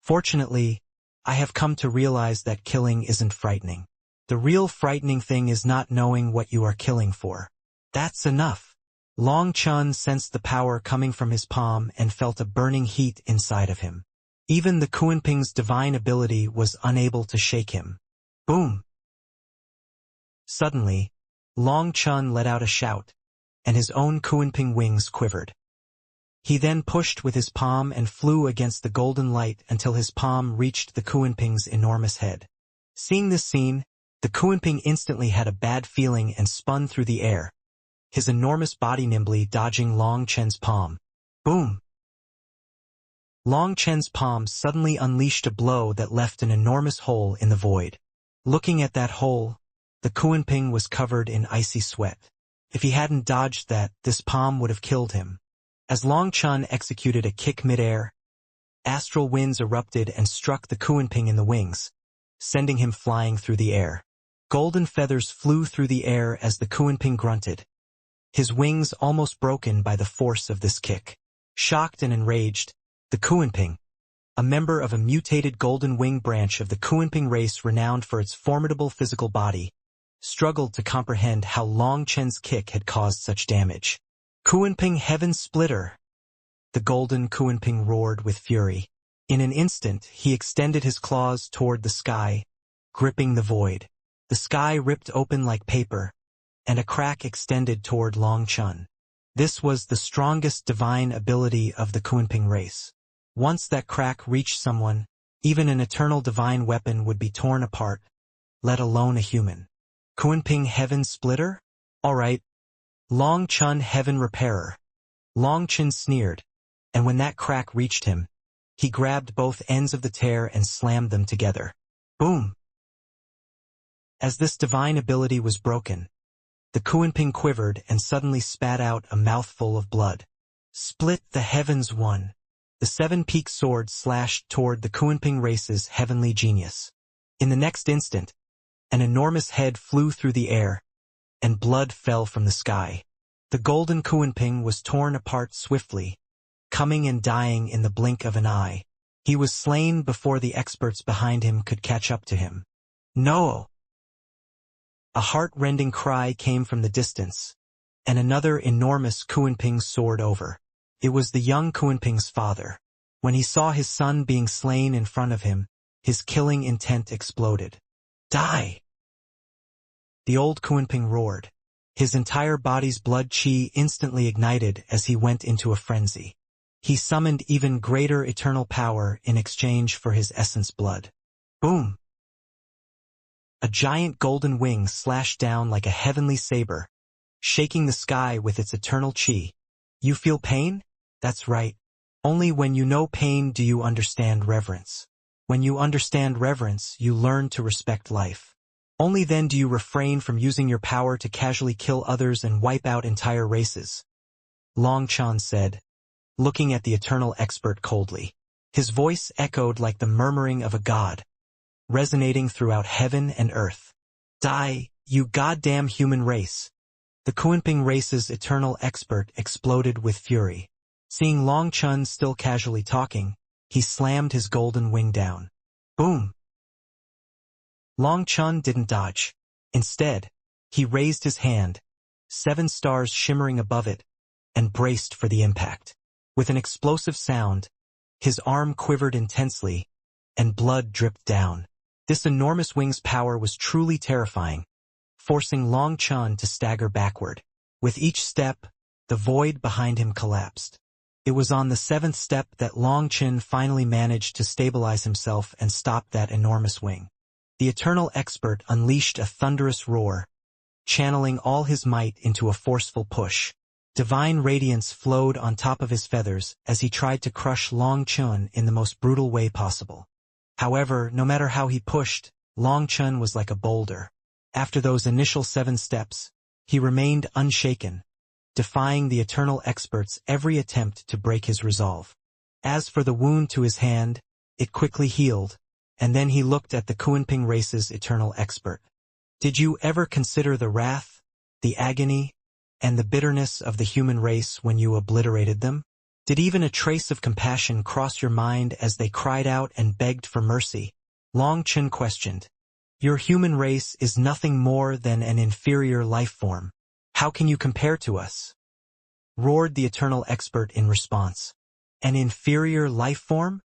Fortunately, I have come to realize that killing isn't frightening. The real frightening thing is not knowing what you are killing for. That's enough. Long Chun sensed the power coming from his palm and felt a burning heat inside of him. Even the Kunping's divine ability was unable to shake him. Boom! Suddenly, Long Chun let out a shout, and his own Kunping wings quivered. He then pushed with his palm and flew against the golden light until his palm reached the Kunping's enormous head. Seeing this scene, the Kunping instantly had a bad feeling and spun through the air, his enormous body nimbly dodging Long Chen's palm. Boom! Long Chen's palm suddenly unleashed a blow that left an enormous hole in the void. Looking at that hole, the Kunping was covered in icy sweat. If he hadn't dodged that, this palm would have killed him. As Long Chun executed a kick midair, astral winds erupted and struck the Kunping in the wings, sending him flying through the air. Golden feathers flew through the air as the Kunping grunted, his wings almost broken by the force of this kick. Shocked and enraged, the Kunping, a member of a mutated golden wing branch of the Kunping race renowned for its formidable physical body, struggled to comprehend how Long Chen's kick had caused such damage. Kunping Heaven Splitter! The golden Kunping roared with fury. In an instant, he extended his claws toward the sky, gripping the void. The sky ripped open like paper, and a crack extended toward Long Chun. This was the strongest divine ability of the Kunping race. Once that crack reached someone, even an eternal divine weapon would be torn apart, let alone a human. Kunping Heaven Splitter? Alright. Long Chun Heaven Repairer. Long Chun sneered, and when that crack reached him, he grabbed both ends of the tear and slammed them together. Boom! As this divine ability was broken, the Kunping quivered and suddenly spat out a mouthful of blood. Split the heavens one. The 7-peak sword slashed toward the Kunping race's heavenly genius. In the next instant, an enormous head flew through the air, and blood fell from the sky. The golden Kunping was torn apart swiftly, coming and dying in the blink of an eye. He was slain before the experts behind him could catch up to him. No! A heart-rending cry came from the distance, and another enormous Kunping soared over. It was the young Kunping's father. When he saw his son being slain in front of him, his killing intent exploded. Die! The old Kunping roared. His entire body's blood chi instantly ignited as he went into a frenzy. He summoned even greater eternal power in exchange for his essence blood. Boom! A giant golden wing slashed down like a heavenly saber, shaking the sky with its eternal chi. You feel pain? That's right. Only when you know pain do you understand reverence. When you understand reverence, you learn to respect life. Only then do you refrain from using your power to casually kill others and wipe out entire races. Long Chan said, looking at the eternal expert coldly. His voice echoed like the murmuring of a god, resonating throughout heaven and earth. Die, you goddamn human race! The Kunping race's eternal expert exploded with fury. Seeing Long Chun still casually talking, he slammed his golden wing down. Boom! Long Chun didn't dodge. Instead, he raised his hand, 7 stars shimmering above it, and braced for the impact. With an explosive sound, his arm quivered intensely, and blood dripped down. This enormous wing's power was truly terrifying, forcing Long Chun to stagger backward. With each step, the void behind him collapsed. It was on the 7th step that Long Chun finally managed to stabilize himself and stop that enormous wing. The eternal expert unleashed a thunderous roar, channeling all his might into a forceful push. Divine radiance flowed on top of his feathers as he tried to crush Long Chun in the most brutal way possible. However, no matter how he pushed, Long Chun was like a boulder. After those initial 7 steps, he remained unshaken, defying the eternal expert's every attempt to break his resolve. As for the wound to his hand, it quickly healed, and then he looked at the Kunping race's eternal expert. Did you ever consider the wrath, the agony, and the bitterness of the human race when you obliterated them? Did even a trace of compassion cross your mind as they cried out and begged for mercy? Long Chun questioned. Your human race is nothing more than an inferior life form. How can you compare to us? Roared the eternal expert in response. An inferior life form?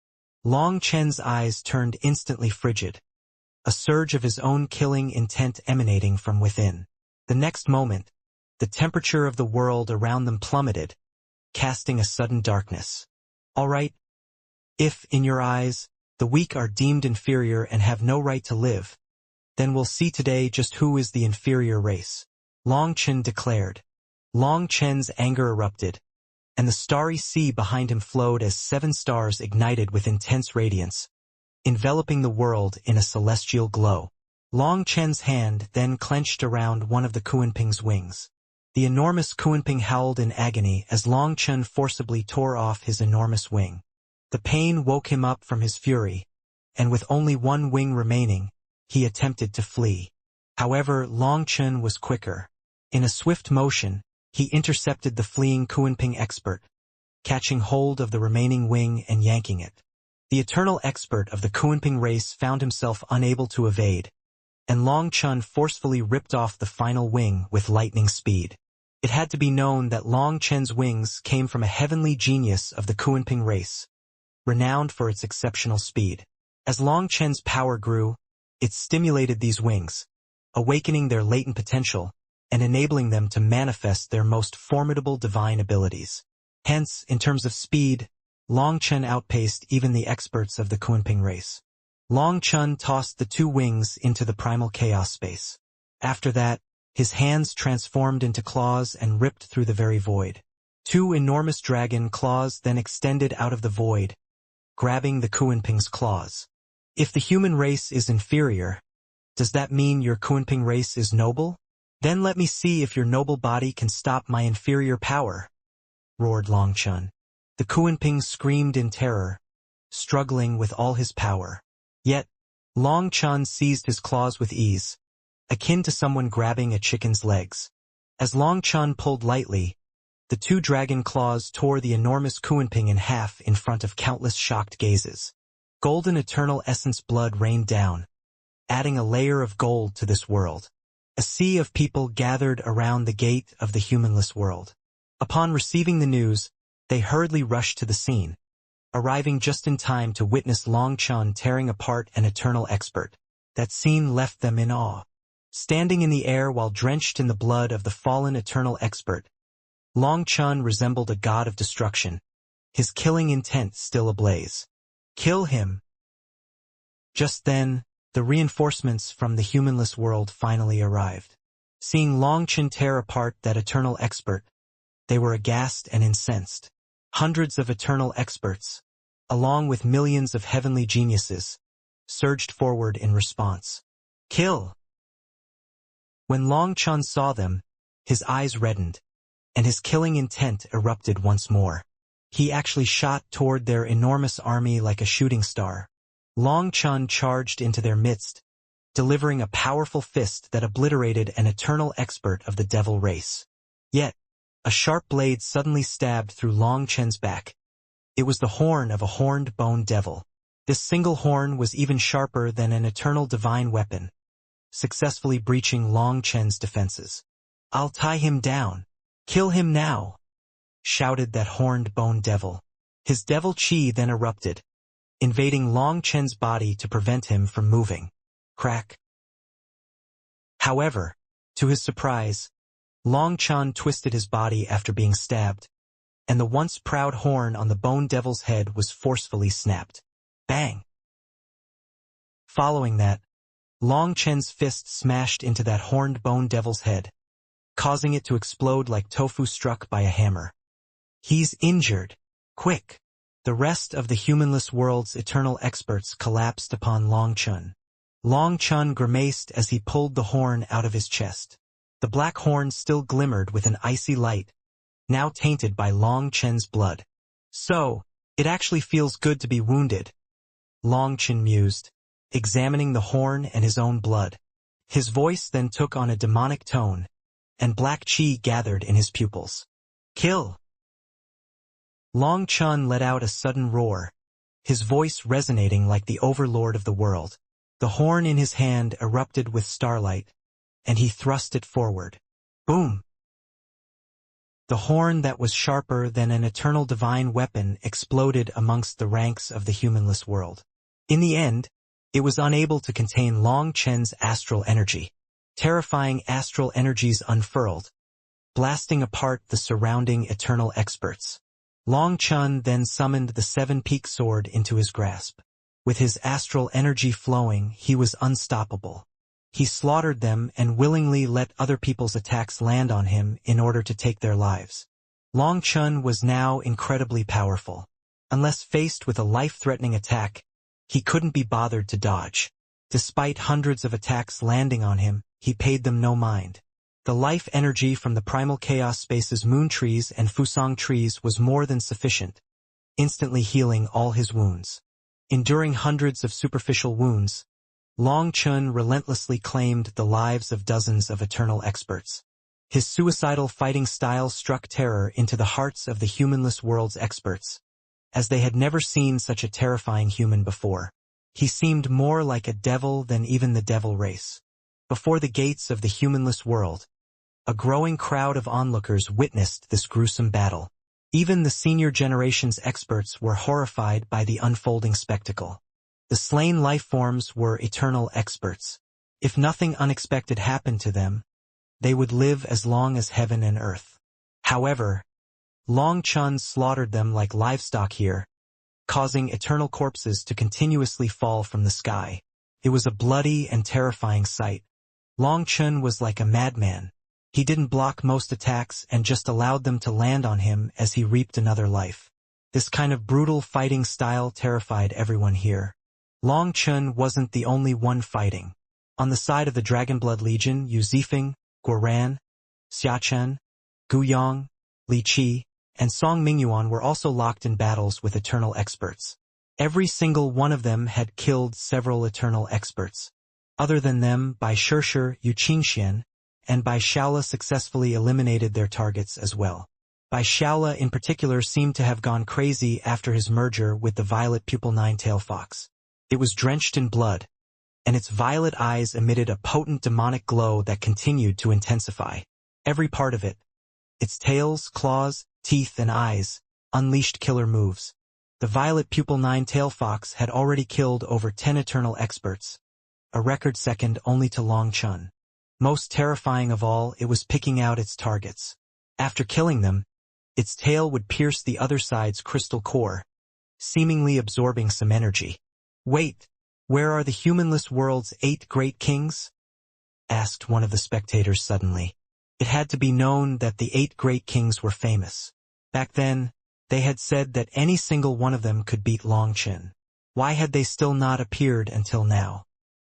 Long Chen's eyes turned instantly frigid, a surge of his own killing intent emanating from within. The next moment, the temperature of the world around them plummeted, casting a sudden darkness. All right. If, in your eyes, the weak are deemed inferior and have no right to live, then we'll see today just who is the inferior race. Long Chen declared. Long Chen's anger erupted, and the starry sea behind him flowed as 7 stars ignited with intense radiance, enveloping the world in a celestial glow. Long Chen's hand then clenched around one of the Kunping's wings. The enormous Kunping howled in agony as Long Chen forcibly tore off his enormous wing. The pain woke him up from his fury, and with only one wing remaining, he attempted to flee. However, Long Chen was quicker. In a swift motion, he intercepted the fleeing Kunping expert, catching hold of the remaining wing and yanking it. The eternal expert of the Kunping race found himself unable to evade, and Long Chen forcefully ripped off the final wing with lightning speed. It had to be known that Long Chen's wings came from a heavenly genius of the Kunping race, renowned for its exceptional speed. As Long Chen's power grew, it stimulated these wings, awakening their latent potential and enabling them to manifest their most formidable divine abilities. Hence, in terms of speed, Long Chen outpaced even the experts of the Kunping race. Long Chen tossed the 2 wings into the primal chaos space. After that, his hands transformed into claws and ripped through the very void. 2 enormous dragon claws then extended out of the void, grabbing the Kunping's claws. If the human race is inferior, does that mean your Kunping race is noble? Then let me see if your noble body can stop my inferior power, roared Long Chen. The Kunping screamed in terror, struggling with all his power. Yet, Long Chen seized his claws with ease, akin to someone grabbing a chicken's legs. As Long Chen pulled lightly, the 2 dragon claws tore the enormous Kunping in half in front of countless shocked gazes. Golden eternal essence blood rained down, adding a layer of gold to this world. A sea of people gathered around the gate of the humanless world. Upon receiving the news, they hurriedly rushed to the scene, arriving just in time to witness Long Chen tearing apart an eternal expert. That scene left them in awe. Standing in the air while drenched in the blood of the fallen eternal expert, Long Chen resembled a god of destruction, his killing intent still ablaze. Kill him! Just then, the reinforcements from the humanless world finally arrived. Seeing Long Chen tear apart that eternal expert, they were aghast and incensed. Hundreds of eternal experts, along with millions of heavenly geniuses, surged forward in response. Kill! When Long Chen saw them, his eyes reddened, and his killing intent erupted once more. He actually shot toward their enormous army like a shooting star. Long Chun charged into their midst, delivering a powerful fist that obliterated an eternal expert of the devil race. Yet, a sharp blade suddenly stabbed through Long Chen's back. It was the horn of a horned bone devil. This single horn was even sharper than an eternal divine weapon, successfully breaching Long Chen's defenses. "I'll tie him down. Kill him now," shouted that horned bone devil. His devil chi then erupted, invading Long Chen's body to prevent him from moving. Crack. However, to his surprise, Long Chen twisted his body after being stabbed, and the once proud horn on the bone devil's head was forcefully snapped. Bang! Following that, Long Chen's fist smashed into that horned bone devil's head, causing it to explode like tofu struck by a hammer. "He's injured. Quick!" The rest of the humanless world's eternal experts collapsed upon Long Chen. Long Chen grimaced as he pulled the horn out of his chest. The black horn still glimmered with an icy light, now tainted by Long Chen's blood. "So, it actually feels good to be wounded," Long Chen mused, examining the horn and his own blood. His voice then took on a demonic tone, and black chi gathered in his pupils. "Kill!" Long Chen let out a sudden roar, his voice resonating like the overlord of the world. The horn in his hand erupted with starlight, and he thrust it forward. Boom! The horn that was sharper than an eternal divine weapon exploded amongst the ranks of the humanless world. In the end, it was unable to contain Long Chen's astral energy. Terrifying astral energies unfurled, blasting apart the surrounding eternal experts. Long Chen then summoned the seven-peak sword into his grasp. With his astral energy flowing, he was unstoppable. He slaughtered them and willingly let other people's attacks land on him in order to take their lives. Long Chen was now incredibly powerful. Unless faced with a life-threatening attack, he couldn't be bothered to dodge. Despite hundreds of attacks landing on him, he paid them no mind. The life energy from the primal chaos space's moon trees and Fusang trees was more than sufficient, instantly healing all his wounds. Enduring hundreds of superficial wounds, Long Chen relentlessly claimed the lives of dozens of eternal experts. His suicidal fighting style struck terror into the hearts of the humanless world's experts, as they had never seen such a terrifying human before. He seemed more like a devil than even the devil race. Before the gates of the humanless world, a growing crowd of onlookers witnessed this gruesome battle. Even the senior generation's experts were horrified by the unfolding spectacle. The slain life forms were eternal experts. If nothing unexpected happened to them, they would live as long as heaven and earth. However, Long Chen slaughtered them like livestock here, causing eternal corpses to continuously fall from the sky. It was a bloody and terrifying sight. Long Chen was like a madman. He didn't block most attacks and just allowed them to land on him as he reaped another life. This kind of brutal fighting style terrified everyone here. Long Chen wasn't the only one fighting. On the side of the Dragonblood Legion, Yu Zifeng, Guoran, Xiachen, Gu Yang, Li Qi, and Song Mingyuan were also locked in battles with eternal experts. Every single one of them had killed several eternal experts. Other than them, Bai Shirshir, Yu Qingxian, and Bai Shaola successfully eliminated their targets as well. Bai Shaola in particular seemed to have gone crazy after his merger with the violet pupil nine-tailed fox. It was drenched in blood, and its violet eyes emitted a potent demonic glow that continued to intensify. Every part of it, its tails, claws, teeth, and eyes, unleashed killer moves. The violet pupil nine-tailed fox had already killed over 10 eternal experts, a record second only to Long Chen. Most terrifying of all, it was picking out its targets. After killing them, its tail would pierce the other side's crystal core, seemingly absorbing some energy. "Wait, where are the humanless world's 8 great kings?" asked one of the spectators suddenly. It had to be known that the 8 great kings were famous. Back then, they had said that any single one of them could beat Long Chen. Why had they still not appeared until now?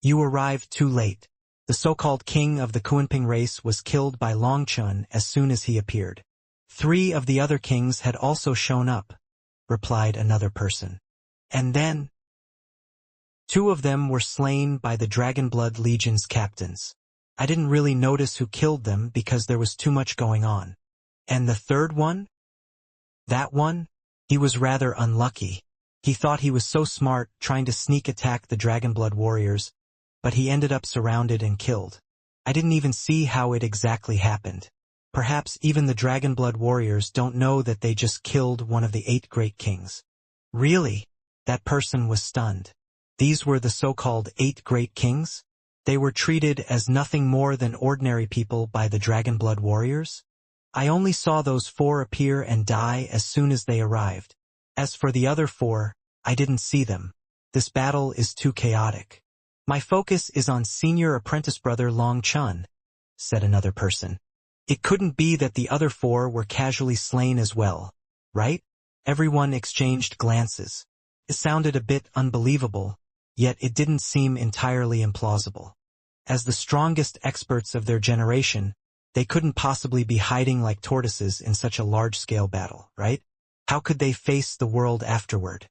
You arrived too late. The so-called king of the Kunping race was killed by Long Chen as soon as he appeared. 3 of the other kings had also shown up, replied another person. And then 2 of them were slain by the Dragonblood Legion's captains. I didn't really notice who killed them because there was too much going on. And the third one? That one? He was rather unlucky. He thought he was so smart trying to sneak attack the Dragonblood warriors, but he ended up surrounded and killed. I didn't even see how it exactly happened. Perhaps even the Dragonblood warriors don't know that they just killed one of the 8 great kings. Really? That person was stunned. These were the so-called 8 great kings? They were treated as nothing more than ordinary people by the Dragonblood warriors? I only saw those 4 appear and die as soon as they arrived. As for the other 4, I didn't see them. This battle is too chaotic. My focus is on senior apprentice brother Long Chun, said another person. It couldn't be that the other 4 were casually slain as well, right? Everyone exchanged glances. It sounded a bit unbelievable, yet it didn't seem entirely implausible. As the strongest experts of their generation, they couldn't possibly be hiding like tortoises in such a large-scale battle, right? How could they face the world afterward?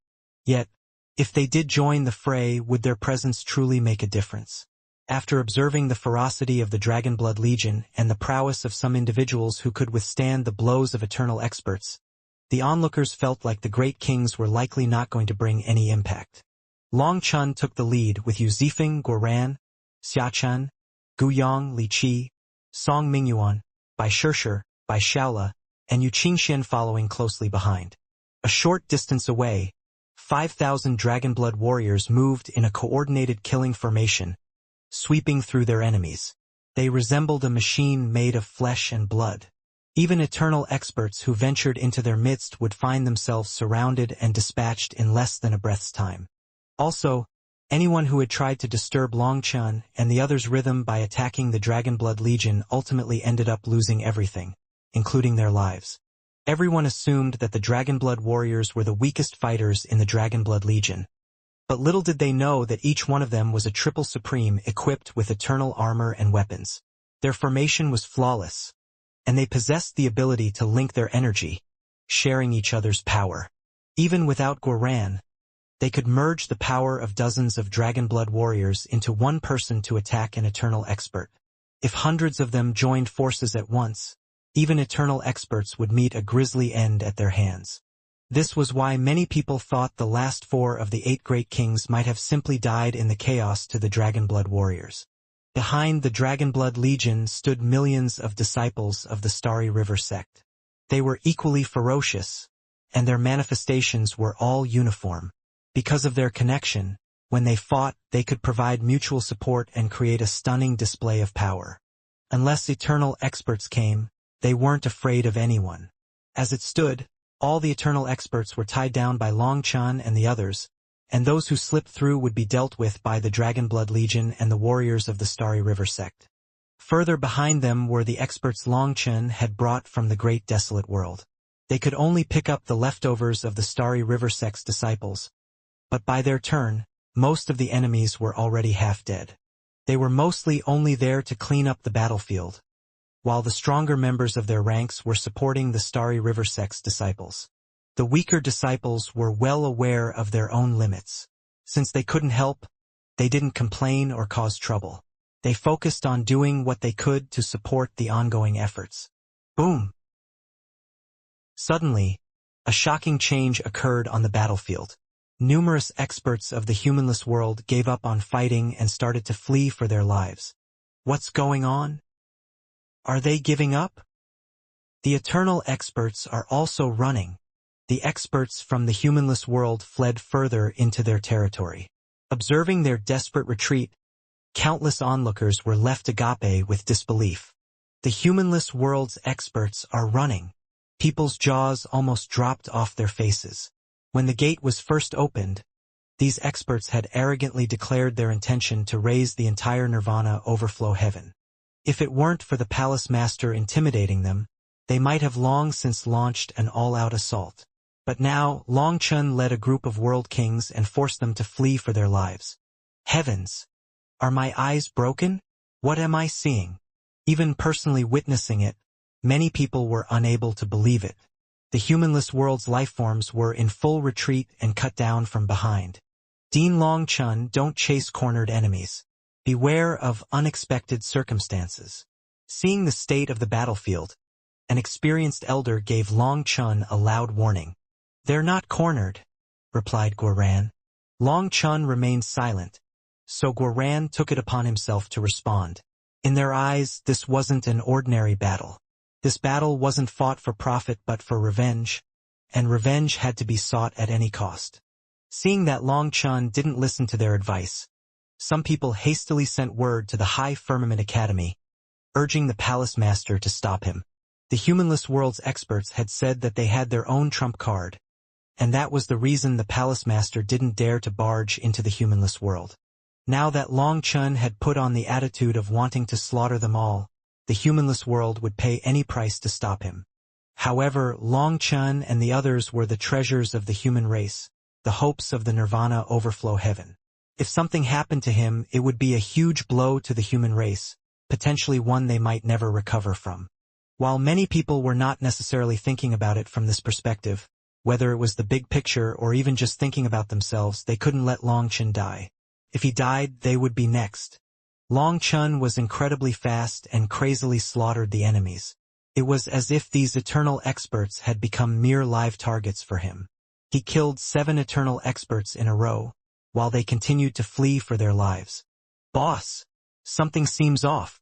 Yet, if they did join the fray, would their presence truly make a difference? After observing the ferocity of the Dragonblood Legion and the prowess of some individuals who could withstand the blows of eternal experts, the onlookers felt like the great kings were likely not going to bring any impact. Long Chun took the lead with Yu Zifeng, Guoran, Xiachun, Guyang, Li Qi, Song Mingyuan, Bai Shishir, Bai Shaola, and Yu Qingxian following closely behind. A short distance away, 5,000 Dragonblood warriors moved in a coordinated killing formation, sweeping through their enemies. They resembled a machine made of flesh and blood. Even eternal experts who ventured into their midst would find themselves surrounded and dispatched in less than a breath's time. Also, anyone who had tried to disturb Long Chun and the others' rhythm by attacking the Dragonblood Legion ultimately ended up losing everything, including their lives. Everyone assumed that the Dragonblood warriors were the weakest fighters in the Dragonblood Legion. But little did they know that each one of them was a triple supreme equipped with eternal armor and weapons. Their formation was flawless, and they possessed the ability to link their energy, sharing each other's power. Even without Guoran, they could merge the power of dozens of Dragonblood warriors into one person to attack an eternal expert. If hundreds of them joined forces at once, even eternal experts would meet a grisly end at their hands. This was why many people thought the last 4 of the 8 great kings might have simply died in the chaos to the Dragonblood warriors. Behind the Dragonblood Legion stood millions of disciples of the Starry River sect. They were equally ferocious, and their manifestations were all uniform. Because of their connection, when they fought, they could provide mutual support and create a stunning display of power. Unless eternal experts came, they weren't afraid of anyone. As it stood, all the eternal experts were tied down by Long Chun and the others, and those who slipped through would be dealt with by the Dragonblood Legion and the warriors of the Starry River sect. Further behind them were the experts Long Chun had brought from the great desolate world. They could only pick up the leftovers of the Starry River sect's disciples, but by their turn, most of the enemies were already half dead. They were mostly only there to clean up the battlefield, while the stronger members of their ranks were supporting the Starry River sect's disciples. The weaker disciples were well aware of their own limits. Since they couldn't help, they didn't complain or cause trouble. They focused on doing what they could to support the ongoing efforts. Boom! Suddenly, a shocking change occurred on the battlefield. Numerous experts of the humanless world gave up on fighting and started to flee for their lives. What's going on? Are they giving up? The eternal experts are also running. The experts from the humanless world fled further into their territory. Observing their desperate retreat, countless onlookers were left agape with disbelief. The humanless world's experts are running. People's jaws almost dropped off their faces. When the gate was first opened, these experts had arrogantly declared their intention to raise the entire Nirvana overflow heaven. If it weren't for the palace master intimidating them, they might have long since launched an all-out assault. But now, Long Chun led a group of world kings and forced them to flee for their lives. Heavens! Are my eyes broken? What am I seeing? Even personally witnessing it, Many people were unable to believe it. The humanless world's lifeforms were in full retreat and cut down from behind. Dean Long Chun, don't chase cornered enemies. Beware of unexpected circumstances. Seeing the state of the battlefield, an experienced elder gave Long Chun a loud warning. They're not cornered, replied Guoran. Long Chun remained silent, so Guoran took it upon himself to respond. In their eyes, this wasn't an ordinary battle. This battle wasn't fought for profit but for revenge, and revenge had to be sought at any cost. Seeing that Long Chun didn't listen to their advice, some people hastily sent word to the High Firmament Academy, urging the Palace Master to stop him. The humanless world's experts had said that they had their own trump card, and that was the reason the Palace Master didn't dare to barge into the humanless world. Now that Long Chun had put on the attitude of wanting to slaughter them all, the humanless world would pay any price to stop him. However, Long Chun and the others were the treasures of the human race, the hopes of the Nirvana overflow heaven. If something happened to him, it would be a huge blow to the human race, potentially one they might never recover from. While many people were not necessarily thinking about it from this perspective, whether it was the big picture or even just thinking about themselves, they couldn't let Long Chun die. If he died, they would be next. Long Chun was incredibly fast and crazily slaughtered the enemies. It was as if these eternal experts had become mere live targets for him. He killed 7 eternal experts in a row, while they continued to flee for their lives. Boss, something seems off.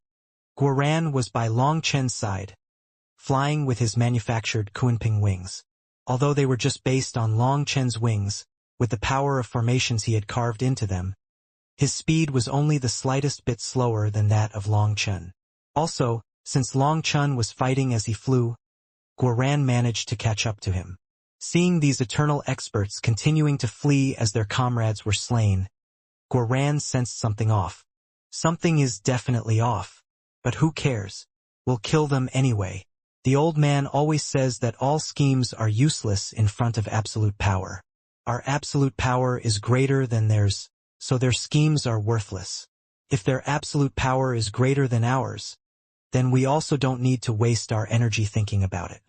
Guoran was by Long Chen's side, flying with his manufactured Kunping wings. Although they were just based on Long Chen's wings, with the power of formations he had carved into them, his speed was only the slightest bit slower than that of Long Chun. Also, since Long Chun was fighting as he flew, Guoran managed to catch up to him. Seeing these eternal experts continuing to flee as their comrades were slain, Guoran sensed something off. Something is definitely off. But who cares? We'll kill them anyway. The old man always says that all schemes are useless in front of absolute power. Our absolute power is greater than theirs, so their schemes are worthless. If their absolute power is greater than ours, then we also don't need to waste our energy thinking about it.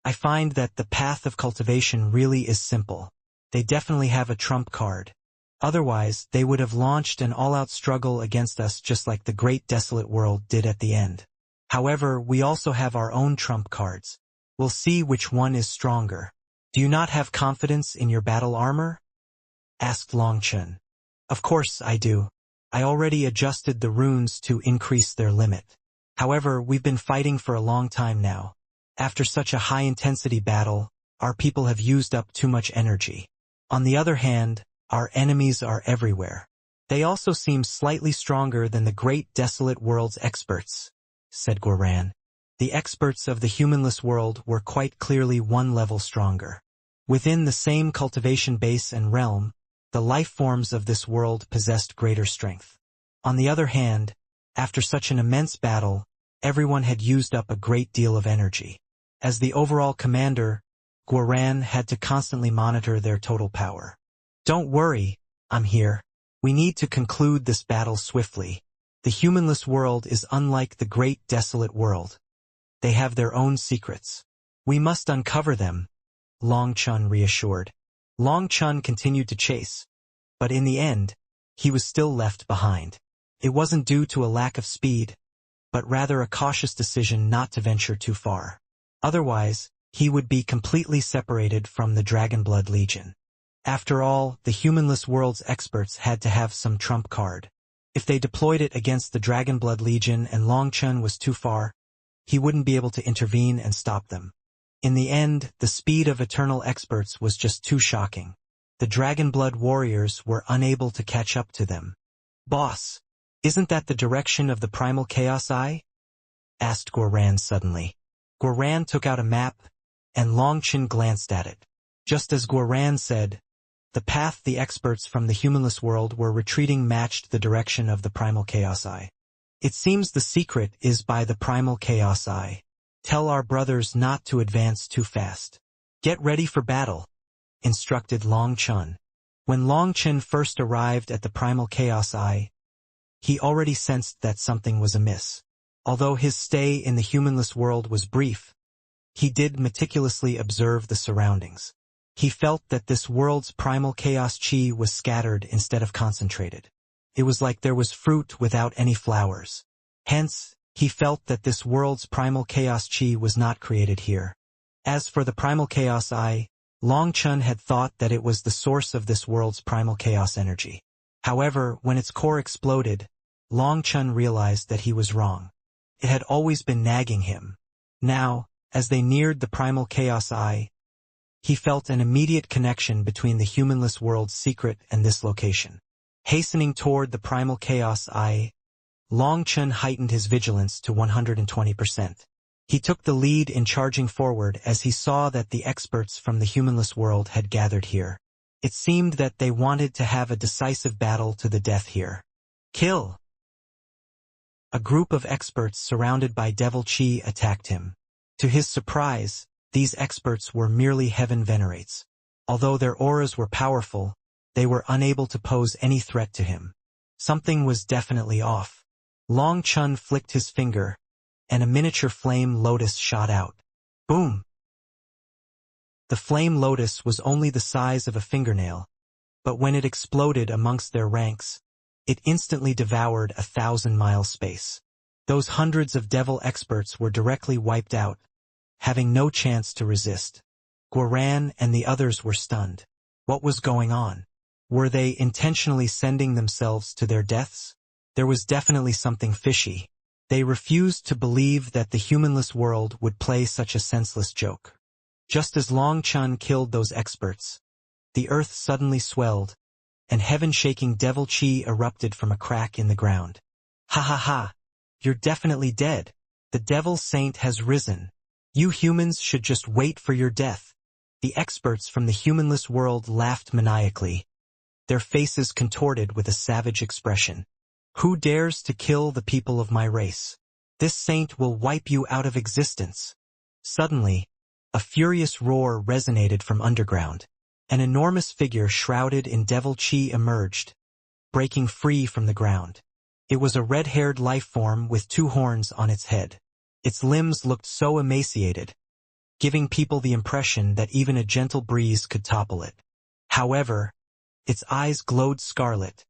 I find that the path of cultivation really is simple. They definitely have a trump card. Otherwise, they would have launched an all-out struggle against us just like the great desolate world did at the end. However, we also have our own trump cards. We'll see which one is stronger. Do you not have confidence in your battle armor? Asked Long Chun. Of course I do. I already adjusted the runes to increase their limit. However, we've been fighting for a long time now. After such a high-intensity battle, our people have used up too much energy. On the other hand, our enemies are everywhere. They also seem slightly stronger than the great desolate world's experts, said Guoran. The experts of the humanless world were quite clearly one level stronger. Within the same cultivation base and realm, the life forms of this world possessed greater strength. On the other hand, after such an immense battle, everyone had used up a great deal of energy. As the overall commander, Guoran had to constantly monitor their total power. Don't worry, I'm here. We need to conclude this battle swiftly. The humanless world is unlike the great desolate world. They have their own secrets. We must uncover them, Long Chun reassured. Long Chun continued to chase, but in the end, he was still left behind. It wasn't due to a lack of speed, but rather a cautious decision not to venture too far. Otherwise, he would be completely separated from the Dragonblood Legion. After all, the humanless world's experts had to have some trump card. If they deployed it against the Dragonblood Legion and Long Chun was too far, he wouldn't be able to intervene and stop them. In the end, the speed of eternal experts was just too shocking. The Dragonblood warriors were unable to catch up to them. Boss, isn't that the direction of the primal chaos eye? Asked Guoran suddenly. Guoran took out a map, and Long Chun glanced at it. Just as Guoran said, the path the experts from the humanless world were retreating matched the direction of the primal chaos eye. It seems the secret is by the primal chaos eye. Tell our brothers not to advance too fast. Get ready for battle, instructed Long Chun. When Long Chun first arrived at the primal chaos eye, he already sensed that something was amiss. Although his stay in the humanless world was brief, he did meticulously observe the surroundings. He felt that this world's primal chaos chi was scattered instead of concentrated. It was like there was fruit without any flowers. Hence, he felt that this world's primal chaos chi was not created here. As for the primal chaos Long Chun had thought that it was the source of this world's primal chaos energy. However, when its core exploded, Long Chun realized that he was wrong. It had always been nagging him. Now, as they neared the primal chaos he felt an immediate connection between the humanless world's secret and this location. Hastening toward the primal chaos Long Chun heightened his vigilance to 120%. He took the lead in charging forward as he saw that the experts from the humanless world had gathered here. It seemed that they wanted to have a decisive battle to the death here. Kill! A group of experts surrounded by devil chi attacked him. To his surprise, these experts were merely heaven venerates. Although their auras were powerful, they were unable to pose any threat to him. Something was definitely off. Long Chun flicked his finger, and a miniature flame lotus shot out. Boom! The flame lotus was only the size of a fingernail, but when it exploded amongst their ranks, it instantly devoured 1,000-mile space. Those hundreds of devil experts were directly wiped out, having no chance to resist. Guoran and the others were stunned. What was going on? Were they intentionally sending themselves to their deaths? There was definitely something fishy. They refused to believe that the humanless world would play such a senseless joke. Just as Long Chun killed those experts, the earth suddenly swelled, and heaven-shaking devil chi erupted from a crack in the ground. Ha ha ha! You're definitely dead. The devil saint has risen. You humans should just wait for your death. The experts from the humanless world laughed maniacally, their faces contorted with a savage expression. Who dares to kill the people of my race? This saint will wipe you out of existence. Suddenly, a furious roar resonated from underground. An enormous figure shrouded in devil chi emerged, breaking free from the ground. It was a red-haired life form with 2 horns on its head. Its limbs looked so emaciated, giving people the impression that even a gentle breeze could topple it. However, its eyes glowed scarlet,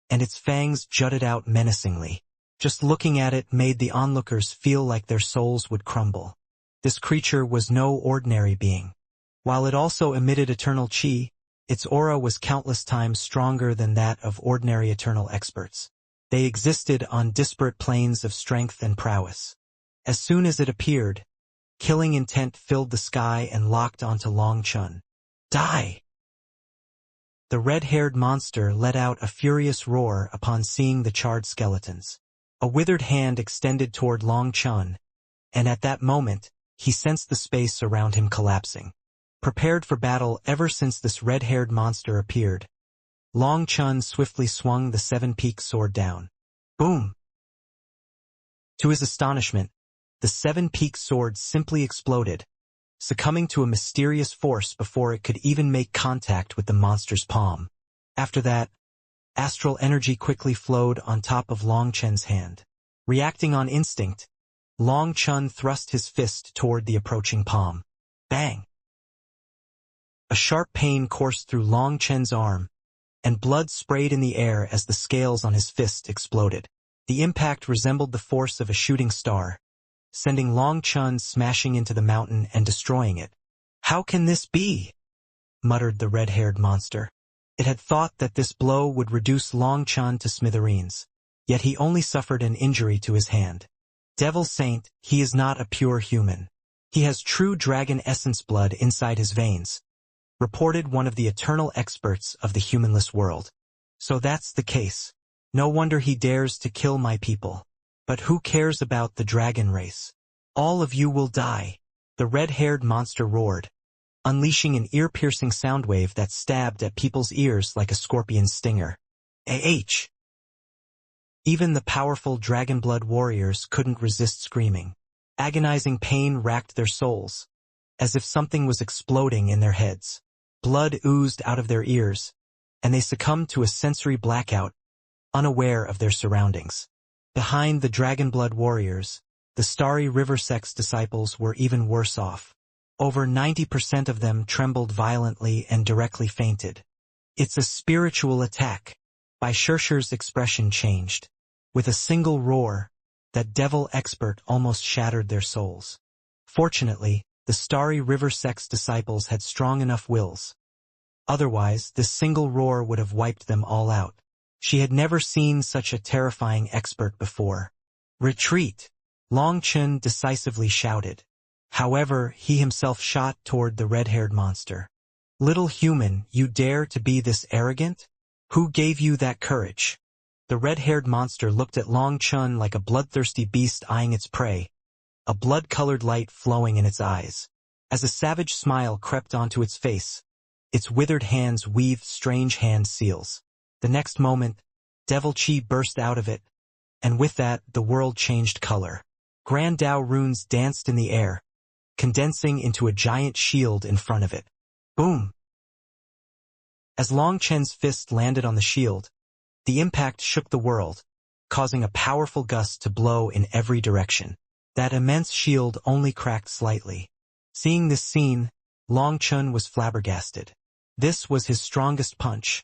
and its fangs jutted out menacingly. Just looking at it made the onlookers feel like their souls would crumble. This creature was no ordinary being. While it also emitted eternal chi, its aura was countless times stronger than that of ordinary eternal experts. They existed on disparate planes of strength and prowess. As soon as it appeared, killing intent filled the sky and locked onto Long Chun. Die! The red-haired monster let out a furious roar upon seeing the charred skeletons. A withered hand extended toward Long Chun, and at that moment, he sensed the space around him collapsing. Prepared for battle ever since this red-haired monster appeared, Long Chun swiftly swung the 7-peaked sword down. Boom! To his astonishment, the 7-peaked sword simply exploded, succumbing to a mysterious force before it could even make contact with the monster's palm. After that, astral energy quickly flowed on top of Long Chun's hand. Reacting on instinct, Long Chun thrust his fist toward the approaching palm. Bang! A sharp pain coursed through Long Chun's arm, and blood sprayed in the air as the scales on his fist exploded. The impact resembled the force of a shooting star, sending Long Chun smashing into the mountain and destroying it. How can this be? Muttered the red-haired monster. It had thought that this blow would reduce Long Chun to smithereens, yet he only suffered an injury to his hand. Devil Saint, he is not a pure human. He has true dragon essence blood inside his veins, reported one of the eternal experts of the humanless world. So that's the case. No wonder he dares to kill my people. But who cares about the dragon race? All of you will die. The red-haired monster roared, unleashing an ear-piercing sound wave that stabbed at people's ears like a scorpion's stinger. Even the powerful dragon-blood warriors couldn't resist screaming. Agonizing pain racked their souls, as if something was exploding in their heads. Blood oozed out of their ears, and they succumbed to a sensory blackout, unaware of their surroundings. Behind the dragon-blood warriors, the starry river sect's disciples were even worse off. Over 90% of them trembled violently and directly fainted. "It's a spiritual attack." By Schercher's expression changed. With a single roar, that devil expert almost shattered their souls. Fortunately, the starry river sect's disciples had strong enough wills. Otherwise, this single roar would have wiped them all out. She had never seen such a terrifying expert before. "Retreat!" Long Chen decisively shouted. However, he himself shot toward the red-haired monster. "Little human, you dare to be this arrogant? Who gave you that courage?" The red-haired monster looked at Long Chen like a bloodthirsty beast eyeing its prey, a blood-colored light flowing in its eyes. As a savage smile crept onto its face, its withered hands weaved strange hand seals. The next moment, devil chi burst out of it, and with that, the world changed color. Grand Dao runes danced in the air, condensing into a giant shield in front of it. Boom! As Long Chen's fist landed on the shield, the impact shook the world, causing a powerful gust to blow in every direction. That immense shield only cracked slightly. Seeing this scene, Long Chen was flabbergasted. This was his strongest punch,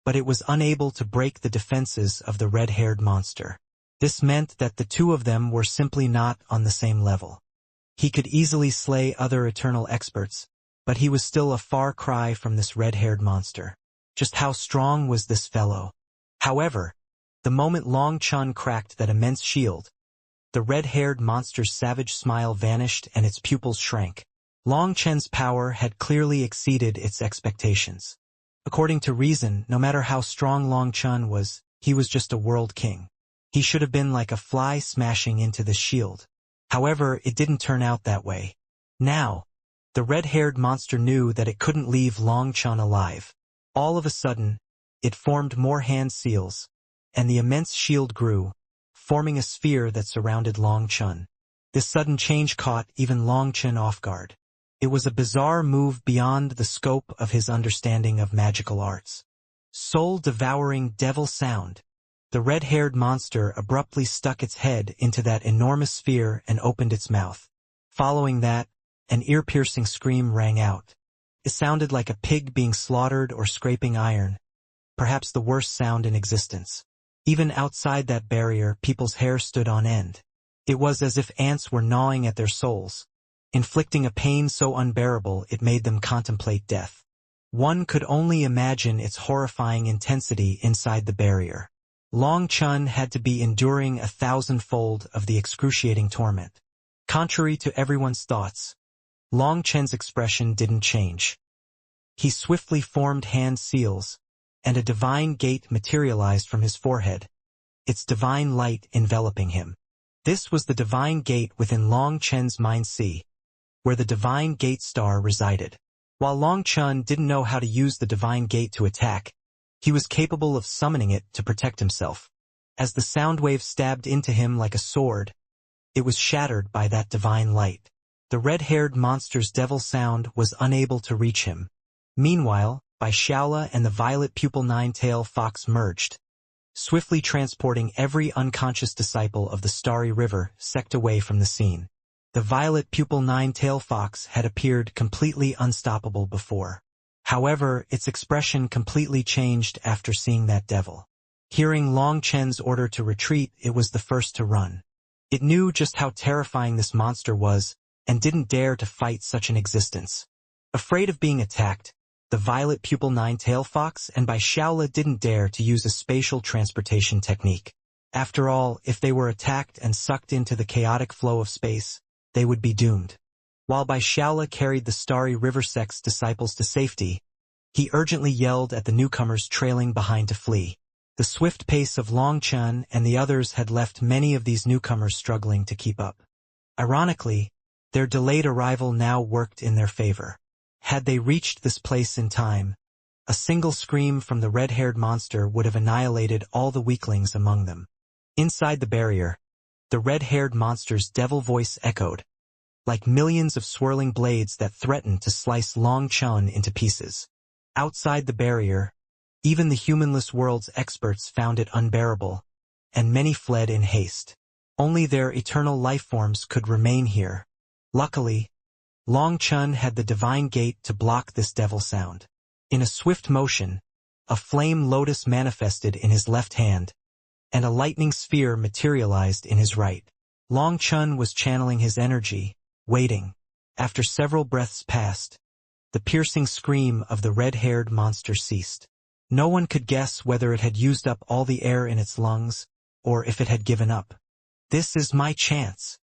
but it was unable to break the defenses of the red-haired monster. This meant that the two of them were simply not on the same level. He could easily slay other eternal experts, but he was still a far cry from this red-haired monster. Just how strong was this fellow? However, the moment Long Chen cracked that immense shield, the red-haired monster's savage smile vanished and its pupils shrank. Long Chen's power had clearly exceeded its expectations. According to reason, no matter how strong Long Chen was, he was just a world king. He should have been like a fly smashing into the shield. However, it didn't turn out that way. Now, the red-haired monster knew that it couldn't leave Long Chen alive. All of a sudden, it formed more hand seals, and the immense shield grew, forming a sphere that surrounded Long Chen. This sudden change caught even Long Chen off guard. It was a bizarre move beyond the scope of his understanding of magical arts. Soul-devouring devil sound. The red-haired monster abruptly stuck its head into that enormous sphere and opened its mouth. Following that, an ear-piercing scream rang out. It sounded like a pig being slaughtered or scraping iron, perhaps the worst sound in existence. Even outside that barrier, people's hair stood on end. It was as if ants were gnawing at their souls, inflicting a pain so unbearable it made them contemplate death. One could only imagine its horrifying intensity inside the barrier. Long Chen had to be enduring 1,000-fold of the excruciating torment. Contrary to everyone's thoughts, Long Chen's expression didn't change. He swiftly formed hand seals, and a divine gate materialized from his forehead, its divine light enveloping him. This was the divine gate within Long Chen's mind sea, where the divine gate star resided. While Long Chen didn't know how to use the divine gate to attack, he was capable of summoning it to protect himself. As the sound wave stabbed into him like a sword, it was shattered by that divine light. The red-haired monster's devil sound was unable to reach him. Meanwhile, Bai Shaola and the violet pupil nine-tail fox merged, swiftly transporting every unconscious disciple of the Starry River sect away from the scene. The violet pupil nine-tail fox had appeared completely unstoppable before. However, its expression completely changed after seeing that devil. Hearing Long Chen's order to retreat, it was the first to run. It knew just how terrifying this monster was, and didn't dare to fight such an existence. Afraid of being attacked, the violet pupil nine-tail fox and Bai Shaola didn't dare to use a spatial transportation technique. After all, if they were attacked and sucked into the chaotic flow of space, they would be doomed. While Bai Shaola carried the Starry River sect's disciples to safety, he urgently yelled at the newcomers trailing behind to flee. The swift pace of Long Chen and the others had left many of these newcomers struggling to keep up. Ironically, their delayed arrival now worked in their favor. Had they reached this place in time, a single scream from the red-haired monster would have annihilated all the weaklings among them. Inside the barrier, the red-haired monster's devil voice echoed, like millions of swirling blades that threatened to slice Long Chen into pieces. Outside the barrier, even the humanless world's experts found it unbearable, and many fled in haste. Only their eternal lifeforms could remain here. Luckily, Long Chun had the divine gate to block this devil sound. In a swift motion, a flame lotus manifested in his left hand, and a lightning sphere materialized in his right. Long Chun was channeling his energy, waiting. After several breaths passed, the piercing scream of the red-haired monster ceased. No one could guess whether it had used up all the air in its lungs, or if it had given up. "This is my chance."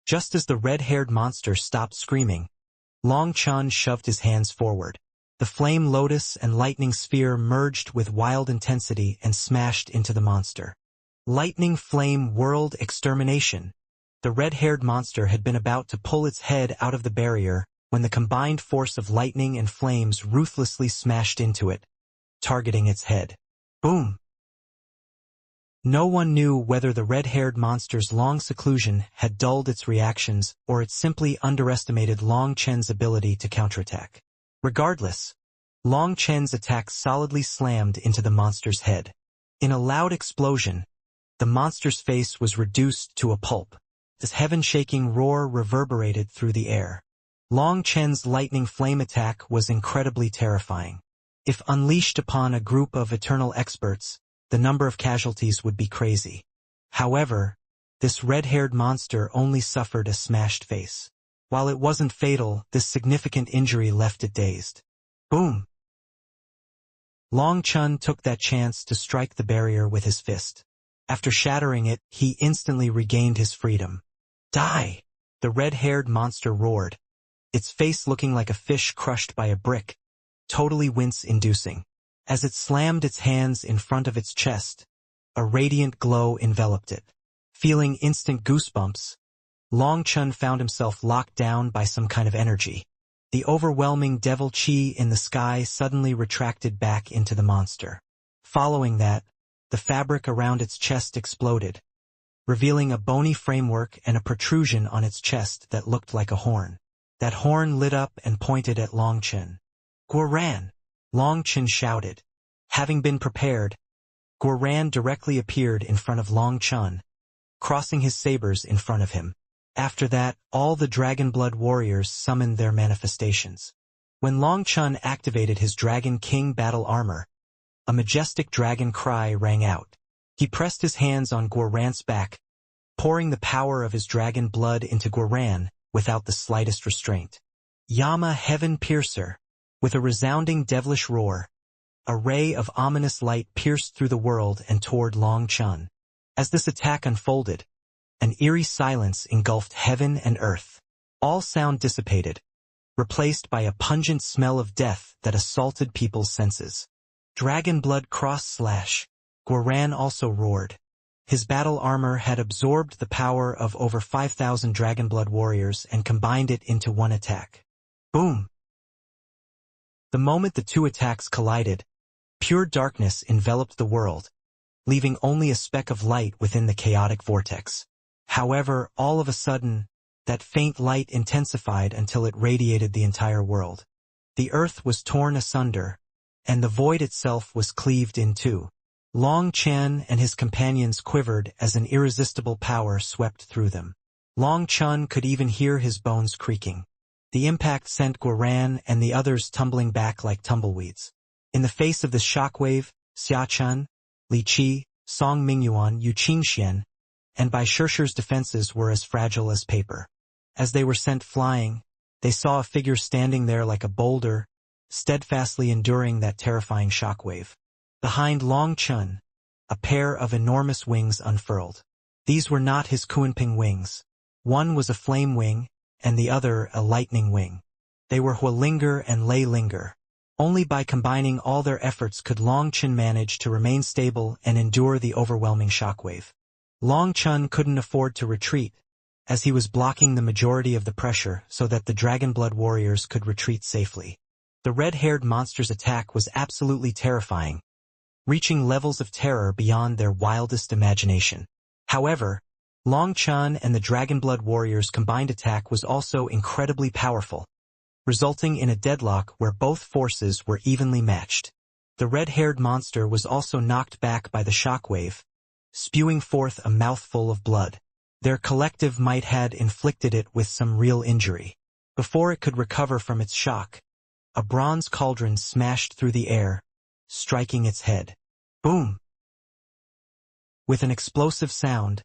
Just as the red-haired monster stopped screaming, Long Chun shoved his hands forward. The flame lotus and lightning sphere merged with wild intensity and smashed into the monster. Lightning flame world extermination. The red-haired monster had been about to pull its head out of the barrier when the combined force of lightning and flames ruthlessly smashed into it, targeting its head. Boom! No one knew whether the red-haired monster's long seclusion had dulled its reactions or it simply underestimated Long Chen's ability to counterattack. Regardless, Long Chen's attack solidly slammed into the monster's head. In a loud explosion, the monster's face was reduced to a pulp. This heaven-shaking roar reverberated through the air. Long Chen's lightning flame attack was incredibly terrifying. If unleashed upon a group of eternal experts, the number of casualties would be crazy. However, this red-haired monster only suffered a smashed face. While it wasn't fatal, this significant injury left it dazed. Boom! Long Chun took that chance to strike the barrier with his fist. After shattering it, he instantly regained his freedom. Die! The red-haired monster roared, its face looking like a fish crushed by a brick, totally wince-inducing. As it slammed its hands in front of its chest, a radiant glow enveloped it. Feeling instant goosebumps, Long Chun found himself locked down by some kind of energy. The overwhelming devil chi in the sky suddenly retracted back into the monster. Following that, the fabric around its chest exploded, revealing a bony framework and a protrusion on its chest that looked like a horn. That horn lit up and pointed at Long Chun. "Guoran!" Long Chun shouted. Having been prepared, Guoran directly appeared in front of Long Chun, crossing his sabers in front of him. After that, all the Dragon Blood warriors summoned their manifestations. When Long Chun activated his Dragon King battle armor, a majestic dragon cry rang out. He pressed his hands on Guoran's back, pouring the power of his dragon blood into Guoran without the slightest restraint. Yama Heaven Piercer. With a resounding devilish roar, a ray of ominous light pierced through the world and toward Long Chun. As this attack unfolded, an eerie silence engulfed heaven and earth. All sound dissipated, replaced by a pungent smell of death that assaulted people's senses. Dragon Blood Cross Slash. Guoran also roared. His battle armor had absorbed the power of over 5,000 Dragon Blood warriors and combined it into one attack. Boom! The moment the two attacks collided, pure darkness enveloped the world, leaving only a speck of light within the chaotic vortex. However, all of a sudden, that faint light intensified until it radiated the entire world. The earth was torn asunder, and the void itself was cleaved in two. Long Chun and his companions quivered as an irresistible power swept through them. Long Chun could even hear his bones creaking. The impact sent Guoran and the others tumbling back like tumbleweeds. In the face of this shockwave, Xia Chun, Li Qi, Song Mingyuan, Yu Qingxian, and Bai Shishir's defenses were as fragile as paper. As they were sent flying, they saw a figure standing there like a boulder, steadfastly enduring that terrifying shockwave. Behind Long Chun, a pair of enormous wings unfurled. These were not his Kunping wings. One was a flame wing, and the other a lightning wing. They were Hualinger and Lei Linger. Only by combining all their efforts could Long Chun manage to remain stable and endure the overwhelming shockwave. Long Chun couldn't afford to retreat, as he was blocking the majority of the pressure so that the Dragon Blood warriors could retreat safely. The red-haired monster's attack was absolutely terrifying, reaching levels of terror beyond their wildest imagination. However, Long Chun and the Dragon Blood warriors' combined attack was also incredibly powerful, resulting in a deadlock where both forces were evenly matched. The red-haired monster was also knocked back by the shockwave, spewing forth a mouthful of blood. Their collective might had inflicted it with some real injury. Before it could recover from its shock, a bronze cauldron smashed through the air, striking its head. Boom! With an explosive sound,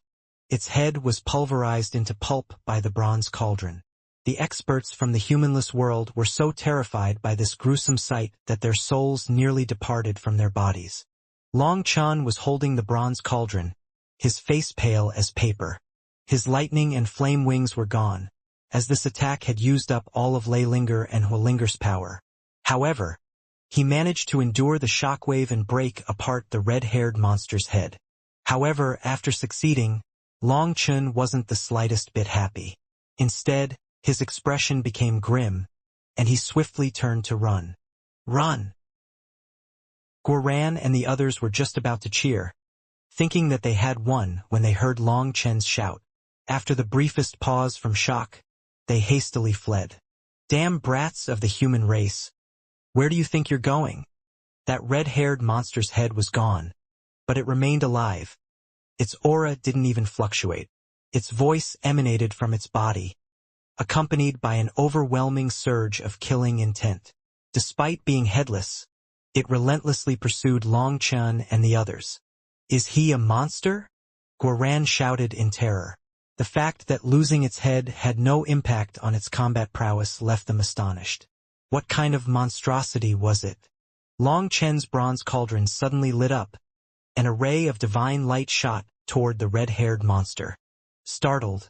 its head was pulverized into pulp by the bronze cauldron. The experts from the humanless world were so terrified by this gruesome sight that their souls nearly departed from their bodies. Long Chun was holding the bronze cauldron, his face pale as paper. His lightning and flame wings were gone, as this attack had used up all of Lei Linger and Hualinger's power. However, he managed to endure the shockwave and break apart the red-haired monster's head. However, after succeeding, Long Chun wasn't the slightest bit happy. Instead, his expression became grim, and he swiftly turned to run. Run! Guoran and the others were just about to cheer, thinking that they had won when they heard Long Chen's shout. After the briefest pause from shock, they hastily fled. Damn brats of the human race! Where do you think you're going? That red-haired monster's head was gone, but it remained alive. Its aura didn't even fluctuate. Its voice emanated from its body, accompanied by an overwhelming surge of killing intent. Despite being headless, it relentlessly pursued Long Chun and the others. Is he a monster? Guoran shouted in terror. The fact that losing its head had no impact on its combat prowess left them astonished. What kind of monstrosity was it? Long Chen's bronze cauldron suddenly lit up, and a ray of divine light shot toward the red-haired monster. Startled,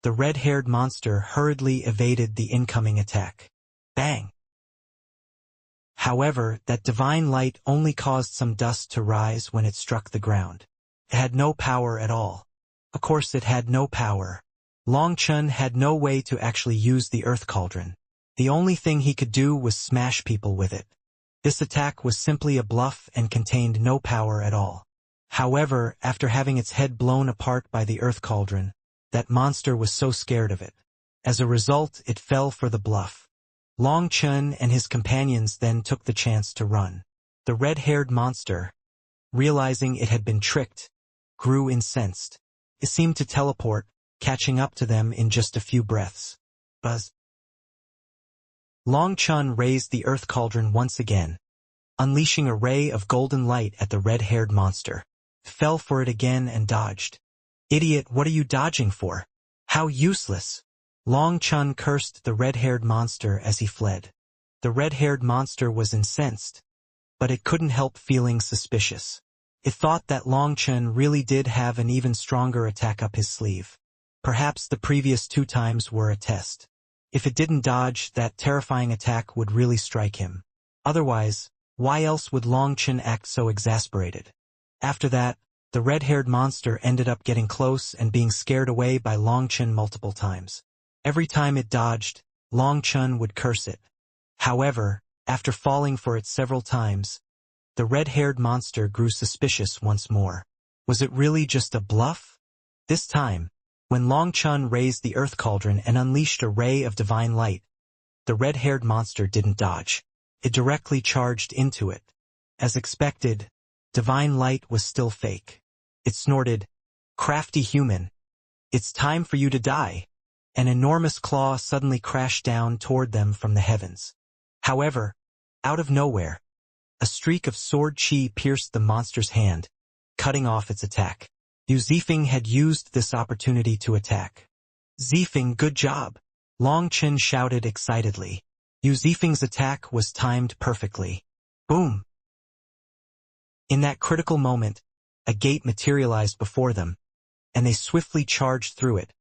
the red-haired monster hurriedly evaded the incoming attack. Bang! However, that divine light only caused some dust to rise when it struck the ground. It had no power at all. Of course it had no power. Long Chun had no way to actually use the earth cauldron. The only thing he could do was smash people with it. This attack was simply a bluff and contained no power at all. However, after having its head blown apart by the earth cauldron, that monster was so scared of it. As a result, it fell for the bluff. Long Chun and his companions then took the chance to run. The red-haired monster, realizing it had been tricked, grew incensed. It seemed to teleport, catching up to them in just a few breaths. Buzz. Long Chun raised the earth cauldron once again, unleashing a ray of golden light at the red-haired monster. It fell for it again and dodged. Idiot, what are you dodging for? How useless! Long Chun cursed the red-haired monster as he fled. The red-haired monster was incensed, but it couldn't help feeling suspicious. It thought that Long Chun really did have an even stronger attack up his sleeve. Perhaps the previous 2 times were a test. If it didn't dodge, that terrifying attack would really strike him. Otherwise, why else would Long Chun act so exasperated? After that, the red-haired monster ended up getting close and being scared away by Long Chun multiple times. Every time it dodged, Long Chun would curse it. However, after falling for it several times, the red-haired monster grew suspicious once more. Was it really just a bluff? This time, when Long Chun raised the earth cauldron and unleashed a ray of divine light, the red-haired monster didn't dodge. It directly charged into it. As expected, divine light was still fake. It snorted, "Crafty human, it's time for you to die." An enormous claw suddenly crashed down toward them from the heavens. However, out of nowhere, a streak of sword chi pierced the monster's hand, cutting off its attack. Yu Zifeng had used this opportunity to attack. "Zifeng, good job!" Long Chun shouted excitedly. Yu Zifeng's attack was timed perfectly. Boom! In that critical moment, a gate materialized before them, and they swiftly charged through it,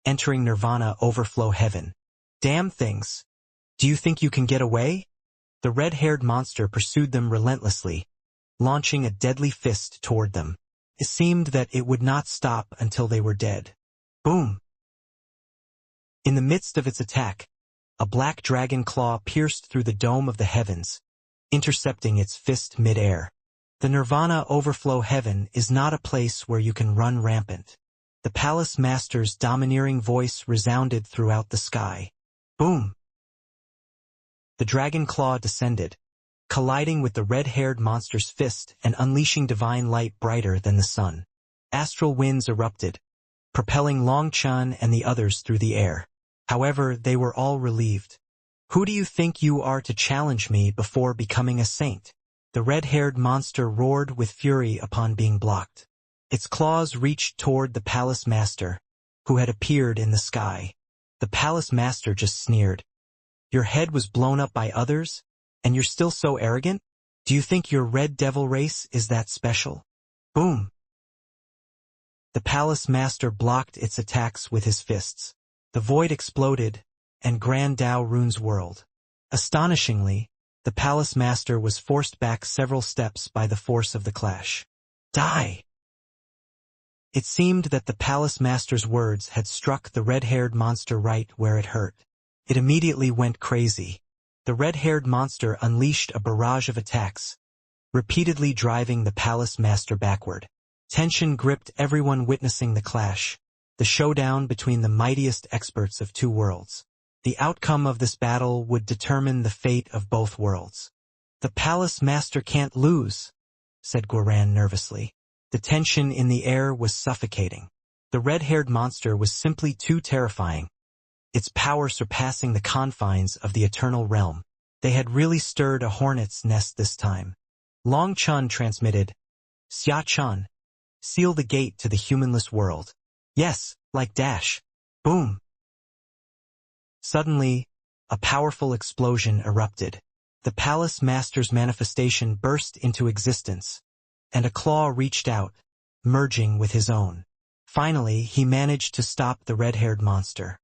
entering Nirvana Overflow Heaven. Damn things! Do you think you can get away? The red-haired monster pursued them relentlessly, launching a deadly fist toward them. It seemed that it would not stop until they were dead. Boom! In the midst of its attack, a black dragon claw pierced through the dome of the heavens, intercepting its fist mid-air. The Nirvana Overflow Heaven is not a place where you can run rampant. The palace master's domineering voice resounded throughout the sky. Boom! The dragon claw descended, colliding with the red-haired monster's fist and unleashing divine light brighter than the sun. Astral winds erupted, propelling Long Chun and the others through the air. However, they were all relieved. "Who do you think you are to challenge me before becoming a saint?" The red-haired monster roared with fury upon being blocked. Its claws reached toward the palace master, who had appeared in the sky. The palace master just sneered. "Your head was blown up by others, and you're still so arrogant? Do you think your red devil race is that special?" Boom! The palace master blocked its attacks with his fists. The void exploded, and Grand Dao Run's world. Astonishingly, the palace master was forced back several steps by the force of the clash. "Die!" It seemed that the palace master's words had struck the red-haired monster right where it hurt. It immediately went crazy. The red-haired monster unleashed a barrage of attacks, repeatedly driving the palace master backward. Tension gripped everyone witnessing the clash, the showdown between the mightiest experts of two worlds. The outcome of this battle would determine the fate of both worlds. "The palace master can't lose," said Guoran nervously. The tension in the air was suffocating. The red-haired monster was simply too terrifying, its power surpassing the confines of the eternal realm. They had really stirred a hornet's nest this time. Long Chun transmitted, "Xia Chun, seal the gate to the humanless world." "Yes, like dash." Boom! Suddenly, a powerful explosion erupted. The palace master's manifestation burst into existence, and a claw reached out, merging with his own. Finally, he managed to stop the red-haired monster.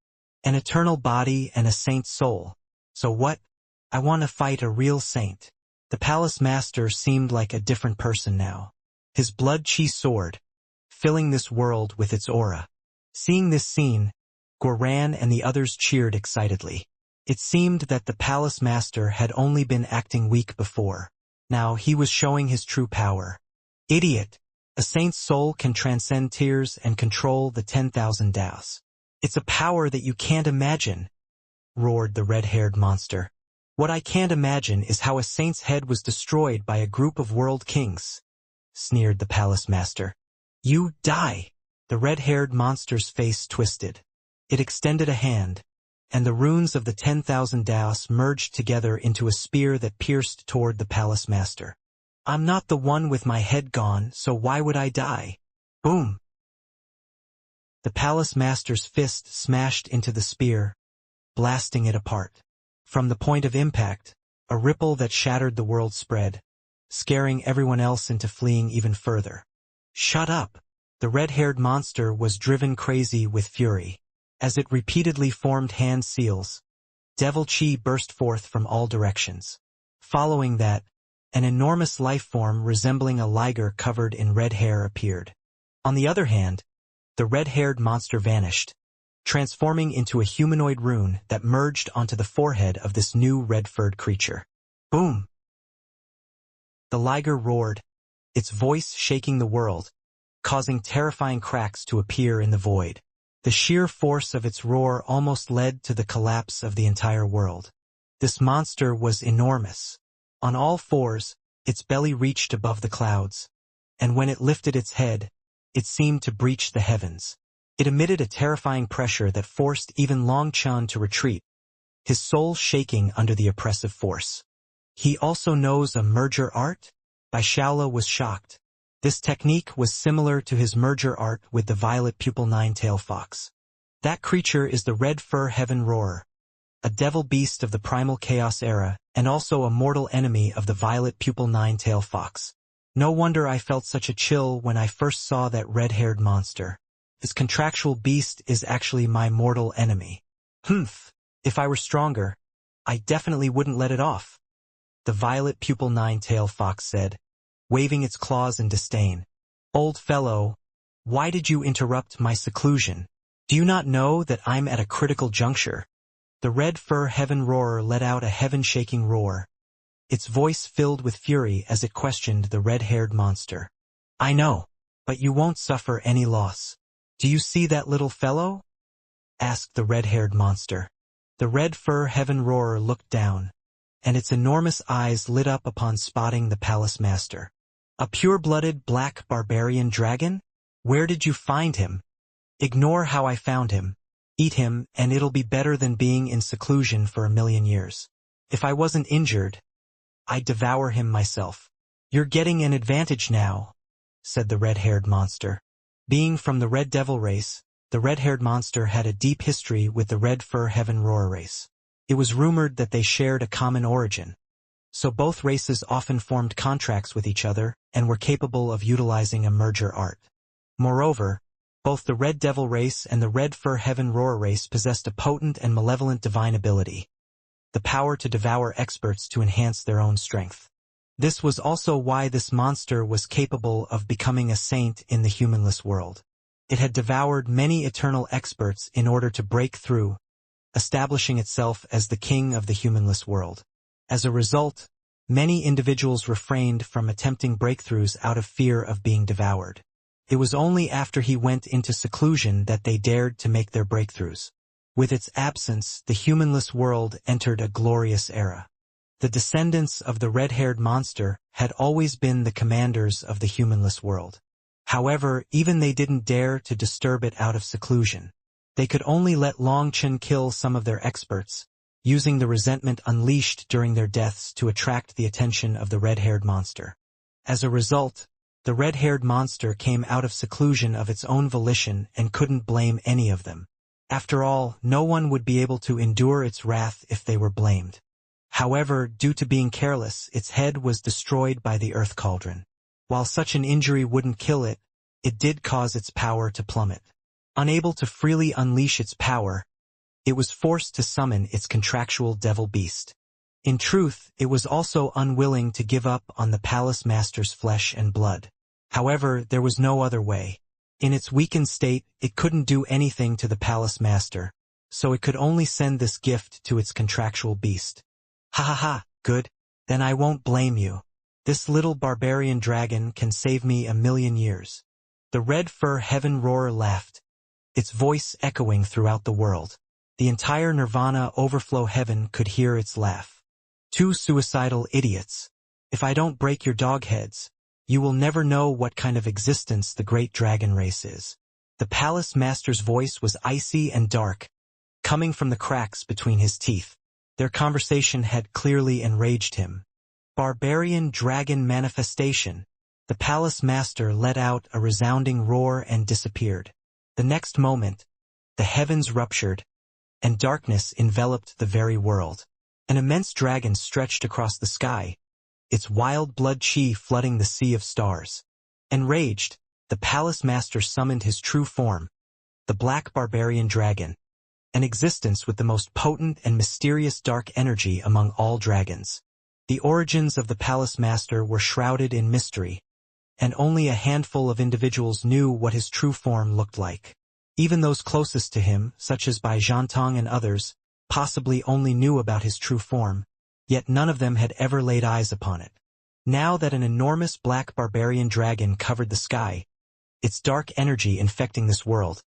"An eternal body and a saint's soul. So what? I want to fight a real saint." The palace master seemed like a different person now. His blood-chi soared, filling this world with its aura. Seeing this scene, Guoran and the others cheered excitedly. It seemed that the palace master had only been acting weak before. Now he was showing his true power. "Idiot! A saint's soul can transcend tears and control the 10,000 Daos. It's a power that you can't imagine," roared the red-haired monster. "What I can't imagine is how a saint's head was destroyed by a group of world kings," sneered the palace master. "You die!" The red-haired monster's face twisted. It extended a hand, and the runes of the 10,000 Daos merged together into a spear that pierced toward the palace master. "I'm not the one with my head gone, so why would I die?" Boom! The palace master's fist smashed into the spear, blasting it apart. From the point of impact, a ripple that shattered the world spread, scaring everyone else into fleeing even further. "Shut up!" The red-haired monster was driven crazy with fury. As it repeatedly formed hand seals, devil chi burst forth from all directions. Following that, an enormous life form resembling a liger covered in red hair appeared. On the other hand, the red-haired monster vanished, transforming into a humanoid rune that merged onto the forehead of this new red-furred creature. Boom! The liger roared, its voice shaking the world, causing terrifying cracks to appear in the void. The sheer force of its roar almost led to the collapse of the entire world. This monster was enormous. On all fours, its belly reached above the clouds, and when it lifted its head, it seemed to breach the heavens. It emitted a terrifying pressure that forced even Long Chun to retreat, his soul shaking under the oppressive force. "He also knows a merger art?" Bai Shaola was shocked. This technique was similar to his merger art with the violet pupil nine-tail fox. That creature is the red fur heaven roarer, a devil beast of the primal chaos era, and also a mortal enemy of the violet pupil nine-tail fox. No wonder I felt such a chill when I first saw that red-haired monster. This contractual beast is actually my mortal enemy. Humph! If I were stronger, I definitely wouldn't let it off, the violet pupil nine-tail fox said, waving its claws in disdain. "Old fellow, why did you interrupt my seclusion? Do you not know that I'm at a critical juncture?" The red fur heaven roarer let out a heaven-shaking roar, its voice filled with fury as it questioned the red-haired monster. "I know, but you won't suffer any loss. Do you see that little fellow?" asked the red-haired monster. The red fur heaven roarer looked down, and its enormous eyes lit up upon spotting the palace master. "A pure-blooded black barbarian dragon? Where did you find him?" Ignore how I found him. Eat him, and it'll be better than being in seclusion for 1,000,000 years. If I wasn't injured, I'd devour him myself. You're getting an advantage now, said the red-haired monster. Being from the Red Devil race, the red-haired monster had a deep history with the Red Fur Heaven Roar race. It was rumored that they shared a common origin, so both races often formed contracts with each other and were capable of utilizing a merger art. Moreover, both the Red Devil race and the Red Fur Heaven Roar race possessed a potent and malevolent divine ability, the power to devour experts to enhance their own strength. This was also why this monster was capable of becoming a saint in the humanless world. It had devoured many eternal experts in order to break through, establishing itself as the king of the humanless world. As a result, many individuals refrained from attempting breakthroughs out of fear of being devoured. It was only after he went into seclusion that they dared to make their breakthroughs. With its absence, the humanless world entered a glorious era. The descendants of the red-haired monster had always been the commanders of the humanless world. However, even they didn't dare to disturb it out of seclusion. They could only let Longchen kill some of their experts, using the resentment unleashed during their deaths to attract the attention of the red-haired monster. As a result, the red-haired monster came out of seclusion of its own volition and couldn't blame any of them. After all, no one would be able to endure its wrath if they were blamed. However, due to being careless, its head was destroyed by the earth cauldron. While such an injury wouldn't kill it, it did cause its power to plummet. Unable to freely unleash its power, it was forced to summon its contractual devil beast. In truth, it was also unwilling to give up on the palace master's flesh and blood. However, there was no other way. In its weakened state, it couldn't do anything to the palace master, so it could only send this gift to its contractual beast. Ha ha ha, good. Then I won't blame you. This little barbarian dragon can save me 1,000,000 years. The Red Fur Heaven Roarer laughed, its voice echoing throughout the world. The entire Nirvana Overflow Heaven could hear its laugh. Two suicidal idiots. If I don't break your dog heads, you will never know what kind of existence the great dragon race is. The palace master's voice was icy and dark, coming from the cracks between his teeth. Their conversation had clearly enraged him. Barbarian dragon manifestation. The palace master let out a resounding roar and disappeared. The next moment, the heavens ruptured, and darkness enveloped the very world. An immense dragon stretched across the sky, its wild blood chi flooding the sea of stars. Enraged, the palace master summoned his true form, the black barbarian dragon, an existence with the most potent and mysterious dark energy among all dragons. The origins of the palace master were shrouded in mystery, and only a handful of individuals knew what his true form looked like. Even those closest to him, such as Bai Zhantong and others, possibly only knew about his true form, yet none of them had ever laid eyes upon it. Now that an enormous black barbarian dragon covered the sky, its dark energy infecting this world,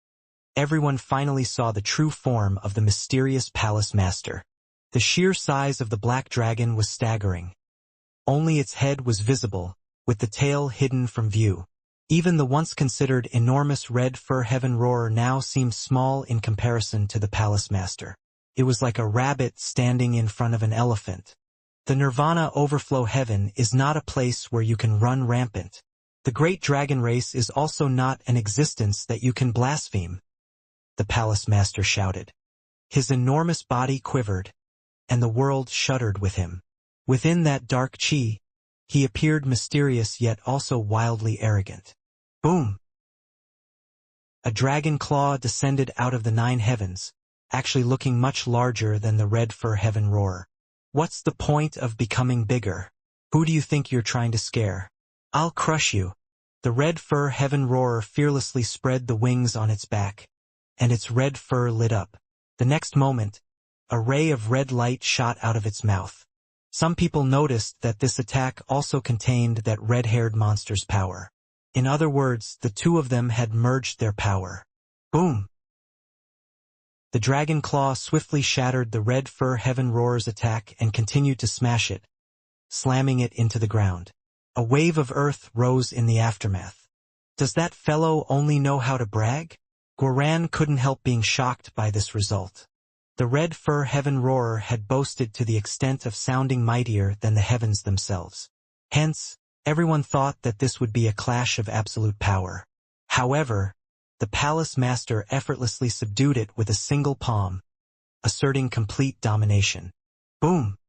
everyone finally saw the true form of the mysterious palace master. The sheer size of the black dragon was staggering. Only its head was visible, with the tail hidden from view. Even the once considered enormous Red Fur Heaven Roarer now seemed small in comparison to the palace master. It was like a rabbit standing in front of an elephant. The Nirvana Overflow Heaven is not a place where you can run rampant. The great dragon race is also not an existence that you can blaspheme, the palace master shouted. His enormous body quivered, and the world shuddered with him. Within that dark chi, he appeared mysterious yet also wildly arrogant. Boom! A dragon claw descended out of the 9 heavens, actually looking much larger than the Red Fur Heaven Roarer. What's the point of becoming bigger? Who do you think you're trying to scare? I'll crush you. The Red Fur Heaven Roarer fearlessly spread the wings on its back, and its red fur lit up. The next moment, a ray of red light shot out of its mouth. Some people noticed that this attack also contained that red-haired monster's power. In other words, the two of them had merged their power. Boom! The dragon claw swiftly shattered the Red Fur Heaven Roarer's attack and continued to smash it, slamming it into the ground. A wave of earth rose in the aftermath. Does that fellow only know how to brag? Guoran couldn't help being shocked by this result. The red fur heaven roarer had boasted to the extent of sounding mightier than the heavens themselves. Hence, everyone thought that this would be a clash of absolute power. However, the palace master effortlessly subdued it with a single palm, asserting complete domination. Boom!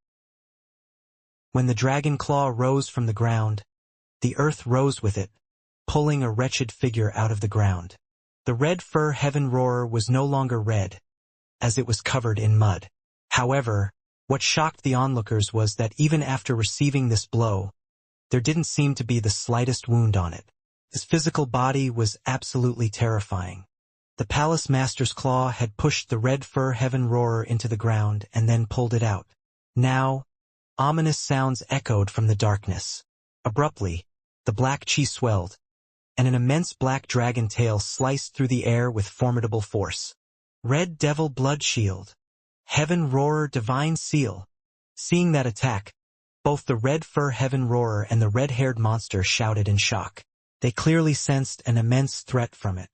When the dragon claw rose from the ground, the earth rose with it, pulling a wretched figure out of the ground. The red fur heaven roarer was no longer red, as it was covered in mud. However, what shocked the onlookers was that even after receiving this blow, there didn't seem to be the slightest wound on it. His physical body was absolutely terrifying. The palace master's claw had pushed the red fur heaven roarer into the ground and then pulled it out. Now, ominous sounds echoed from the darkness. Abruptly, the black chi swelled, and an immense black dragon tail sliced through the air with formidable force. Red devil blood shield. Heaven roarer divine seal. Seeing that attack, both the red fur heaven roarer and the red-haired monster shouted in shock. They clearly sensed an immense threat from it.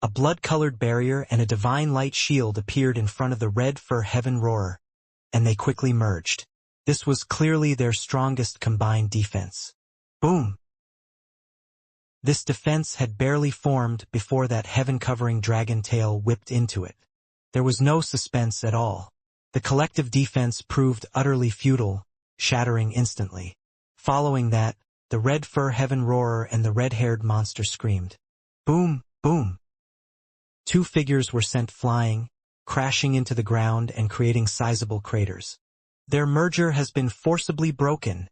A blood-colored barrier and a divine light shield appeared in front of the red fur heaven roarer, and they quickly merged. This was clearly their strongest combined defense. Boom! This defense had barely formed before that heaven-covering dragon tail whipped into it. There was no suspense at all. The collective defense proved utterly futile, shattering instantly. Following that, the red fur heaven roarer and the red-haired monster screamed. Boom, boom. Two figures were sent flying, crashing into the ground and creating sizable craters. Their merger has been forcibly broken,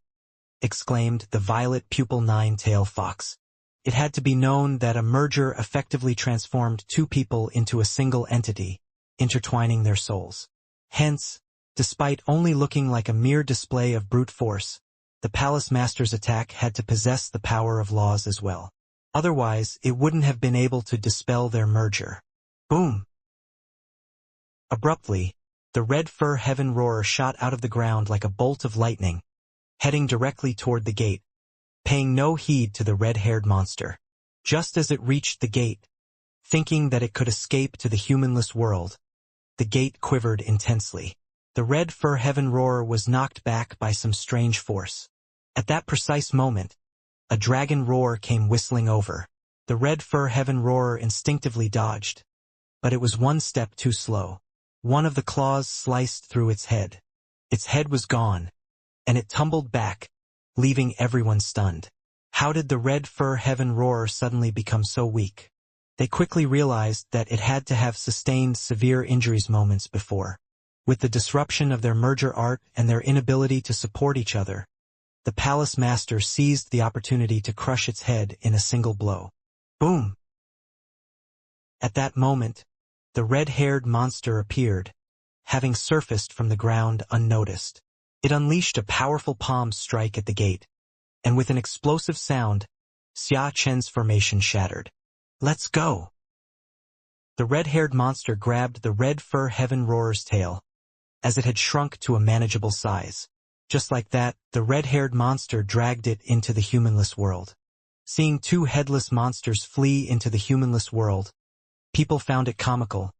exclaimed the violet pupil nine-tail fox. It had to be known that a merger effectively transformed two people into a single entity, intertwining their souls. Hence, despite only looking like a mere display of brute force, the palace master's attack had to possess the power of laws as well. Otherwise, it wouldn't have been able to dispel their merger. Boom! Abruptly, the red fur heaven roarer shot out of the ground like a bolt of lightning, heading directly toward the gate, paying no heed to the red-haired monster. Just as it reached the gate, thinking that it could escape to the humanless world, the gate quivered intensely. The red fur heaven roarer was knocked back by some strange force. At that precise moment, a dragon roar came whistling over. The red fur heaven roarer instinctively dodged, but it was one step too slow. One of the claws sliced through its head. Its head was gone, and it tumbled back, leaving everyone stunned. How did the red fur heaven roarer suddenly become so weak? They quickly realized that it had to have sustained severe injuries moments before. With the disruption of their merger art and their inability to support each other, the palace master seized the opportunity to crush its head in a single blow. Boom! At that moment, the red-haired monster appeared, having surfaced from the ground unnoticed. It unleashed a powerful palm strike at the gate, and with an explosive sound, Xia Chen's formation shattered. Let's go! The red-haired monster grabbed the red fur heaven roarer's tail, as it had shrunk to a manageable size. Just like that, the red-haired monster dragged it into the humanless world. Seeing two headless monsters flee into the humanless world, people found it comical,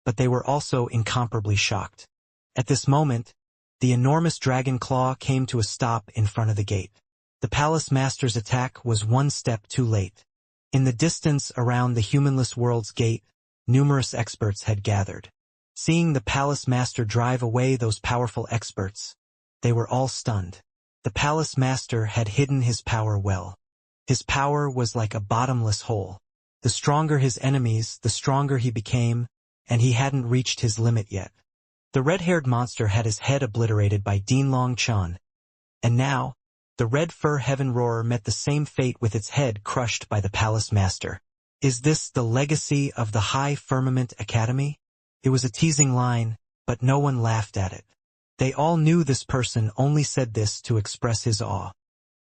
but they were also incomparably shocked. At this moment, the enormous dragon claw came to a stop in front of the gate. The palace master's attack was one step too late. In the distance around the humanless world's gate, numerous experts had gathered. Seeing the palace master drive away those powerful experts, they were all stunned. The palace master had hidden his power well. His power was like a bottomless hole. The stronger his enemies, the stronger he became, and he hadn't reached his limit yet. The red-haired monster had his head obliterated by Dinlong Chun, and now, the red fur heaven roarer met the same fate with its head crushed by the palace master. Is this the legacy of the High Firmament Academy? It was a teasing line, but no one laughed at it. They all knew this person only said this to express his awe.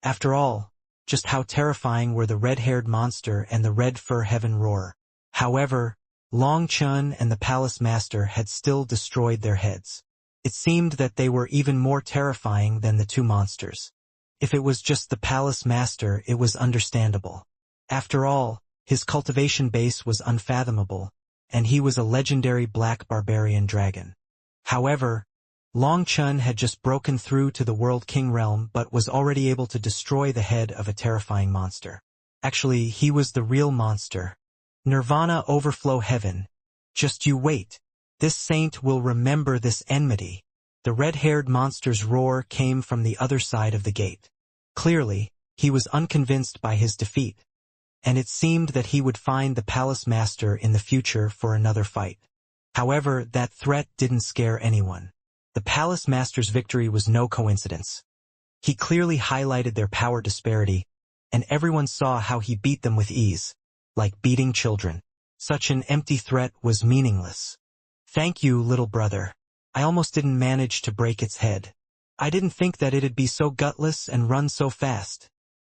After all, just how terrifying were the red-haired monster and the red fur heaven roarer. However, Long Chun and the palace master had still destroyed their heads. It seemed that they were even more terrifying than the two monsters. If it was just the palace master, it was understandable. After all, his cultivation base was unfathomable, and he was a legendary black barbarian dragon. However, Long Chun had just broken through to the World King realm but was already able to destroy the head of a terrifying monster. Actually, he was the real monster. Nirvana overflow heaven. Just you wait. This saint will remember this enmity. The red-haired monster's roar came from the other side of the gate. Clearly, he was unconvinced by his defeat, and it seemed that he would find the palace master in the future for another fight. However, that threat didn't scare anyone. The palace master's victory was no coincidence. He clearly highlighted their power disparity, and everyone saw how he beat them with ease, like beating children. Such an empty threat was meaningless. Thank you, little brother. I almost didn't manage to break its head. I didn't think that it'd be so gutless and run so fast,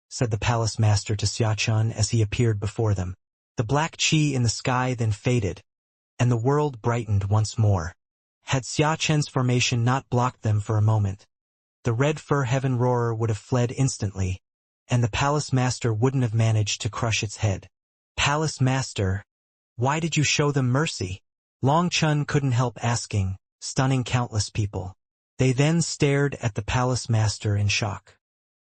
said the palace master to Xiachun as he appeared before them. The black chi in the sky then faded, and the world brightened once more. Had Xiachun's formation not blocked them for a moment, the red fur heaven roarer would have fled instantly, and the palace master wouldn't have managed to crush its head. Palace master, why did you show them mercy? Long Chun couldn't help asking, stunning countless people. They then stared at the palace master in shock.